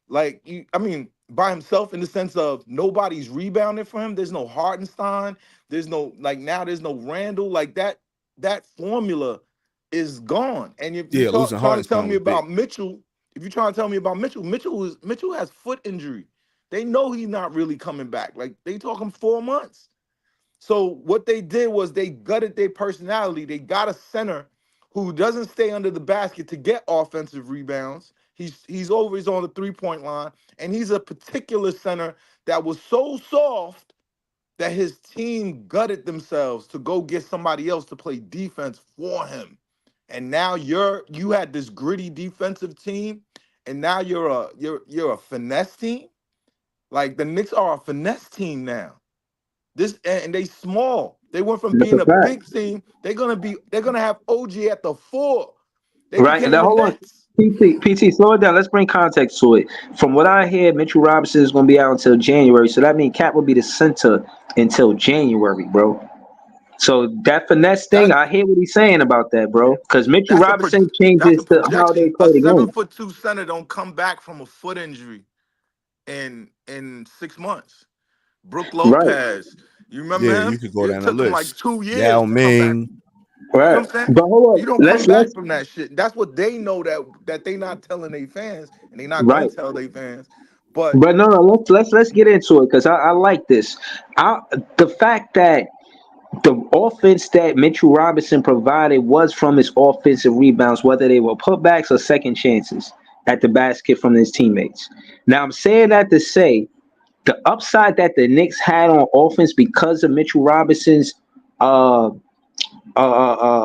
Like I mean, by himself in the sense of nobody's rebounding for him. There's no Hartenstein. There's no now. There's no Randall. Like that. That formula is gone. And if you Yeah, losing trying to tell Hartenstein me was big. about Mitchell, if you're trying to tell me about Mitchell, Mitchell has foot injury. They know he's not really coming back. Like they talking 4 months. So what they did was they gutted their personality. They got a center who doesn't stay under the basket to get offensive rebounds. He's always on the 3-point line, and he's a particular center that was so soft that his team gutted themselves to go get somebody else to play defense for him. And now you had this gritty defensive team, and now you're a finesse team. Like the Knicks are a finesse team now. This and they small. They went from That's being a a fact. big team. They're gonna have OG at the 4. They Right. became Now the hold on. Nets. PT, slow it down. Let's bring context to it. From what I hear, Mitchell Robinson is going to be out until January. So that means Cat will be the center until January, bro. So that finesse thing, That I hear what he's saying about that, bro. Because Mitchell that's Robinson that's a changes to how they projection. A play the game. 7'2" center don't come back from a foot injury in 6 months. Brooke Right. Lopez, you remember Yeah, you him? could go It down the took him like list. 2 years Yao to come back. Ming. You know Right. what I'm saying? But hold You on. don't come back Let's from that shit. That's what they know that they not telling their fans, and they not gonna right. tell their fans. But But no, let's get into it because I like this. The fact that the offense that Mitchell Robinson provided was from his offensive rebounds, whether they were putbacks or second chances at the basket from his teammates. Now I'm saying that to say the upside that the Knicks had on offense because of Mitchell Robinson's uh,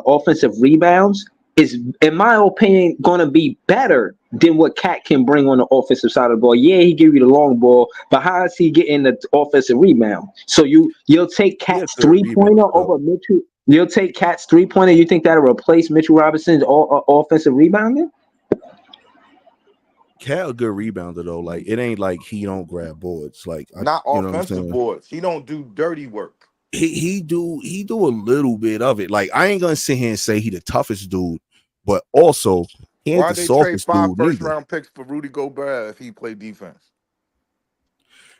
offensive rebounds is, in my opinion, going to be better than what Cat can bring on the offensive side of the ball. Yeah, he give you the long ball, but how is he getting the offensive rebound? So you'll take He a Cat's good 3-pointer rebounder though. over Mitchell. You'll take Cat's 3-pointer. You think that'll replace Mitchell Robinson's offensive rebounding? Cat a good rebounder though. Like it ain't like he don't grab boards. Like not you know what I'm offensive saying. boards. He don't do dirty work. He do a little bit of it. Like I ain't gonna sit here and say he the toughest dude, but also he ain't Why the they trade softest 5 dude first neither. round picks for Rudy Gobert if he played defense?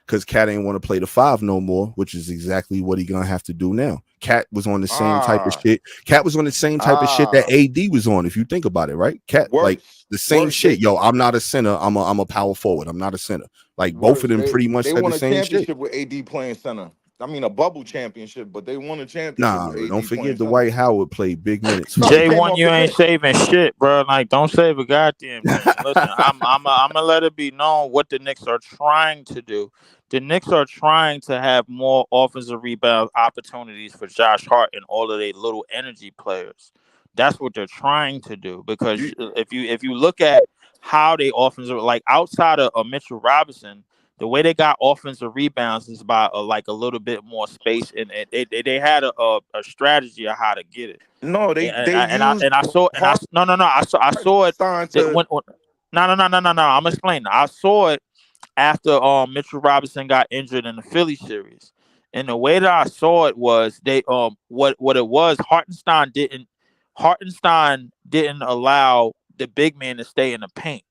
because Cat ain't want to play the 5 no more, which is exactly what he gonna have to do now. Cat was on the same type of shit. Cat was on the same type of shit that AD was on, if you think about it, right? Cat, like the same shit. Yo, I'm not a center. I'm a power forward. I'm not a center. Like both of them pretty much They said the won a same shit. championship with AD playing center. I mean, a bubble championship, but they won a championship Nah, with AD don't playing forget the center. Dwight Howard played big minutes. For No, he came J1, off you the ain't bench. saving shit, bro. Like, don't save a goddamn thing. Listen, I'm gonna let it be known what the Knicks are trying to do. The Knicks are trying to have more offensive rebound opportunities for Josh Hart and all of their little energy players. That's what they're trying to do. Because if you look at how they offensive, like outside of Mitchell Robinson, the way they got offensive rebounds is by like a little bit more space, and they had a strategy of how to get it. No, they used I saw and I Hart no no no I saw it signed that to. no I'm explaining. I saw it after Mitchell Robinson got injured in the Philly series, and the way that I saw it was they what it was, Hartenstein didn't allow the big man to stay in the paint.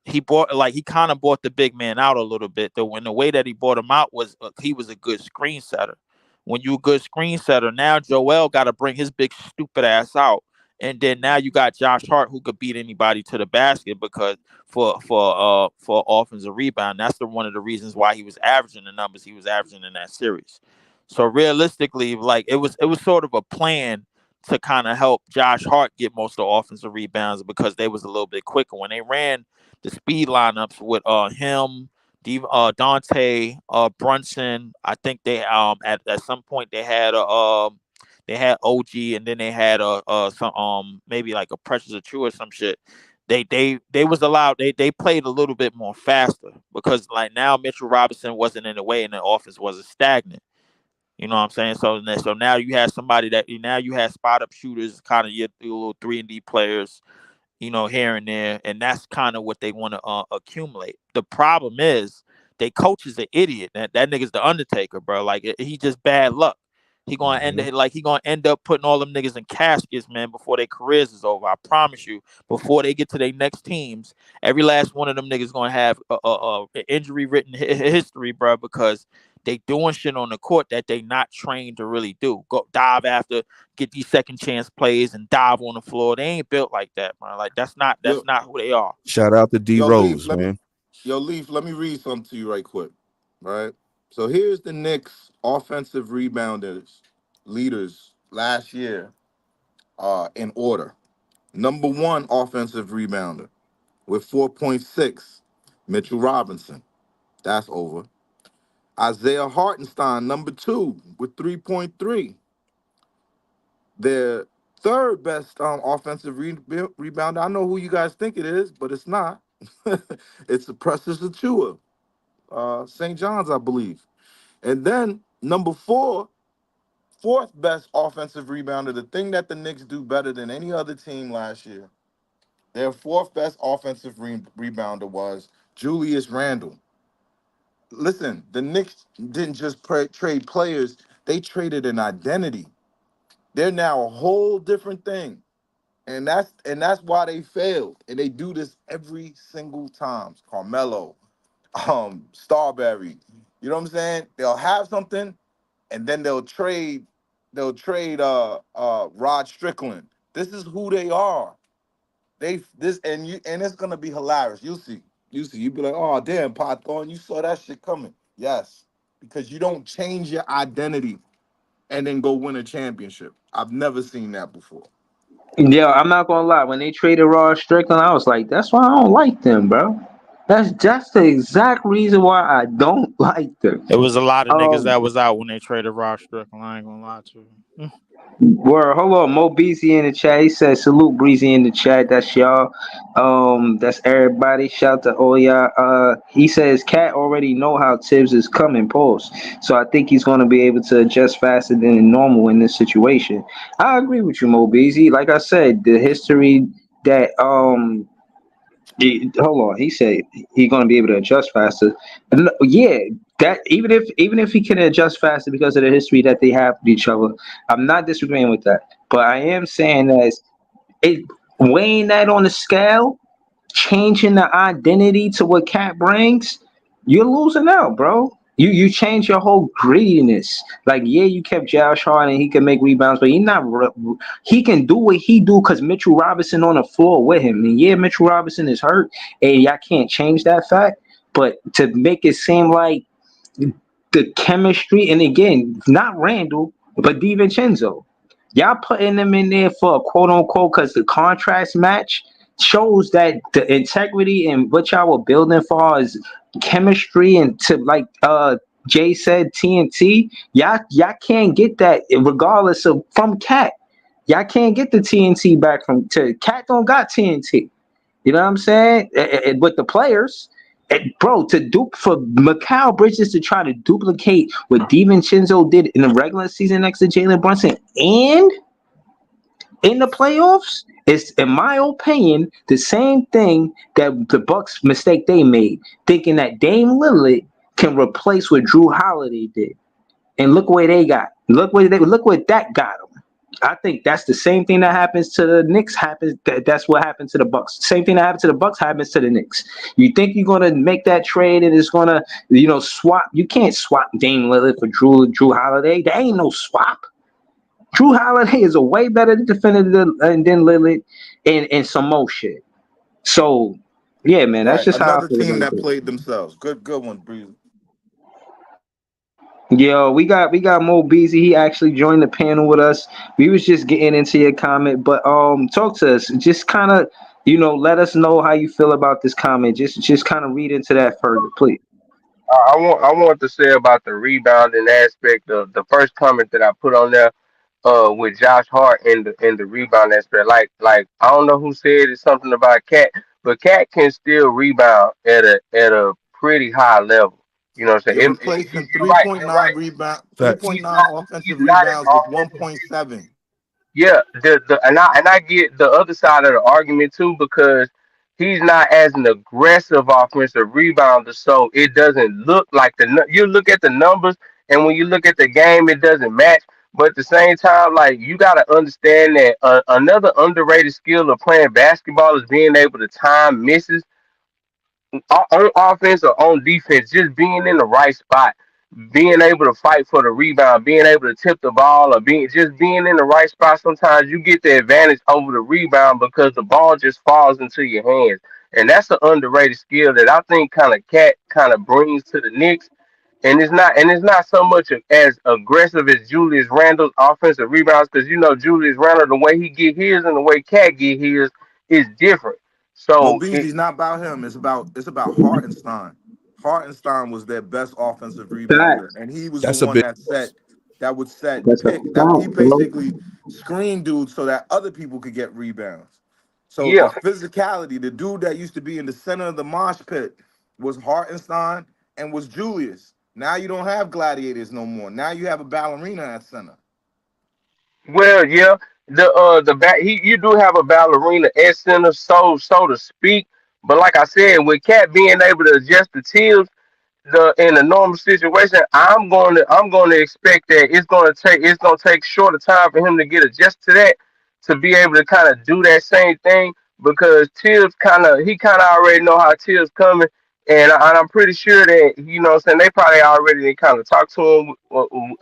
He kind of bought the big man out a little bit. Though when the way that he bought him out was he was a good screen setter. When you a good screen setter, now Joel got to bring his big stupid ass out, and then now you got Josh Hart who could beat anybody to the basket because for offensive rebound, that's one of the reasons why he was averaging the numbers he was averaging in that series. So realistically, like it was sort of a plan to kind of help Josh Hart get most of the offensive rebounds because they was a little bit quicker when they ran the speed lineups with him, Dante, Brunson. I think they at some point they had OG, and then they had some maybe like a Precious Achua or some shit. They was allowed they played a little bit more faster because like now Mitchell Robinson wasn't in the way and the offense wasn't stagnant. You know what I'm saying? So now you have somebody that now you have spot up shooters, kind of your little 3-and-D players, here and there, and that's kind of what they want to accumulate. The problem is they coach is an idiot. That nigga's the Undertaker, bro. Like he just bad luck. He gonna end up putting all them niggas in caskets, man, before their careers is over. I promise you. Before they get to their next teams, every last one of them niggas gonna have a injury written history, bro, because they doing shit on the court that they not trained to really do. Go dive after, get these second chance plays and dive on the floor. They ain't built like that, man. Like that's not who they are. Shout out to D Rose, man. Leaf, let me read something to you right quick. Right. So here's the Knicks offensive rebounders, leaders last year, in order. Number 1 offensive rebounder with 4.6, Mitchell Robinson. That's over. Isaiah Hartenstein, number 2 with 3.3. Their third best offensive rebounder. I know who you guys think it is, but it's not. It's the Precious Achua, St. John's, I believe. And then number 4, fourth best offensive rebounder, the thing that the Knicks do better than any other team last year. Their 4th best offensive rebounder was Julius Randle. Listen, the Knicks didn't just trade players, they traded an identity. They're now a whole different thing. And that's why they failed. And they do this every single time. Carmelo, Starberry. You know what I'm saying? They'll have something and then they'll trade Rod Strickland. This is who they are. And it's gonna be hilarious. You'll see. You'll be like, oh damn, Pot Thorne, you saw that shit coming. Yes. Because you don't change your identity and then go win a championship. I've never seen that before. Yeah, I'm not gonna lie. When they traded Rod Strickland, I was like, that's why I don't like them, bro. That's the exact reason why I don't like them. It was a lot of niggas Um, that was out when they traded Ross Strickland. I ain't gonna lie to you. Hold on, Mo Beezy in the chat. He said, "Salute Breezy in the chat." That's y'all. That's everybody. Shout to all y'all. He says, "Cat already know how Tibbs is coming." Post. So I think he's going to be able to adjust faster than normal in this situation. I agree with you, Mo Beezy. Like I said, the history that hold on. He said he's going to be able to adjust faster. Yeah, that even if he can adjust faster because of the history that they have with each other, I'm not disagreeing with that. But I am saying that it weighing that on the scale, changing the identity to what Cat brings, you're losing out, bro. You change your whole greediness. Like, yeah, you kept Josh Hart and he can make rebounds, but he can do what he do because Mitchell Robinson on the floor with him. And yeah, Mitchell Robinson is hurt, and y'all can't change that fact. But to make it seem like the chemistry, and again, not Randall, but DiVincenzo, y'all putting them in there for a quote unquote because the contrast match shows that the integrity and what y'all were building for is chemistry and to like Jay said TNT. Y'all can't get that regardless of from Cat. Y'all can't get the TNT back from to Cat. Don't got TNT. You know what I'm saying? With the players. Bro, to dupe for Mikal Bridges to try to duplicate what DiVincenzo did in the regular season next to Jalen Brunson and in the playoffs is, in my opinion, the same thing that the Bucks mistake they made, thinking that Dame Lillard can replace what Drew Holiday did. And look where they got. Look what that got them. I think that's the same thing that happens to the Knicks. That's what happened to the Bucks. Same thing that happened to the Bucks happens to the Knicks. You think you're gonna make that trade and it's gonna, swap? You can't swap Dame Lillard for Drew Holiday. There ain't no swap. Drew Holiday is a way better defender than Lillard and some more shit. So yeah, man, that's Right. just how I Another feel team about that it. played themselves. Good one, Breezy. Yo, we got Mo Beasley. He actually joined the panel with us. We was just getting into your comment, but talk to us. Just kind of, let us know how you feel about this comment. Just kind of read into that further, please. I want to say about the rebounding aspect of the first comment that I put on there with Josh Hart in the rebound aspect. Like I don't know who said it's something about Cat, but Cat can still rebound at a pretty high level. You know what I'm You're saying? replacing You're right. You're 3.9 right. rebound, Facts. 3.9 He's offensive not as rebounds with offensive. 1.7. Yeah, and I get the other side of the argument too because he's not as an aggressive offensive rebounder, so it doesn't look like you look at the numbers, and when you look at the game, it doesn't match. But at the same time, like you got to understand that another underrated skill of playing basketball is being able to time misses on offense or on defense, just being in the right spot, being able to fight for the rebound, being able to tip the ball, or being in the right spot. Sometimes you get the advantage over the rebound because the ball just falls into your hands, and that's an underrated skill that I think kind of Cat kind of brings to the Knicks. And it's not so much as aggressive as Julius Randle's offensive rebounds because Julius Randle, the way he get his and the way Cat get his is different. So Mobizi's not about him. It's about Hartenstein. Hartenstein was their best offensive rebounder, Facts. and he was the That's a one big. that would set That's a pick that he fact, bro. basically screened dudes so that other people could get rebounds. So the yeah, physicality, the dude that used to be in the center of the mosh pit was Hartenstein and was Julius. Now you don't have gladiators no more. Now you have a ballerina at center. well, yeah, the back you do have a ballerina at center, so to speak. But like I said, with Cat being able to adjust the tilt, in a normal situation, I'm going to expect that it's gonna take shorter time for him to get adjusted to that to be able to kind of do that same thing because Tibbs he kind of already know how Tibbs coming, and I'm pretty sure that what I'm saying they probably already kind of talked to him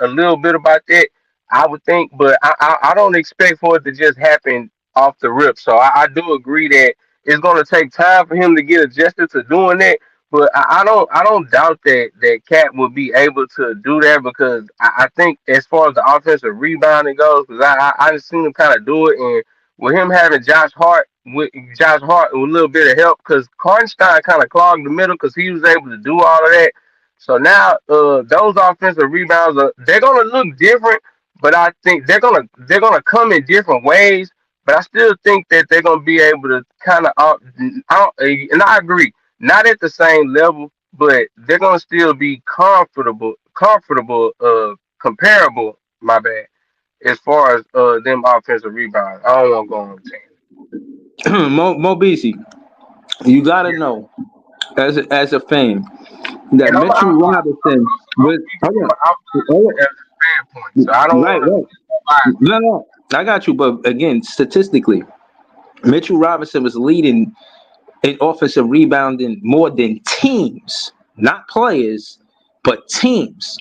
a little bit about that. I would think, but I don't expect for it to just happen off the rip. So I do agree that it's going to take time for him to get adjusted to doing that, but I don't doubt that Cat will be able to do that because I think as far as the offensive rebounding goes, because I just seen him kind of do it, and with him having Josh Hart with a little bit of help because Karnstein kind of clogged the middle because he was able to do all of that. So now those offensive rebounds they're gonna look different, but I think they're gonna come in different ways. But I still think that they're gonna be able to kind of, and I agree not at the same level, but they're gonna still be comparable. My bad. As far as them offensive rebounds, I don't want to go on a Mo Beasley, you gotta tangent. know as a fan that And Mitchell Robinson I'm was. speaking Hold from on, an outside hold as a standpoint, so I on. don't Right, want right. to. No, I got you. But again, statistically, Mitchell Robinson was leading in offensive rebounding more than teams, not players, but teams.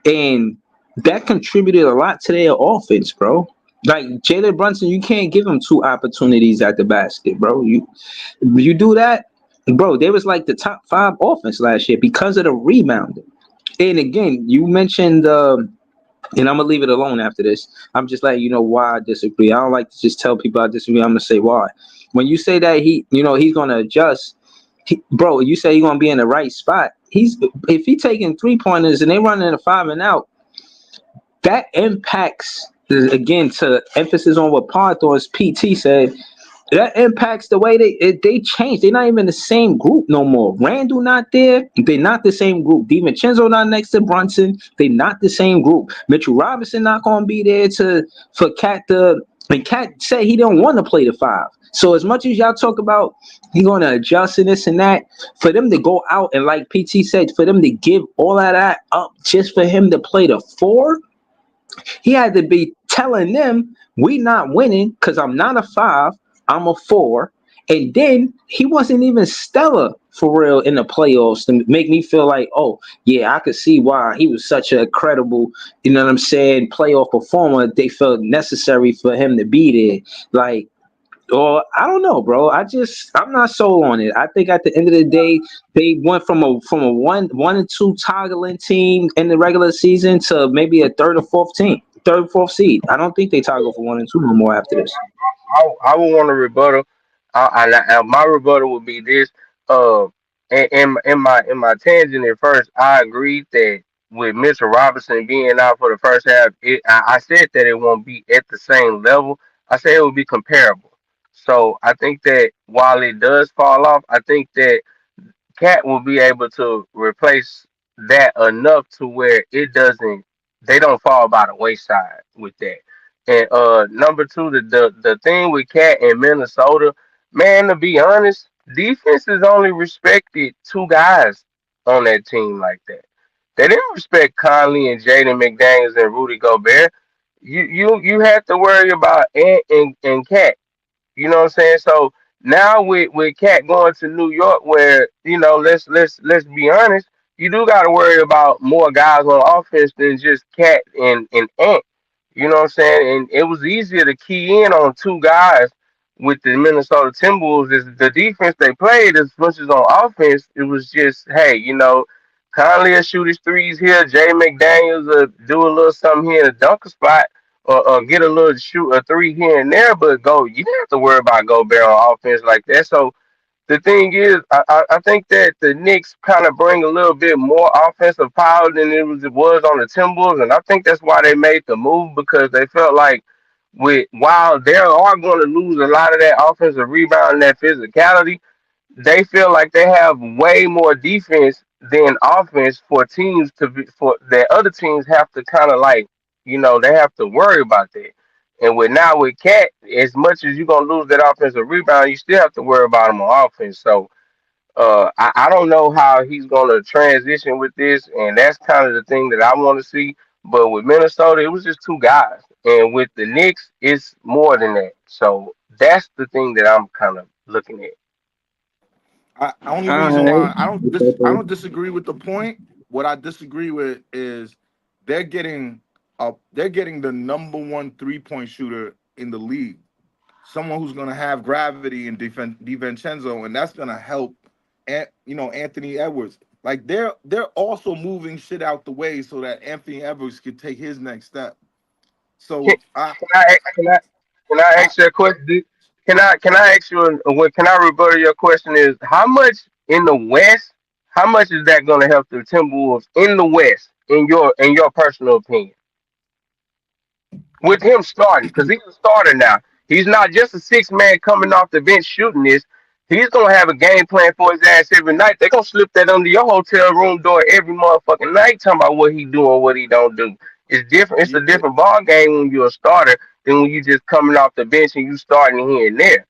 And that contributed a lot to their offense, bro. Like Jalen Brunson, you can't give him 2 opportunities at the basket, bro. You do that, bro. They was like the top 5 offense last year because of the rebounding. And again, you mentioned, and I'm gonna leave it alone after this. I'm just letting you know why I disagree. I don't like to just tell people I disagree. I'm gonna say why. When you say that he's gonna adjust, bro, you say he's gonna be in the right spot. If he taking 3-pointers and they running a 5 and out, that impacts, again, to emphasis on what Parthor's PT said, that impacts the way they change. They're not even the same group no more. Randall not there. They're not the same group. DiVincenzo not next to Brunson. They're not the same group. Mitchell Robinson not gonna be there for Cat to. And Cat said he don't want to play the 5. So as much as y'all talk about he gonna adjust and this and that, for them to go out and like PT said, for them to give all of that up just for him to play the 4, he had to be telling them we not winning because I'm not a 5. I'm a 4. And then he wasn't even stellar for real in the playoffs to make me feel like, oh, yeah, I could see why he was such a credible, you know what I'm saying, playoff performer. They felt necessary for him to be there. Like, or I don't know, bro. I'm not sold on it. I think at the end of the day, they went from a 1 and 2 toggling team in the regular season to maybe a 3rd or 4th seed. I don't think they toggle for 1 and 2 no more after this. I would want to rebuttal. My rebuttal would be this. Uh, in my tangent at first, I agreed that with Mitchell Robinson being out for the first half, I said that it won't be at the same level. I said it would be comparable. So I think that while it does fall off, I think that Cat will be able to replace that enough to where they don't fall by the wayside with that. And number two, the thing with Cat in Minnesota, man, to be honest, defense is only respected 2 guys on that team like that. They didn't respect Conley and Jaden McDaniels and Rudy Gobert. You have to worry about and Cat. You know what I'm saying? So now with Cat going to New York, where let's be honest, you do got to worry about more guys on offense than just Cat and Ant. You know what I'm saying? And it was easier to key in on 2 guys with the Minnesota Timberwolves. Is the defense they played as much as on offense. It was just, hey, Conley will shoot his threes here. Jay McDaniels will do a little something here in a dunker spot, or get a little shoot a 3 here and there. But you didn't have to worry about Gobert on offense like that. So the thing is, I think that the Knicks kind of bring a little bit more offensive power than it was on the Timberwolves, and I think that's why they made the move, because they felt like while they are going to lose a lot of that offensive rebound and that physicality, they feel like they have way more defense than offense for teams for that other teams have to kind of like, they have to worry about that. And with Cat, as much as you're gonna lose that offensive rebound, you still have to worry about him on offense. So I don't know how he's gonna transition with this, and that's kind of the thing that I want to see. But with Minnesota, it was just 2 guys, and with the Knicks, it's more than that. So that's the thing that I'm kind of looking at. Only All reason right. why I don't disagree with the point. What I disagree with is they're getting the number 1 3-point shooter in the league, someone who's gonna have gravity and DiVincenzo, and that's gonna help. Anthony Edwards. Like they're also moving shit out the way so that Anthony Edwards could take his next step. So Can, can I ask you a question? Can I ask you what can I rebuttal your question is how much in the West? How much is that going to help the Timberwolves in the West in your personal opinion? With him starting, because he's a starter now. He's not just a 6 man coming off the bench shooting this. He's gonna have a game plan for his ass every night. They're gonna slip that under your hotel room door every motherfucking night, talking about what he doing, what he don't do. It's different. It's yeah, a different ball game when you're a starter than when you just coming off the bench and you starting here and there.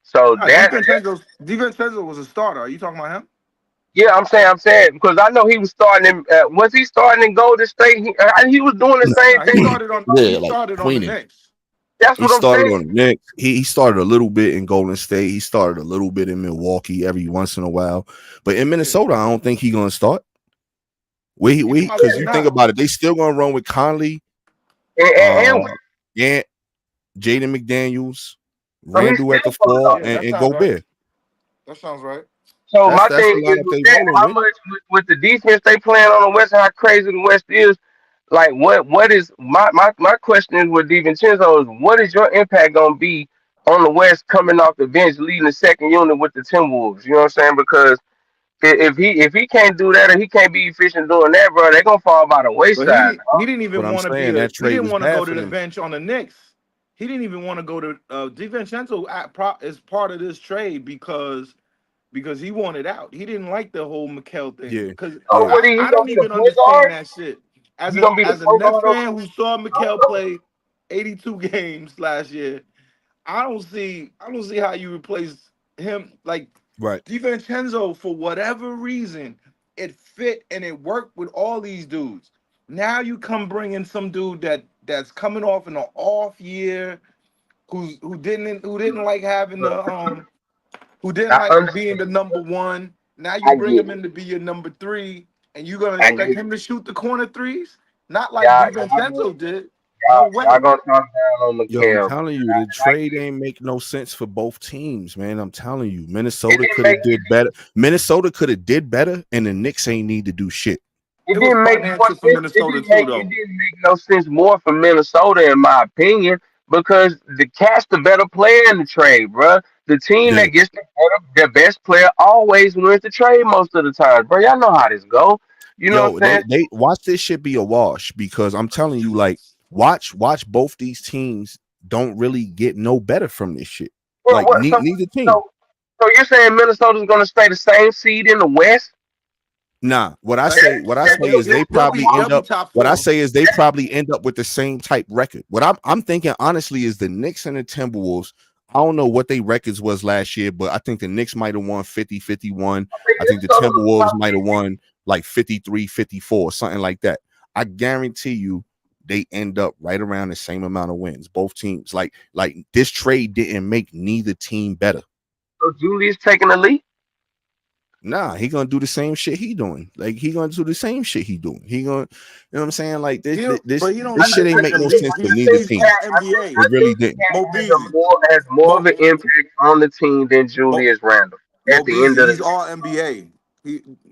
So DiVincenzo was a starter. Are you talking about him? yeah, I'm saying because I know he was starting. Was he starting in Golden State? He was doing the same No, he thing. started on Yeah, he like started on the cleaning. Knicks. That's He what I'm started saying. on the Knicks. He started a little bit in Golden State. He started a little bit in Milwaukee every once in a while. But in Minnesota, I don't think he's gonna start. We You talking about because that you think now? about it, they still gonna run with Conley, And and Jaden McDaniels, so he's Randall still at the pulling four, off. Yeah, and, that and sounds right. Gobert. That sounds right. So my That's the thing is lineup with they that, rolling how with. much with the defense they playing on the West, how crazy the West is. Like what is my question is with DiVincenzo is what is your impact gonna be on the West coming off the bench leading the second unit with the Timberwolves? You know what I'm saying? Because if he can't do that or he can't be efficient doing that, bro, they're gonna fall by the But he wayside. didn't. He didn't What even I'm want to be saying, a. that He trade didn't was want to bad go for to the them. bench on the Knicks. He didn't even want to go to. DiVincenzo is part of this trade because he wanted out. He didn't like the whole Mikal thing. Yeah, Because So yeah. what he I gonna don't be the even point understand guard? that shit. He gonna be the As a point Nets guard of fan who saw I Mikal don't know. play 82 games last year, I don't see how you replace him. Like Right. DiVincenzo, for whatever reason, it fit and it worked with all these dudes. Now you come bring in some dude that's coming off in an off year, who didn't like having the who didn't I like being understand. the number one. Now you I bring get him it. in to be your number three, and you're gonna I expect get him it. to shoot the corner threes, not like Y'all DiVincenzo did. No y'all way. gonna talk down on Yo, I'm McHale, telling you, the trade ain't make no sense for both teams, man. I'm telling you, It Minnesota didn't could make have did better. Minnesota could have did better, and the Knicks ain't need to do shit. It was more financial for sense. It Minnesota didn't too, make it though. didn't make no sense more for Minnesota in my opinion because the Cat's the better player in the trade, bruh. The team Yeah. that gets the best player always wins the trade most of the time, bro. Y'all know how this go. You know what Yo, I'm saying? they watch this shit be a wash because I'm telling you, like, watch both these teams don't really get no better from this shit. Well, Like, what, so, neither team. so, so you're saying Minnesota's gonna stay the same seed in the West? Nah, Second, what I say second, is they probably they'll end be up. top What I four. say is they probably end up with the same type record. What I'm thinking honestly is the Knicks and the Timberwolves. I don't know what their records was last year, but I think the Knicks might have won 50, 51. I think I think the Minnesota's the Timberwolves top might have seed. won like 53, 54, something like that. I guarantee you they end up right around the same amount of wins. Both teams. Like this trade didn't make neither team better. So Julius taking the lead. Nah, he gonna do the same shit he doing. Like he gonna do the same shit he doing. He gonna, you know what I'm saying? Like He don't, but he don't this I need to shit think ain't take make the no lead. sense for neither He's team. all Cat. NBA. It I really think didn't. Mo Cat Beasley. has more of Mo, an impact on the team than Mo, Julius Randle. Mo At the end Beasley. of the He's day, all NBA.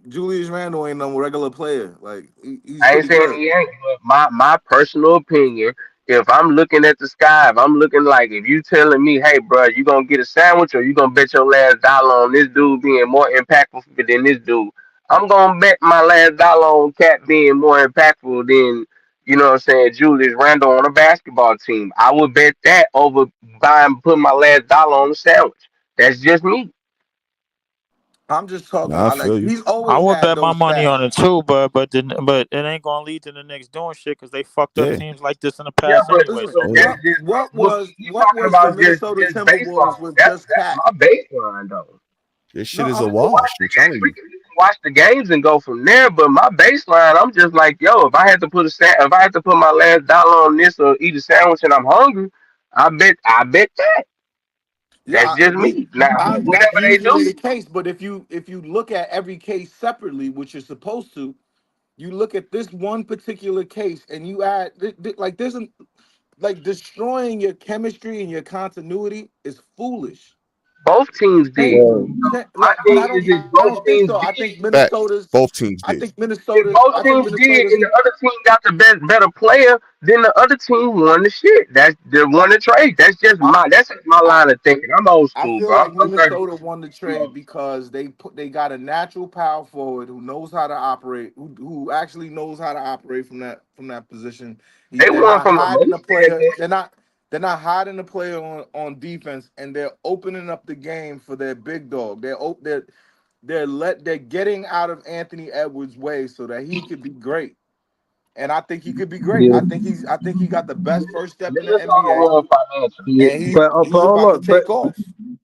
Julius Randle ain't no regular player. Like he's I ain't pretty saying good. he ain't. But my personal opinion, if I'm looking at the sky, if I'm looking like if you telling me, hey, bro, you gonna get a sandwich or you gonna bet your last dollar on this dude being more impactful than this dude, I'm gonna bet my last dollar on Cat being more impactful than. You know what I'm saying? Julius Randle on a basketball team. I would bet that over putting my last dollar on a sandwich. That's just me. I'm just talking. Nah, I I like feel you. he's I always would had bet my those money stats. on it too, but it ain't gonna lead to the Knicks doing shit because they fucked up Yeah, teams like this in the Yeah, past but anyway. Listen, So yeah. that's what just what well, was you what talking was the about Minnesota just baseline. Timberwolves with just That's Cat? my baseline though. This No, shit is We a I'm can watch wash. I'm the game. telling We you. can watch the games and go from there. But my baseline, I'm just like, yo, if I had to put my last dollar on this or eat a sandwich and I'm hungry, I bet that. yeah. That's just me. Now, That's whatever they usually do, the case. But if you look at every case separately, which you're supposed to, you look at this one particular case and you add like there's an like destroying your chemistry and your continuity is foolish. both teams did. Well, My But thing is, if I both don't think teams so. did. Facts. Both teams did. If both I think teams did Minnesota's and the other team got the better player, then the other team won the shit. That's the won the trade. That's just my I, line of thinking. I'm old I school, feel bro. like I'm 30. Minnesota won the trade because they got a natural power forward who knows how to operate, who actually knows how to operate from that position. They They're won not from the hiding low the player. standpoint. They're not hiding the player on defense, and they're opening up the game for their big dog. They're getting out of Anthony Edwards' way so that he could be great. And I think he could be great. yeah, I think he got the best first step in the Minnesota NBA, won financially. yeah, and but he's hold about to on, but take off.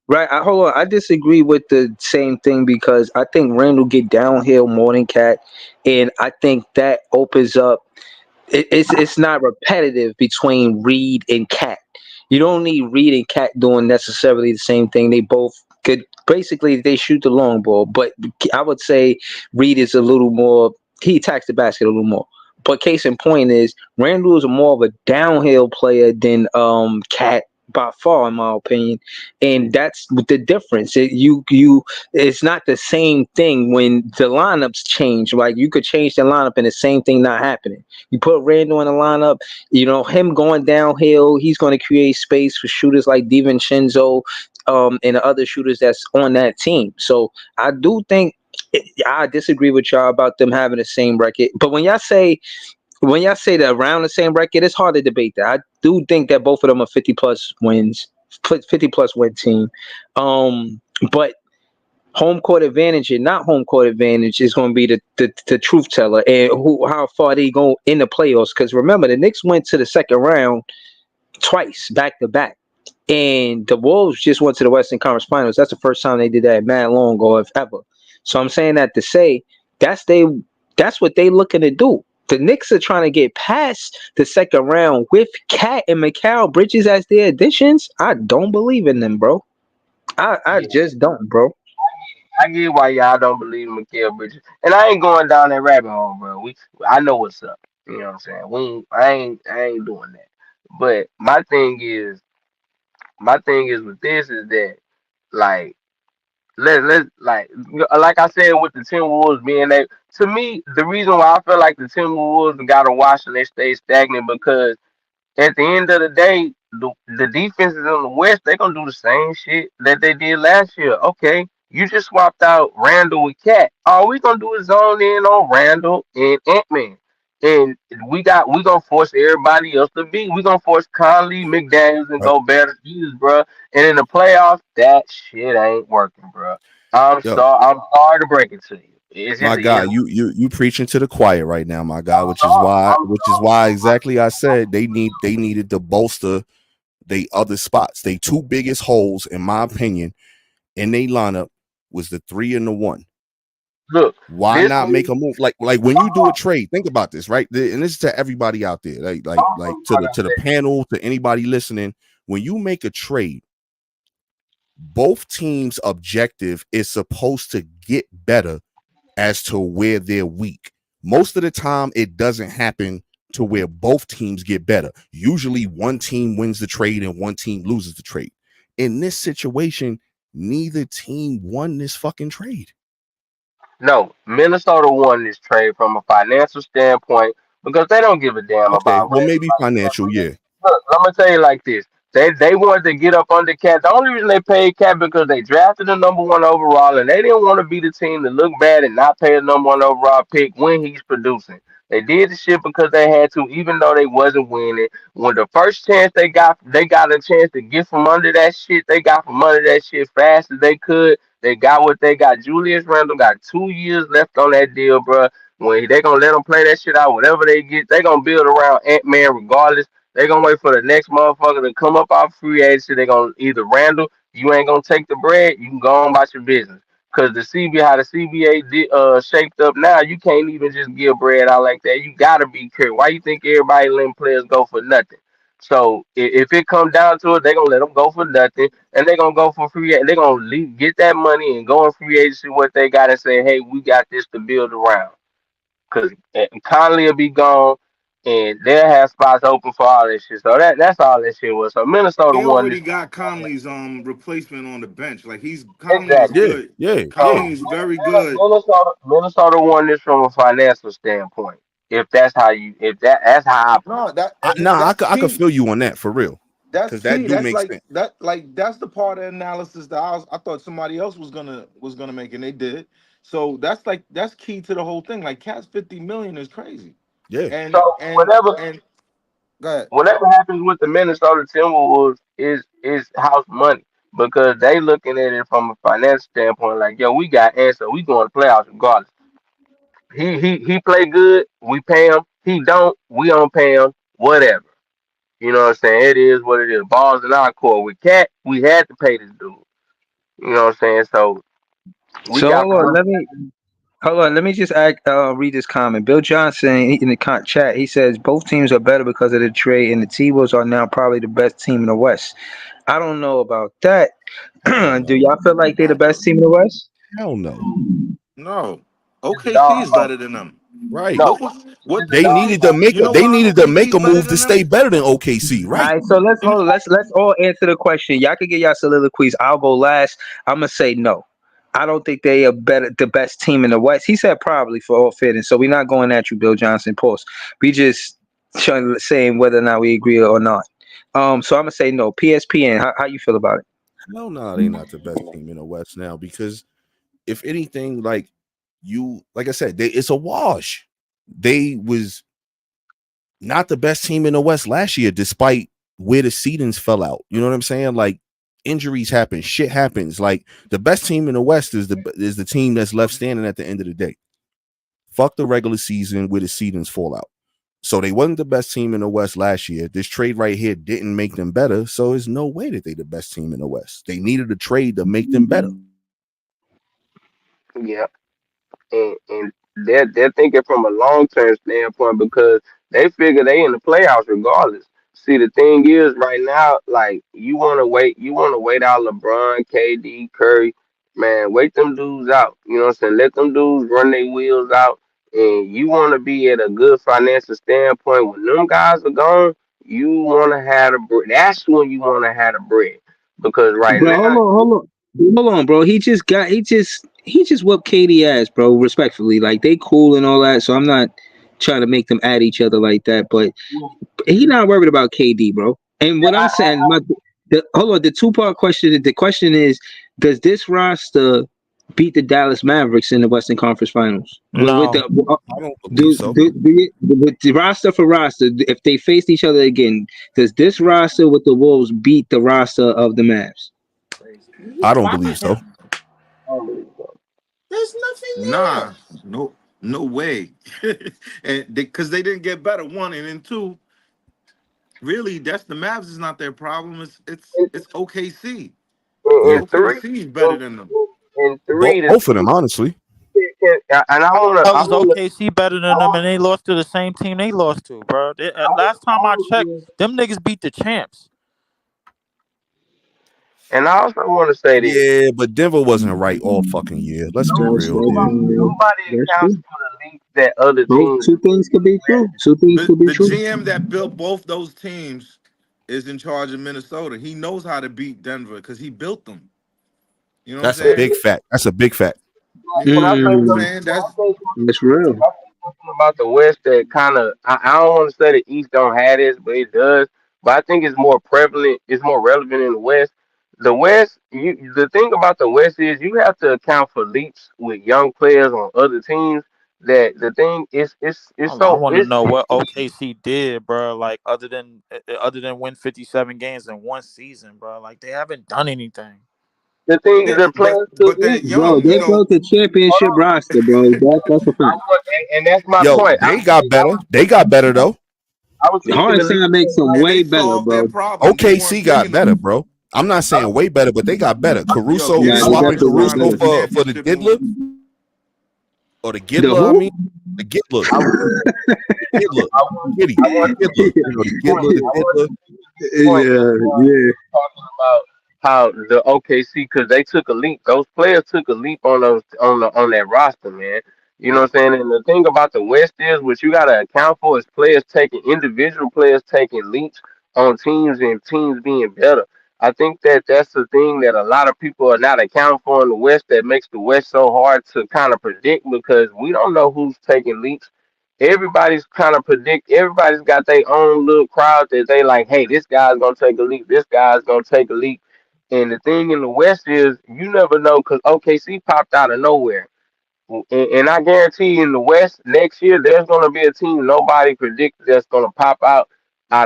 right, hold on. I disagree with the same thing because I think Randall get downhill more than Cat, and I think that opens up. It's not repetitive between Reed and Cat. You don't need Reed and Cat doing necessarily the same thing. They both could basically they shoot the long ball, but I would say Reed is a little more he attacks the basket a little more. But case in point is Randall is more of a downhill player than Cat by far, in my opinion, and that's the difference. It's not the same thing when the lineups change. Like you could change the lineup and the same thing not happening. You put Randall in the lineup, him going downhill, he's going to create space for shooters like DiVincenzo, and the other shooters that's on that team. So I do think I disagree with y'all about them having the same record. But when y'all say that around the same record, it's hard to debate that. I do think that both of them are 50 plus wins, 50 plus win team. But home court advantage and not home court advantage is going to be the truth teller and how far they go in the playoffs. Because remember, the Knicks went to the second round twice back to back. And the Wolves just went to the Western Conference Finals. That's the first time they did that mad long ago, if ever. So I'm saying that to say that's what they looking to do. The Knicks are trying to get past the second round with Cat and Mikal Bridges as their additions. I don't believe in them, bro. I just don't, bro. I get why y'all don't believe in Mikal Bridges, and I ain't going down that rabbit hole, bro. I know what's up. You know what I'm saying? I ain't doing that. But my thing is with this is that like like I said with the Timberwolves being that to me the reason why I feel like the Timberwolves got to watch and they stay stagnant because at the end of the day, the defenses in the West, they're gonna do the same shit that they did last year. Okay, you just swapped out Randall with Cat. All we gonna do is zone in on Randall and Ant-Man. And we gonna force everybody else to be. We gonna force Conley, McDaniels, and Right. go better Jesus, bro. And in the playoffs, that shit ain't working, bro. I'm Yo, sorry. I'm sorry to break it to you. It's just my it guy, is. you preaching to the choir right now, my guy, I'm which is sorry. why I'm which is why exactly I said they needed to bolster they other spots. They two biggest holes, in my opinion, in they lineup was the 3 and the 1. Look. Why This not make week, a move? Like when you do a trade, think about this, right? And this is to everybody out there, like to like I the said, panel, to anybody listening. When you make a trade, both teams' objective is supposed to get better as to where they're weak. Most of the time, it doesn't happen to where both teams get better. Usually, one team wins the trade and one team loses the trade. In this situation, neither team won this fucking trade. no, Minnesota won this trade from a financial standpoint because they don't give a damn Okay, about well, Randall maybe like that, financial, bro. yeah. Look, I'm gonna tell you like this. They wanted to get up under Cat. The only reason they paid Cat because they drafted the number one overall and they didn't want to be the team to look bad and not pay a number one overall pick when he's producing. They did the shit because they had to, even though they wasn't winning. When the first chance they got a chance to get from under that shit. They got from under that shit fast as they could. They got what they got. Julius Randle got 2 years left on that deal, bro. When they gonna let them play that shit out, whatever they get, they gonna build around Ant Man regardless. They gonna wait for the next motherfucker to come up off free agency. They gonna either Randall, you ain't gonna take the bread, you can go on about your business. Cause the CBA, how the CBA shaped up now, you can't even just give bread out like that. You gotta be careful. Why you think everybody letting players go for nothing? So if it comes down to it, they gonna let them go for nothing, and they gonna go for free. And they gonna get that money and go in free agency what they got and say, hey, we got this to build around. Cause Conley will be gone, and they'll have spots open for all this shit. So that's all that shit was. So Minnesota They won already this. got Conley's replacement on the bench. Like Conley is Exactly. Yeah, good. yeah, So yeah. Conley is very good. Minnesota won this from a financial standpoint. If that's how you, if that's how I put No, it. I could feel you on that for real. that's Because that key. do That's make like sense. that. Like that's the part of the analysis that I thought somebody else was gonna make, and they did. So that's key to the whole thing. Like Cat's 50 million is crazy, Yeah. and So and whatever and go ahead. whatever happens with the Minnesota Timberwolves is house money because they looking at it from a financial standpoint. Like, yo, we got answer. We going to playoffs regardless. He play good. We pay him. He don't. We don't pay him. Whatever. You know what I'm saying? It is what it is. Balls in our court. With Cat, we had to pay this dude. You know what I'm saying? So we So got the money. hold on. Let me just read this comment. Bill Johnson in the chat. He says both teams are better because of the trade, and the T-Wolves are now probably the best team in the West. I don't know about that. Hell Do no. y'all feel like they're the best team in the West? Hell no. No, It's a OKC dog is fight. better than them. Right. No, What They needed to make you know they why needed to make OKC's a better move to than stay them? better than OKC, All right? right, so let's all answer the question. Y'all can get y'all soliloquies. I'll go last. I'm gonna say no. I don't think they are the best team in the West. He said probably for all fairness. So we're not going at you, Bill Johnson. Post. We just saying whether or not we agree or not. So I'm gonna say no. PSPN. How you feel about it? No, no, they not the best team in the West now because if anything, like I said, it's a wash. They was not the best team in the West last year, despite where the seedings fell out. You know what I'm saying? Like injuries happen, shit happens. Like the best team in the West is the team that's left standing at the end of the day. Fuck the regular season where the seedings fall out. So they wasn't the best team in the West last year. This trade right here didn't make them better. So there's no way that they the best team in the West. They needed a trade to make them better. yeah, and they're thinking from a long term standpoint because they figure they in the playoffs regardless. See, the thing is, right now, like you want to wait out LeBron, KD, Curry, man, wait them dudes out. You know what I'm saying? Let them dudes run their wheels out, and you want to be at a good financial standpoint when them guys are gone. You want to have the bread. That's when you want to have the bread because right Bro, now, hold on, bro. He just whooped Katie ass, bro. Respectfully, like they cool and all that. So I'm not trying to make them at each other like that. But he not worried about KD, bro. And what I'm saying, hold on, the 2-part question. The question is, does this roster beat the Dallas Mavericks in the Western Conference Finals? With No. the I don't believe so. with the roster for roster, if they faced each other again, does this roster with the Wolves beat the roster of the Mavs? I don't believe so. There's nothing there. Nah, no way. And because they didn't get better, one, and then two, really, that's the Mavs is not their problem. It's OKC. Yeah, in three, OKC is better than them. in three, the both of them, honestly. and I Was wanna, OKC better than them, and they lost to the same team they lost to, bro? Last time I checked, them niggas beat the champs. and I also want to say this. Yeah, but Denver wasn't right all fucking year. Let's be real, dude. Nobody That's accounts true. for the leaks that other Both teams. two things could be true. Two things The could be the true. GM that built both those teams is in charge of Minnesota. He knows how to beat Denver because he built them. You know what I'm That's a saying? big fact. That's a big fact. Can I say You know what I'm something? saying? That's That's real. About the West that kind of I don't want to say the East don't have this, but it does. But I think it's more prevalent. It's more relevant in the West. The West, the thing about the West is you have to account for leaps with young players on other teams. That the thing is, it's I so want to it's know what OKC did, bro. Like other than win 57 games in one season, bro. Like they haven't done anything. the thing. yeah, The players took but they're leaps. Bro, young, you they know. built a championship roster, bro. That's a fact. And that's my Yo, point. they got better. They got better though. I was thinking the leaps. Hartenstein makes them And they way better, solved their bro. problem. They OKC weren't got picking better, them. bro. I'm not saying way better, but they got better. Yo, Caruso Nah, give they swapping Harden definitely got time Caruso to better. for the championship and Gidler win. or the The Gidler. I who? mean, the Gidler, I was, Gidler, I want, Giddy, I want the Gidler. You know, the Gidler, the I Gidler. want point Yeah. talking about how the OKC because they took a leap. Those players took a leap on those on that roster, man. You know what I'm saying? And the thing about the West is what you gotta account for is players taking individual players taking leaps on teams and teams being better. I think that that's the thing that a lot of people are not accounting for in the West that makes the West so hard to kind of predict because we don't know who's taking leaps. Everybody's kind of predict. Everybody's got their own little crowd that they like. Hey, this guy's gonna take a leap. This guy's gonna take a leap. And the thing in the West is you never know because OKC popped out of nowhere. And I guarantee you in the West next year there's gonna be a team nobody predicted that's gonna pop out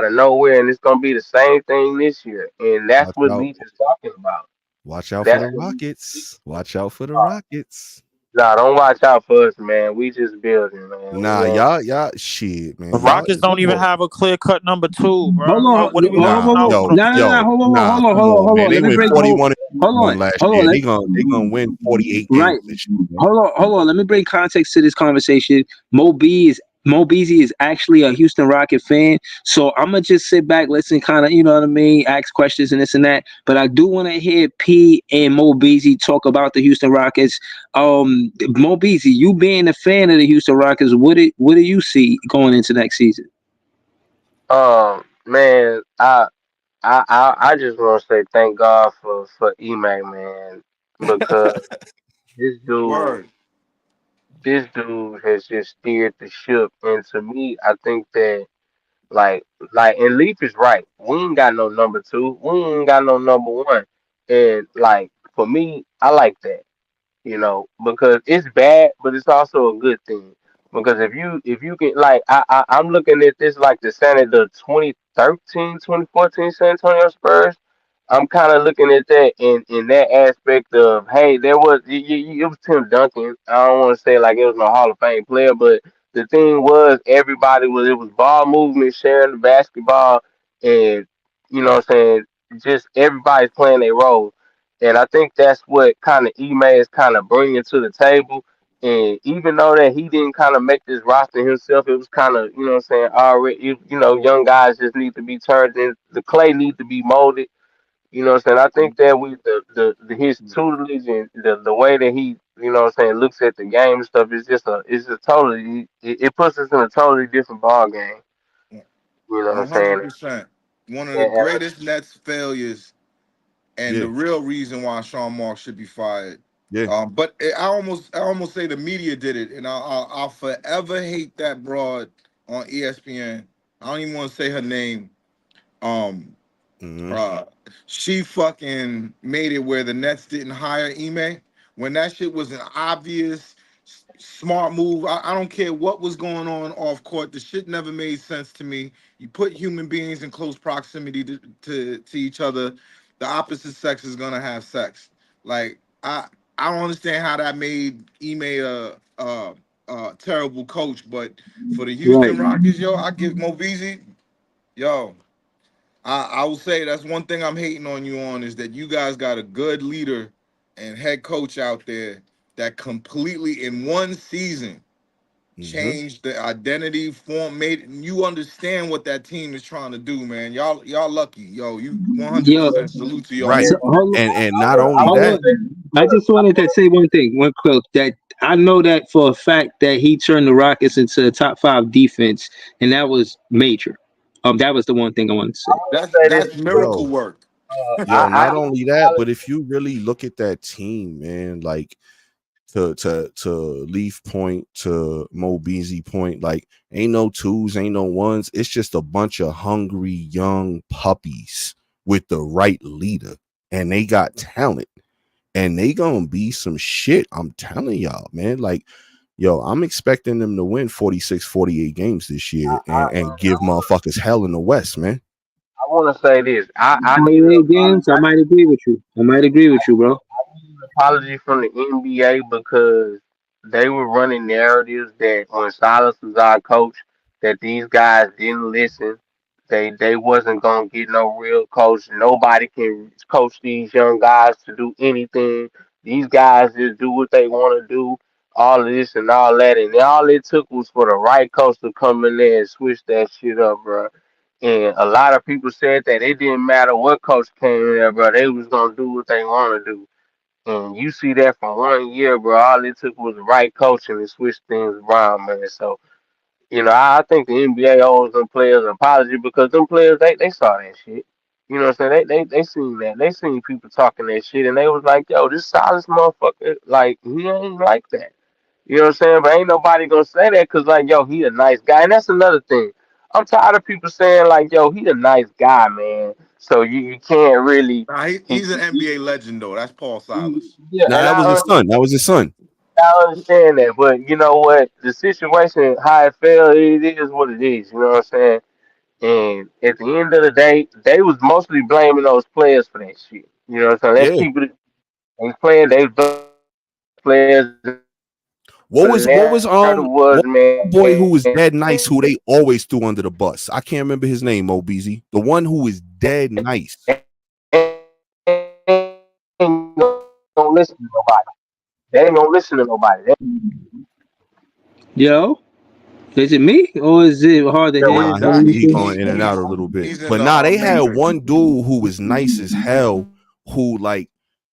of nowhere, and it's gonna be the same thing this year. And that's Watch what out. Leach is talking about. Watch out for That's the what, Rockets. Watch out for the Rockets. nah, don't watch out for us, man. We just building, man. Nah, We ain't. y'all, shit, The man. Y'all, Rockets don't even have a clear cut number two, Hold bro. on, What are we nah, missing out yo, for them no, two? yo, hold nah, on, come on, hold man. on. They Let me went break 41 and hold 1 last on. year. They gonna win 48 Right. games this year, man. Hold on. Let me bring context to this conversation. Mo B is Mo Beasley is actually a Houston Rocket fan. So I'm gonna just sit back, listen, kind of, you know what I mean, ask questions and this and that. But I do want to hear P and Mo Beasley talk about the Houston Rockets. Mo Beasley, you being a fan of the Houston Rockets, what do you see going into next season? Man, I just want to say thank God for Emac, man, because this dude Word. this dude has just steered the ship, and to me, I think that like and Leaf is right. We ain't got no number two. We ain't got no number one, and like for me, I like that. Because it's bad, but it's also a good thing. Because if you can I'm looking at this like the 2013, 2014 San Antonio Spurs. I'm kind of looking at that in that aspect of, hey, there was it was Tim Duncan. I don't want to say like it was no Hall of Fame player, but the thing was everybody was it was ball movement, sharing the basketball, and what I'm saying, just everybody's playing their role. And I think that's what kind of Ime is kind of bringing to the table. And even though that he didn't kind of make this roster himself, it was kind of, what I'm saying, already, young guys just need to be turned in. The clay need to be molded. What I'm saying? I think that his tutelage and the way that he, what I'm saying, looks at the game and stuff is it's just totally, it puts us in a totally different ball game. You know what I'm saying? 100%. One of the And, greatest Nets failures, and Yeah, the real reason why Sean Marks should be fired. yeah. I almost say the media did it, and I'll forever hate that broad on ESPN. I don't even want to say her name. Um, Hmm. uh, she fucking made it where the Nets didn't hire Ime when that shit was an obvious smart move. I don't care what was going on off court. The shit never made sense to me. You put human beings in close proximity to each other, the opposite sex is gonna have sex. Like I don't understand how that made Ime a terrible coach, but for the Right. Houston Rockets, yo, I give Mo Beasley, yo. I will say that's one thing I'm hating on you on is that you guys got a good leader and head coach out there that completely in one season Hmm. changed the identity form, made you understand what that team is trying to do, man. Y'all lucky. Yo, you Yo, 100% salute to Right. y'all. so hold, And not only hold that, on. I just wanted to say one thing, one quick, that I know that for a fact that he turned the Rockets into a top five defense, and that was major. That was the one thing I wanted to say. say this That's miracle yo, work. not I only that, but if you really look at that team, man, like to Leaf point, to Mo Beasley point, like ain't no twos, ain't no ones. It's just a bunch of hungry young puppies with the right leader, and they got talent, and they gonna be some shit. I'm telling y'all, man. Like, yo, I'm expecting them to win 46, 48 games this year and give motherfuckers hell in the West, man. want to say this. I need an 48 apology. games. I might agree with you. I might agree with you, bro. Apology from the NBA because they were running narratives that when Silas was our coach, that these guys didn't listen. They wasn't gonna get no real coach. Nobody can coach these young guys to do anything. These guys just do what they want to do. All of this and all that, and all it took was for the right coach to come in there and switch that shit up, bro. And a lot of people said that it didn't matter what coach came in there, bro. They was gonna do what they want to do. And you see that for 1 year, bro. All it took was the right coaching and switch things around, man. So, I think the NBA owes them players an apology because them players, they saw that shit. You know what I'm saying? They seen that. They seen people talking that shit, and they was like, yo, this Silas motherfucker, like, he ain't like that. You know what I'm saying? But ain't nobody gonna say that because, like, yo, he a nice guy. And that's another thing. I'm tired of people saying, like, yo, he a nice guy, man. So you can't really. Nah, he's an NBA legend though. That's Paul Silas. Yeah, Now and that was his son. That was his son. I understand that, but you know what? The situation, how it fell, it is what it is. You know what I'm saying? And at the end of the day, they was mostly blaming those players for that shit. You know what I'm saying? Let's Yeah. keep it. They playing. They players. What was The was, what boy who was man. dead nice who they always threw under the bus? I can't remember his name, Mo Beasley. The one who is dead nice. Ain't gonna listen to nobody. They ain't gonna listen to nobody. Yo, Is it me or is it hard to Yeah, what hear? you Nah, What got? do you he think? going in and out a little bit. He's in But the nah, they had Matrix. one dude who was nice as hell, who like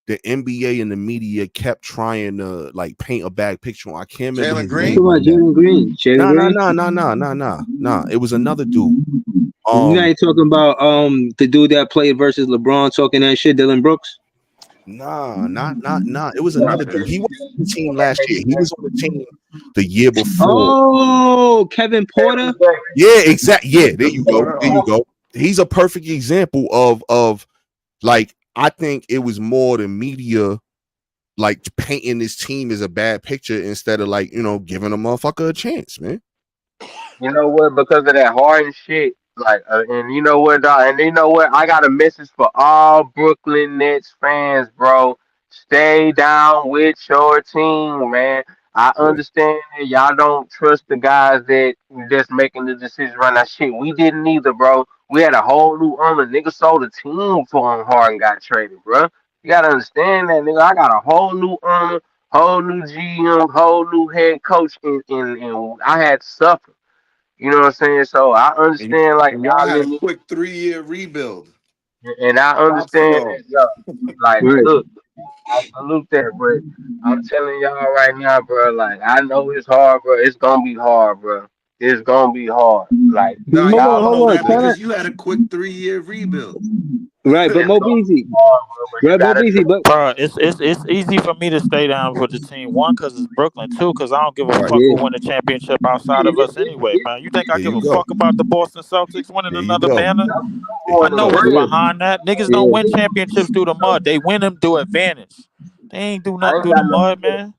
the NBA and the media kept trying to like paint a bad picture on. I can't remember Jalen his You name talking Green? right about now. Jalen Green? Jalen Green? Nah. It was another dude. You ain't talking about the dude that played versus LeBron talking that shit, Dylan Brooks? Nah. It was another dude. He was on the team last year. He was on the team the year before. Oh, Kevin Porter. Yeah, exactly. Yeah, there you go. There you Girl. go. He's a perfect example of like I think it was more the media like painting this team as a bad picture instead of like giving a motherfucker a chance, man. You know what? Because of that Harden shit, like, and you know what, dog? And you know what? I got a message for all Brooklyn Nets fans, bro. Stay down with your team, man. I Yeah. understand that y'all don't trust the guys that's making the decisions right now. Shit, we didn't either, bro. We had a whole new owner. Nigga sold the team before Harden got traded, bro. You gotta understand that, nigga. I got a whole new owner, whole new GM, whole new head coach, and I had to suffer. You know what I'm saying? So I And, understand like and y'all y'all had a in it, quick 3-year rebuild. and I Props to understand y'all. that, yo. Like, Right. look, I salute that, but I'm telling y'all right now, bro. Like, I know it's hard, bro. It's gonna be hard, bro. It's gonna be hard. Like, Nah, Hold y'all on, y'all don't gonna know hold on. that feel it. because you had a quick 3-year rebuild. Right, but It's Mo gonna be Beasley. hard, bro. But you Right, Mo gotta Beasley, trust. but Bro, it's easy for me to stay down for the team. One, because it's Brooklyn. Two, because I don't give a Right. fuck who yeah. win the championship outside of us anyway, man. You think I There give you a go. fuck about the Boston Celtics winning There you another go. banner? There I you On the know go. what's real, Yeah. behind that. Niggas don't Yeah. win championships through the mud. They win them through advantage. They ain't do I nothing ain't through the got no mud, choice. man.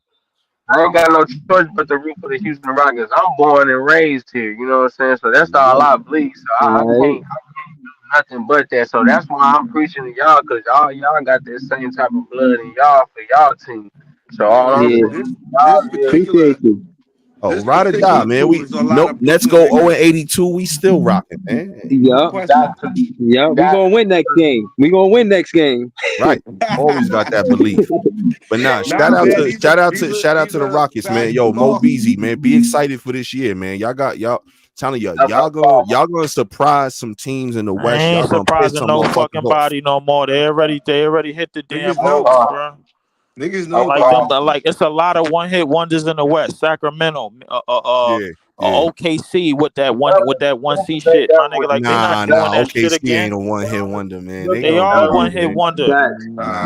I ain't got no choice but to root for the Houston Rockets. I'm born and raised here. You know what I'm saying? So There that's you all go. I bleed. So I Right. can't. Nothing but that. So that's why I'm preaching to y'all, cause y'all got that same type of blood in y'all for y'all team. So Hey, all I'm Yeah. listen, saying, this y'all is particular Appreciate you. Oh, this ride or die, particular man. crew We is a lot nope. of Nets Brooklyn go 0 niggas. 82. We still rocking, man. No Yup. you got question. to, Yeah, you we got gonna win next game. We gonna win next game. Right. Always got that belief. But nah, Nah, man, shout out these to the are Rockets, man. Yo, Mo basketball. Beasley, man. Be excited for this year, man. Y'all telling y'all, to. y'all gonna surprise some teams in the I West. Y'all ain't gonna piss surprising some no motherfuckers fucking off. body no more. They already hit the damn Niggas know. ropes, bro. Niggas know Like them, bodies. like it's a lot of one hit wonders in the West. Sacramento, Yeah, yeah. OKC with that one C shit. My nigga, like they not doing Nah. that shit OKC ain't again. a one hit wonder, man. They They gonna are get it, one hit man. wonder. Facts. Nah,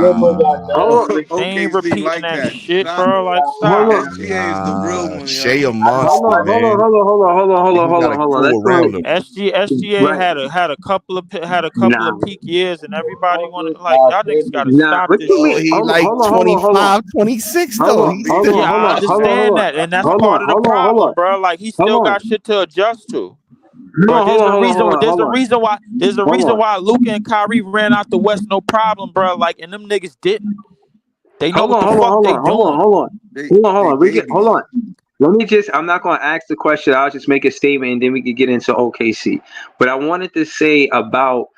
Hold, They ain't OKC repeating like that that. shit, Stop. bro. Like hold stop. on. SGA is the real one, Shea a yo. monster, man. Niggas got a Hold on. crew Let's around go. him. SGA Right. had a couple of Nah. peak years, and everybody wanted like y'all niggas got to Nah. stop What this you mean? Oh, shit. he like Hold on. 25, 26 though. He's still Yeah, I understand that, and that's part of the problem, bro. Like he Hold still on. got shit to adjust to. No, But hold on, hold on, hold on, there's hold a on. reason why Hold on. Luka and Kyrie ran out the West, no problem, bro. Like, and them niggas didn't. They know Hold what on, the hold on, fuck hold they on, hold on, doing. hold on. They Hold on, hold they on. Hold babies. on. Let me just, I'm not going to ask the question. I'll just make a statement and then we can get into OKC. But I wanted to say about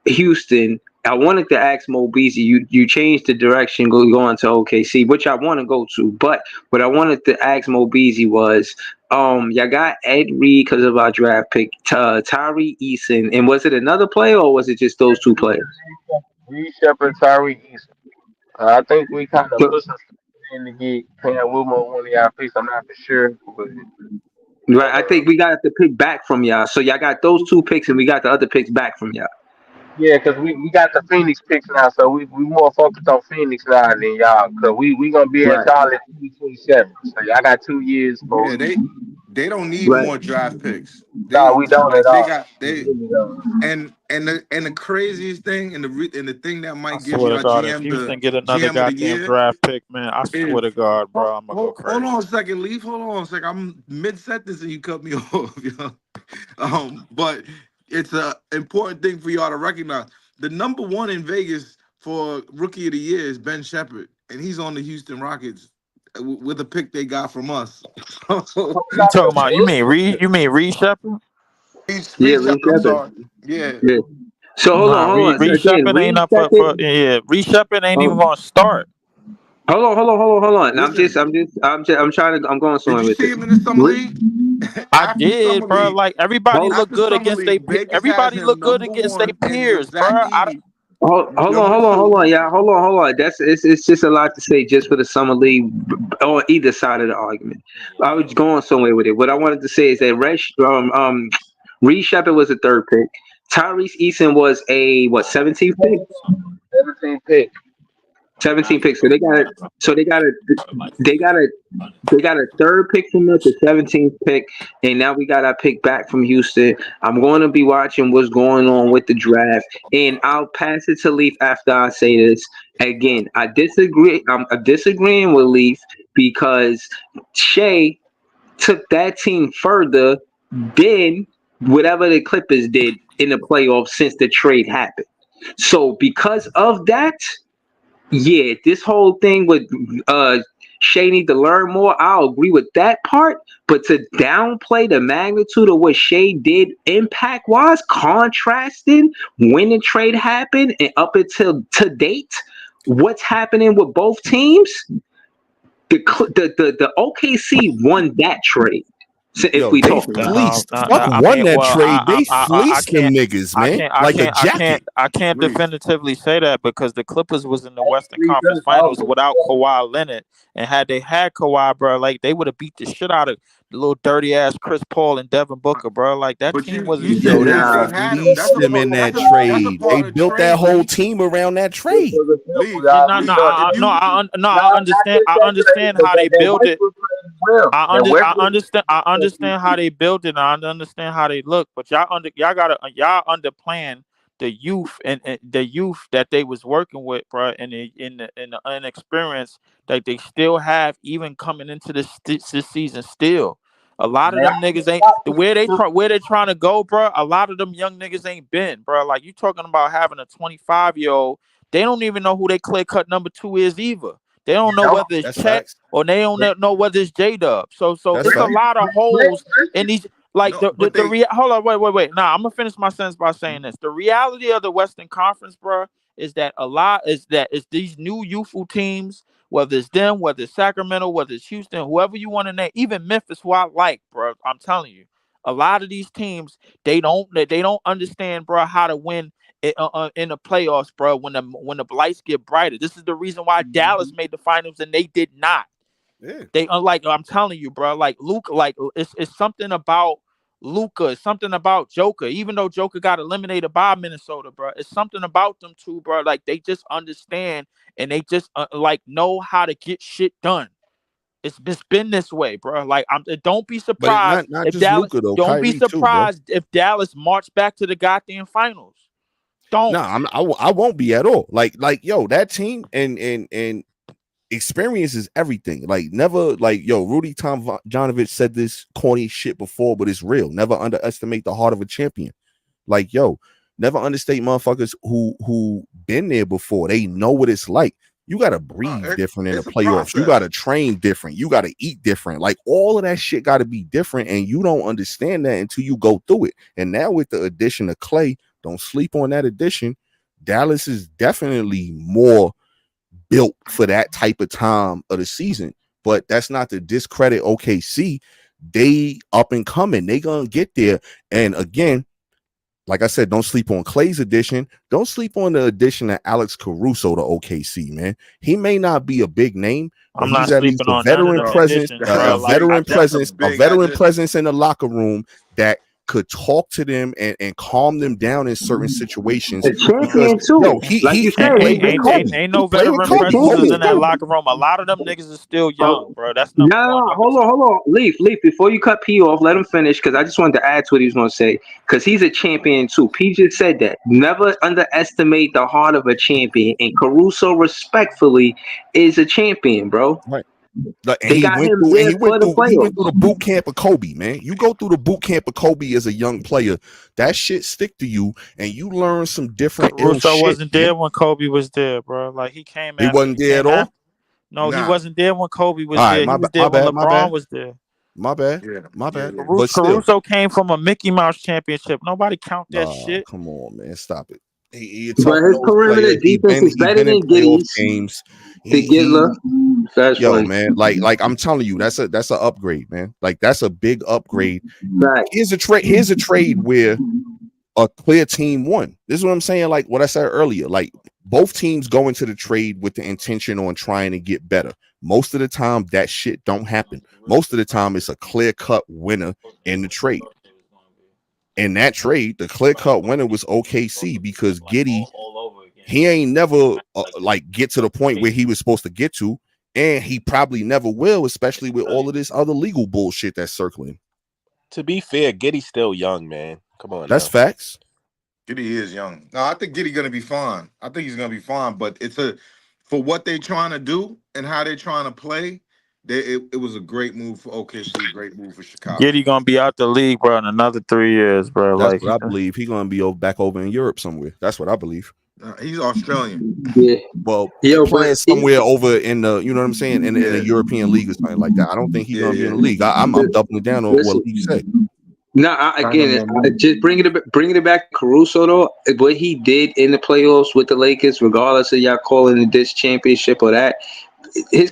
Houston, I wanted to ask Mo Beasley, you changed the direction going to OKC, which I want to go to. But what I wanted to ask Mo Beasley was, y'all got Ed Reed because of our draft pick, Tyree Eason, and was it another player or was it just those two players? Reed Shepard, Tyree Eason. I think we kind of But, put some stuff in to get Cam Wilmore one of y'all picks. I'm not for sure, but right, I think we got the pick back from y'all. So y'all got those two picks and we got the other picks back from y'all. yeah, because we got the Phoenix picks now, so we more focused on Phoenix now than y'all, because we gonna be at Right, y'all in 2027. So y'all got 2 years for Yeah, they don't need right. more draft picks. no, They we don't at like they all. got We they really don't. and the craziest thing and the thing that I might give swear to y'all God, if GM Houston get another GM of the goddamn year draft pick, man, I swear is to God, bro, I'm gonna go hold crazy. on a second, Leaf. Hold on a second. I'm mid sentence and you cut me off, yo. But it's a important thing for y'all to recognize. The number one in Vegas for rookie of the year is Ben Shepherd, and he's on the Houston Rockets with a pick they got from us. You talking about you mean Reed Shepard? Yeah, Reed Reed Shepherd, I'm Shepard. sorry. Yeah. Yeah. So hold Nah, on. So Reed again, Shepard ain't Reed up for Shepard. yeah. Reed Shepard ain't even Um, gonna start. Hold on. Listen, I'm going did somewhere you with see it. him in the summer league? I After did, summer bro. league, Like everybody Hold, look after good summer against they league, Vegas has everybody him look good number against their one, and peers, Zach bro. Edey hold number hold two. on, yeah, hold on. It's just a lot to say just for the summer league on either side of the argument. I was going somewhere with it. What I wanted to say is that Reed Shepard was a third pick. Tyrese Eason was a what 17th pick? 17 pick. 17 picks. So they got a they got a third pick from us, the 17th pick, and now we got our pick back from Houston. I'm going to be watching what's going on with the draft, and I'll pass it to Leaf after I say this. Again, I disagree. I'm disagreeing with Leaf because Shea took that team further than whatever the Clippers did in the playoffs since the trade happened. So because of that, yeah, this whole thing with Shay need to learn more. I'll agree with that part, but to downplay the magnitude of what Shay did impact wise, contrasting when the trade happened and up until to date, what's happening with both teams? The OKC won that trade. So if Yo, we they talking about. fleeced. No. Fuck I won mean, that well, trade. They I fleeced them can't. niggas, man, like a jacket. I can't Leave. definitively say that because the Clippers was in the Western Conference Finals without Kawhi Leonard, and had they had Kawhi, bro, like they would have beat the shit out of the little dirty ass Chris Paul and Devin Booker, bro. Like that But team you wasn't said shit. Yo, they they Nah, had him. fleeced them in that That's a trade. They part of the built that trade, whole Leaf. team around that This trade. was a simple, Leaf. Yeah, y'all. no, We no, thought if If you I not understand. just I that trade, understand but how they that build it. Westbrook trade as well. That Westbrook I understand how they build it. And I understand how they look, but y'all underplan the youth and the youth that they was working with, bro, and the inexperience that they still have, even coming into this season. Still, a lot of man, them niggas ain't the where they trying to go, bro. A lot of them young niggas ain't been, bro. Like you talking about having a 25-year-old, they don't even know who they clear cut number two is either. They don't know no, whether it's That's Chet facts. or they don't know whether it's J Dub. So That's it's a facts. lot of holes in these. Like no, but they hold on, wait. Nah, I'm gonna finish my sentence by saying this. The reality of the Western Conference, bro, is that it's these new youthful teams, whether it's them, whether it's Sacramento, whether it's Houston, whoever you want to name, even Memphis, who I like, bro. I'm telling you, a lot of these teams they don't understand, bro, how to win in the playoffs, bro. When the lights get brighter, this is the reason why Dallas made the finals and they did not. Yeah. They unlike I'm telling you, bro. Like Luke, like it's something about Luca, it's something about Joker. Even though Joker got eliminated by Minnesota, bro, it's something about them too, bro. Like they just understand and they just like know how to get shit done. It's been this way, bro. Like don't be But it, surprised not if just Dallas. Luca though, Don't be Kyrie too, bro. surprised if Dallas march back to the goddamn finals. Don't. Nah, I won't be at all. Like yo, that team and experience is everything. Like never Rudy Tomjanovich said this corny shit before, but it's real. Never underestimate the heart of a champion. Like yo, never understate motherfuckers who been there before. They know what it's like. You gotta breathe different in the it's a playoffs. You process. gotta train different. You gotta eat different. Like all of that shit gotta be different, and you don't understand that until you go through it. And now with the addition of Clay, don't sleep on that addition. Dallas is definitely more built for that type of time of the season. But that's not to discredit OKC. They up and coming. They gonna get there. And again, like I said, don't sleep on Clay's addition. Don't sleep on the addition of Alex Caruso to OKC, man. He may not be a big name, but I'm not he's at least sleeping a on none of veteran them presence, additions, a bro. Like veteran That's a presence, a big veteran addition. presence in the locker room that could talk to them and calm them down in certain situations. a Because champion yo, too. Like you he said, he played with been Kobe. ain't He no played with veteran a Kobe presences also. in that locker room. A lot of them niggas is still young, bro. That's number one. Number two. Hold on. Leaf. Before you cut P off, let him finish because I just wanted to add to what he was going to say because he's a champion too. P just said that. Never underestimate the heart of a champion, and Caruso, respectfully, is a champion, bro. Right. Like, and They he got went him through and there for the he went through the playoffs. boot camp of Kobe, man. You go through the boot camp of Kobe as a young player, that shit stick to you, and you learn some different ill Caruso shit, wasn't man. there when Kobe was there, bro. Like he came He after. wasn't He there at came all. after. No, he Nah. wasn't there when Kobe was All right, there. He was there my when bad, LeBron was there. my bad, Yeah. my Yeah. bad. Yeah. But still, Caruso came from a Mickey Mouse championship. Nobody count that nah, shit. come on, man, stop it. You're But talking his those perimeter players. defense is He better been in than playoff Giddy's. games. To get love. That's Yo, funny. man, like I'm telling you, that's an upgrade, man. Like that's a big upgrade. Right. Here's a trade where a clear team won. This is what I'm saying. Like what I said earlier, like both teams go into the trade with the intention on trying to get better. Most of the time, that shit don't happen. Most of the time, it's a clear-cut winner in the trade. In that trade, the clear-cut winner was OKC because Giddey, he ain't never like get to the point where he was supposed to get to, and he probably never will, especially with all of this other legal bullshit that's circling. To be fair, Giddey's still young, man. Come on, that's now. Facts. Giddey is young. No, I think Giddey gonna be fine. I think he's gonna be fine. But it's for what they're trying to do and how they're trying to play. It was a great move for OKC, great move for Chicago. Giddey gonna be out the league, bro, in another 3 years, bro. That's like what I believe. He's gonna be back over in Europe somewhere. That's what I believe. He's Australian. Yeah. Well, Yo, playing but somewhere over in the, you know what I'm saying, in the European league or something like that. I don't think he's gonna be in the league. I'm doubling down on what he said. No, just bringing it back to Caruso though. What he did in the playoffs with the Lakers, regardless of y'all calling it this championship or that, his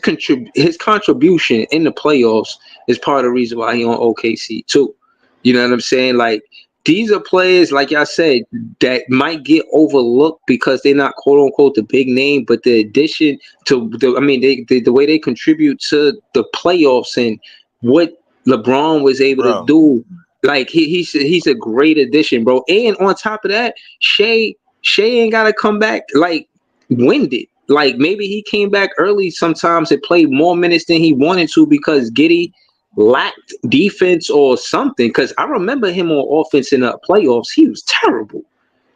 contribution in the playoffs is part of the reason why he on OKC too. You know what I'm saying? Like these are players, like y'all said, that might get overlooked because they're not quote unquote the big name, but the addition to the way they contribute to the playoffs and what LeBron was able to do. Like he's a great addition, bro. And on top of that, Shea ain't gotta come back like winded. Like maybe he came back early sometimes and played more minutes than he wanted to because Giddey lacked defense or something. Because I remember him on offense in the playoffs, he was terrible.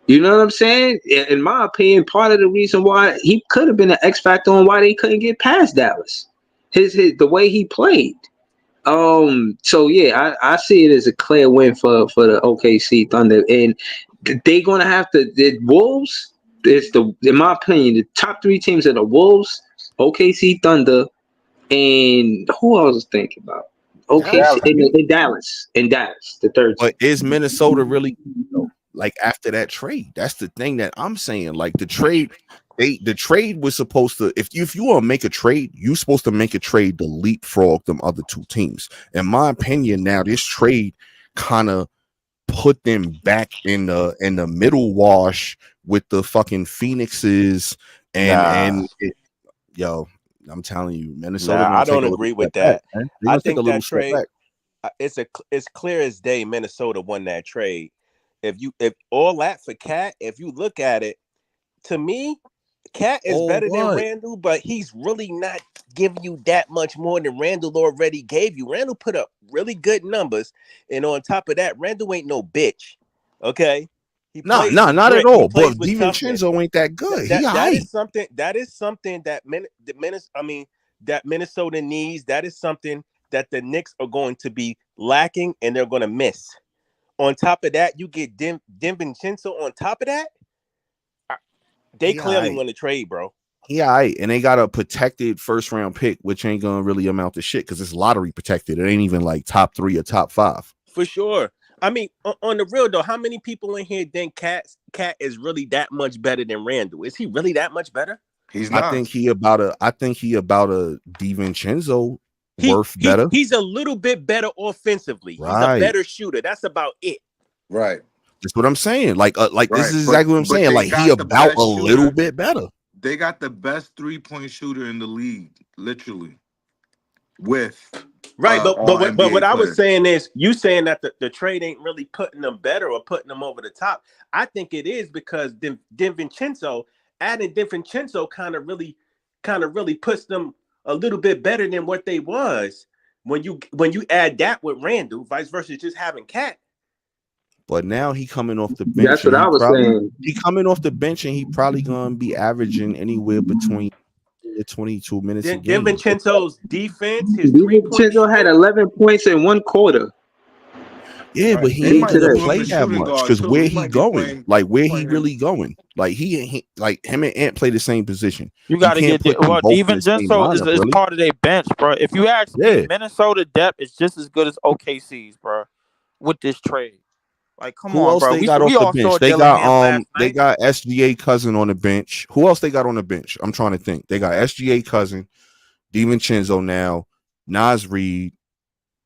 You know what I'm saying? In my opinion, part of the reason why he could have been an X factor on why they couldn't get past Dallas, the way he played. So yeah, I see it as a clear win for the OKC Thunder, and they're gonna have to. The Wolves is in my opinion, the top three teams are the Wolves, OKC Thunder, and who I was thinking about? OKC and Dallas, the third. But is Minnesota really like after that trade? That's the thing that I'm saying. Like the trade. The trade was supposed to, if you want to make a trade, you're supposed to make a trade to leapfrog them other two teams. In my opinion, now this trade kind of put them back in the middle wash with the fucking Phoenixes and yo, I'm telling you, Minnesota. I don't agree with that. I think that trade, it's clear as day. Minnesota won that trade. If all that for Cat, if you look at it, to me, Cat is better than Randall, but he's really not giving you that much more than Randall already gave you. Randall put up really good numbers, and on top of that, Randall ain't no bitch. Okay, not at all. But DiVincenzo ain't that good. That is something that Minnesota needs. That is something that the Knicks are going to be lacking, and they're going to miss. On top of that, you get DiVincenzo. On top of that. They clearly won the trade, bro. Yeah, and they got a protected first round pick, which ain't gonna really amount to shit because it's lottery protected. It ain't even like top 3 or top 5. For sure. I mean, on the real though, how many people in here think Cat is really that much better than Randall? Is he really that much better? He's not. I think he about a DiVincenzo worth better. He's a little bit better offensively. He's a better shooter. That's about it. Right. That's what I'm saying. Like this is exactly what I'm saying. Like he about a little bit better. They got the best 3-point shooter in the league, literally. With but what I was saying is, you saying that the trade ain't really putting them better or putting them over the top. I think it is because DiVincenzo, adding DiVincenzo kind of really puts them a little bit better than what they was when you add that with Randall, vice versa, just having Cat. But now he coming off the bench. That's what I was saying. He coming off the bench and he probably gonna be averaging anywhere between 22 minutes a game. DiVincenzo's defense, DiVincenzo had 11 points in one quarter. Yeah, but he ain't gonna play that much because where he going? Like where he really going? Like he like him and Ant play the same position. You got to get DiVincenzo is part of their bench, bro. If you ask me, Minnesota depth is just as good as OKC's, bro. With this trade. Like, come Who on, else bro. they got off We the all saw bench? They got Dillingham last they night. got SGA Cousin on the bench. Who else they got on the bench? I'm trying to think. They got SGA Cousin, DiVincenzo now, Nas Reed.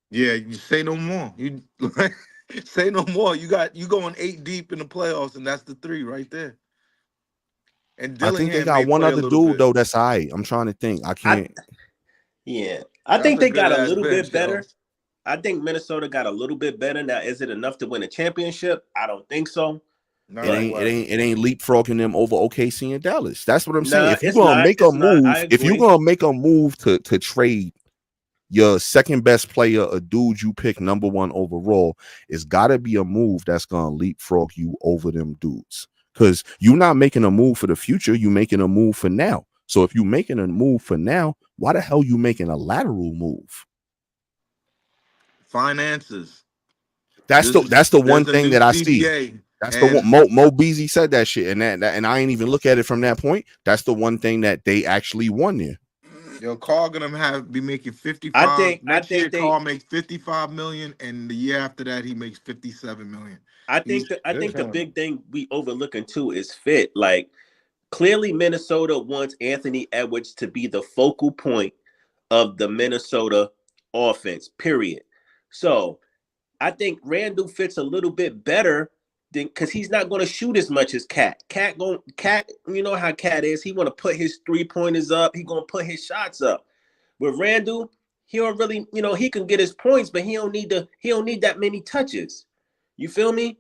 Yeah, you say no more. You say no more. You going 8 deep in the playoffs, and that's the 3 right there. And I think they Dillingham may got one play a other little dude bit. though. That's all right. I'm trying to think. I can't. I That's think a they good got a ass little bench, bit yo. better. I think Minnesota got a little bit better. Now, is it enough to win a championship? I don't think so. Not It ain't. It ain't. It ain't leapfrogging them over OKC and Dallas. That's what I'm saying. Nah, If you're it's gonna not. make a It's not. I move, if you're agree. gonna make a move to trade your second best player, a dude you pick number 1 overall, it's got to be a move that's gonna leapfrog you over them dudes. Because you're not making a move for the future, you're making a move for now. So if you're making a move for now, why the hell you making a lateral move? Finances. That's the one There's a thing new that I see. CBA, That's the one. and Mo Beasley said that shit, and that and I ain't even look at it from that point. That's the one thing that they actually won there. yo, Carl gonna be making 55. I Next year, think they. Carl makes 55 million, and the year after that, he makes 57 million. I think the big thing we overlooking too is fit. Like, clearly, Minnesota wants Anthony Edwards to be the focal point of the Minnesota offense. Period. So I think Randall fits a little bit better than, because he's not going to shoot as much as Cat. Cat. You know how Cat is. He want to put his 3-pointers up. He going to put his shots up. With Randall, he don't really, he can get his points, but he don't need that many touches. You feel me?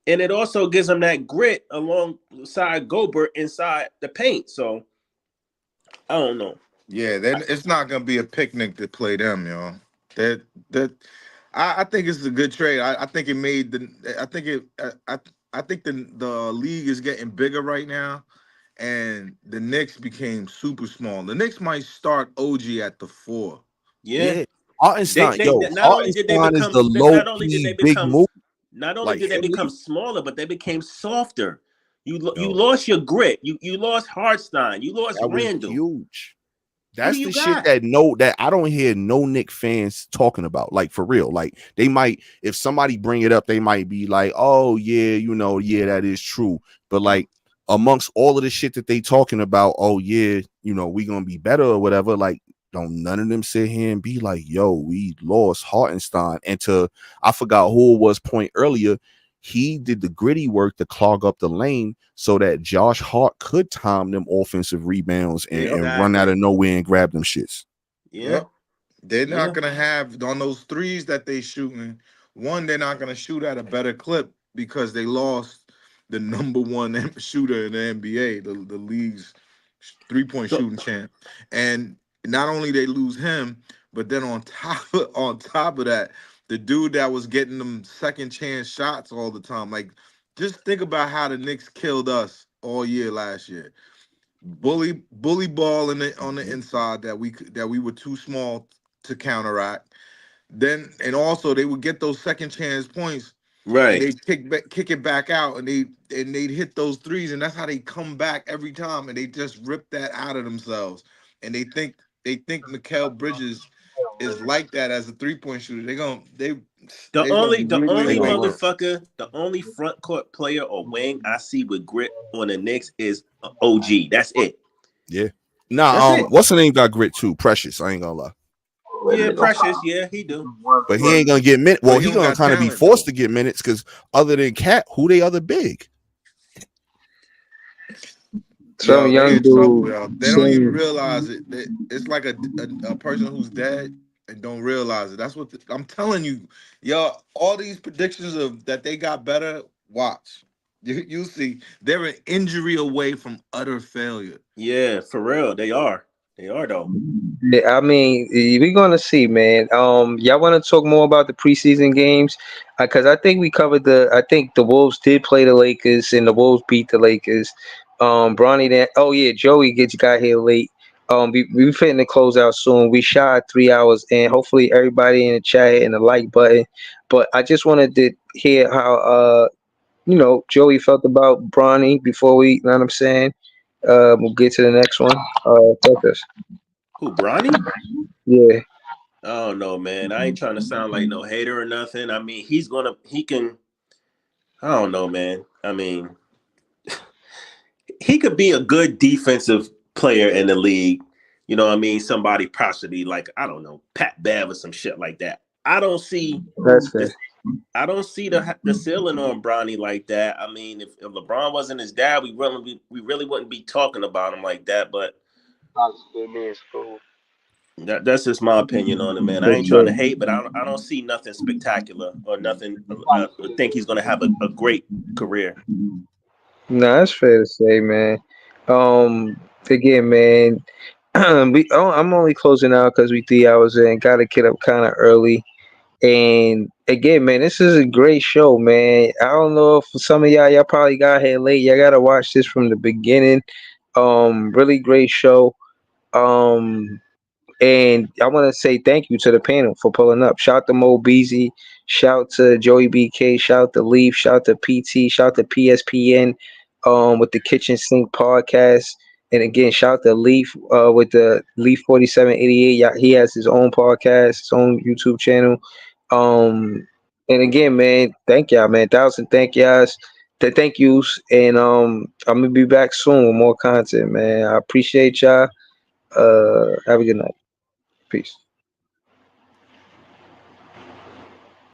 And it also gives him that grit alongside Gobert inside the paint. So I don't know. Yeah, then it's not gonna be a picnic to play them, yo. That I think it's a good trade. I think it made the. I think it. I think the league is getting bigger right now, and the Knicks became super small. The Knicks might start OG at the 4. Yeah. Hartenstein, Not only did they Hartenstein is become the low key big move. not only Like did they him, become smaller, but they became softer. You lost your grit. You lost Hartstein. You lost that was Randall. huge. Who do That's you the shit got? that I don't hear no Knick fans talking about. Like for real. Like they might, if somebody bring it up, they might be like, oh yeah, yeah, that is true. But like amongst all of the shit that they talking about, oh yeah, we gonna be better or whatever. Like, don't none of them sit here and be like, yo, we lost Hartenstein. And I forgot who it was point earlier. He did the gritty work to clog up the lane so that Josh Hart could time them offensive rebounds and run out of nowhere and grab them shits. Yeah. Yep. They're not gonna have on those threes that they shooting. One, they're not gonna shoot at a better clip because they lost the number 1 shooter in the NBA, the league's 3-point shooting champ. And not only they lose him, but then on top of that, the dude that was getting them second chance shots all the time. Like, just think about how the Knicks killed us all year last year. Bully ball on the inside that we were too small to counteract. Then and also they would get those second chance points, and Right. they kick it back out, and they'd hit those threes, and that's how they come back every time, and they just rip that out of themselves, and they think Mikal Bridges is like that as a 3-point shooter. They gonna be The wiggling only away. the only front court player or wing I see with grit on the Knicks is OG. That's it. Yeah. Nah, what's the name got grit too? Precious. I ain't gonna lie. Yeah, Precious. Yeah, he do. But he ain't gonna get minutes. Well, he he don't gonna got kind of be talent, forced to get minutes because other than Cat, who they other big? Some Yo, they young in trouble, dude. yo. They don't even realize it. It's like a person who's dead and don't realize it. That's what I'm telling you, yo. All these predictions of that they got better. Watch, you see, they're an injury away from utter failure. Yeah, for real. They are. They are though. Yeah, I mean, we're gonna see, man. Y'all want to talk more about the preseason games? Because I think we covered I think the Wolves did play the Lakers, and the Wolves beat the Lakers. Bronny, then. Oh yeah, Joey got here late. We fitting to close out soon. We shot 3 hours, and hopefully everybody in the chat and the like button. But I just wanted to hear how Joey felt about Bronny before we. You know what I'm saying? We'll get to the next one. Focus. Who, Bronny? Yeah. I don't know, man. I ain't trying to sound like no hater or nothing. I mean, he can. I don't know, man. I mean, he could be a good defensive player in the league. You know what I mean? Somebody possibly like, I don't know, Pat Bev or some shit like that. I don't see That's fair. the ceiling on Bronny like that. I mean, if LeBron wasn't his dad, we really wouldn't be talking about him like that. But that's just my opinion on it, man. I For ain't trying sure. to hate, but I don't see nothing spectacular or nothing. I think he's gonna have a great career. Nah, that's fair to say, man. Again, man, I'm only closing out because we 3 hours in. Got to get up kind of early. And again, man, this is a great show, man. I don't know if some of y'all probably got here late. Y'all gotta watch this from the beginning. Really great show. Um, And I want to say thank you to the panel for pulling up. Shout to Mo Beezy. Shout to Joey BK. Shout to Leaf. Shout to PT. Shout to PSPN with the Kitchen Sink podcast. And again, shout to Leaf with the Leaf 4788. Yeah, he has his own podcast, his own YouTube channel. And again, man, thank y'all, man. 1,000 thank yous. Thank yous. And I'm gonna be back soon with more content, man. I appreciate y'all. Have a good night. Peace.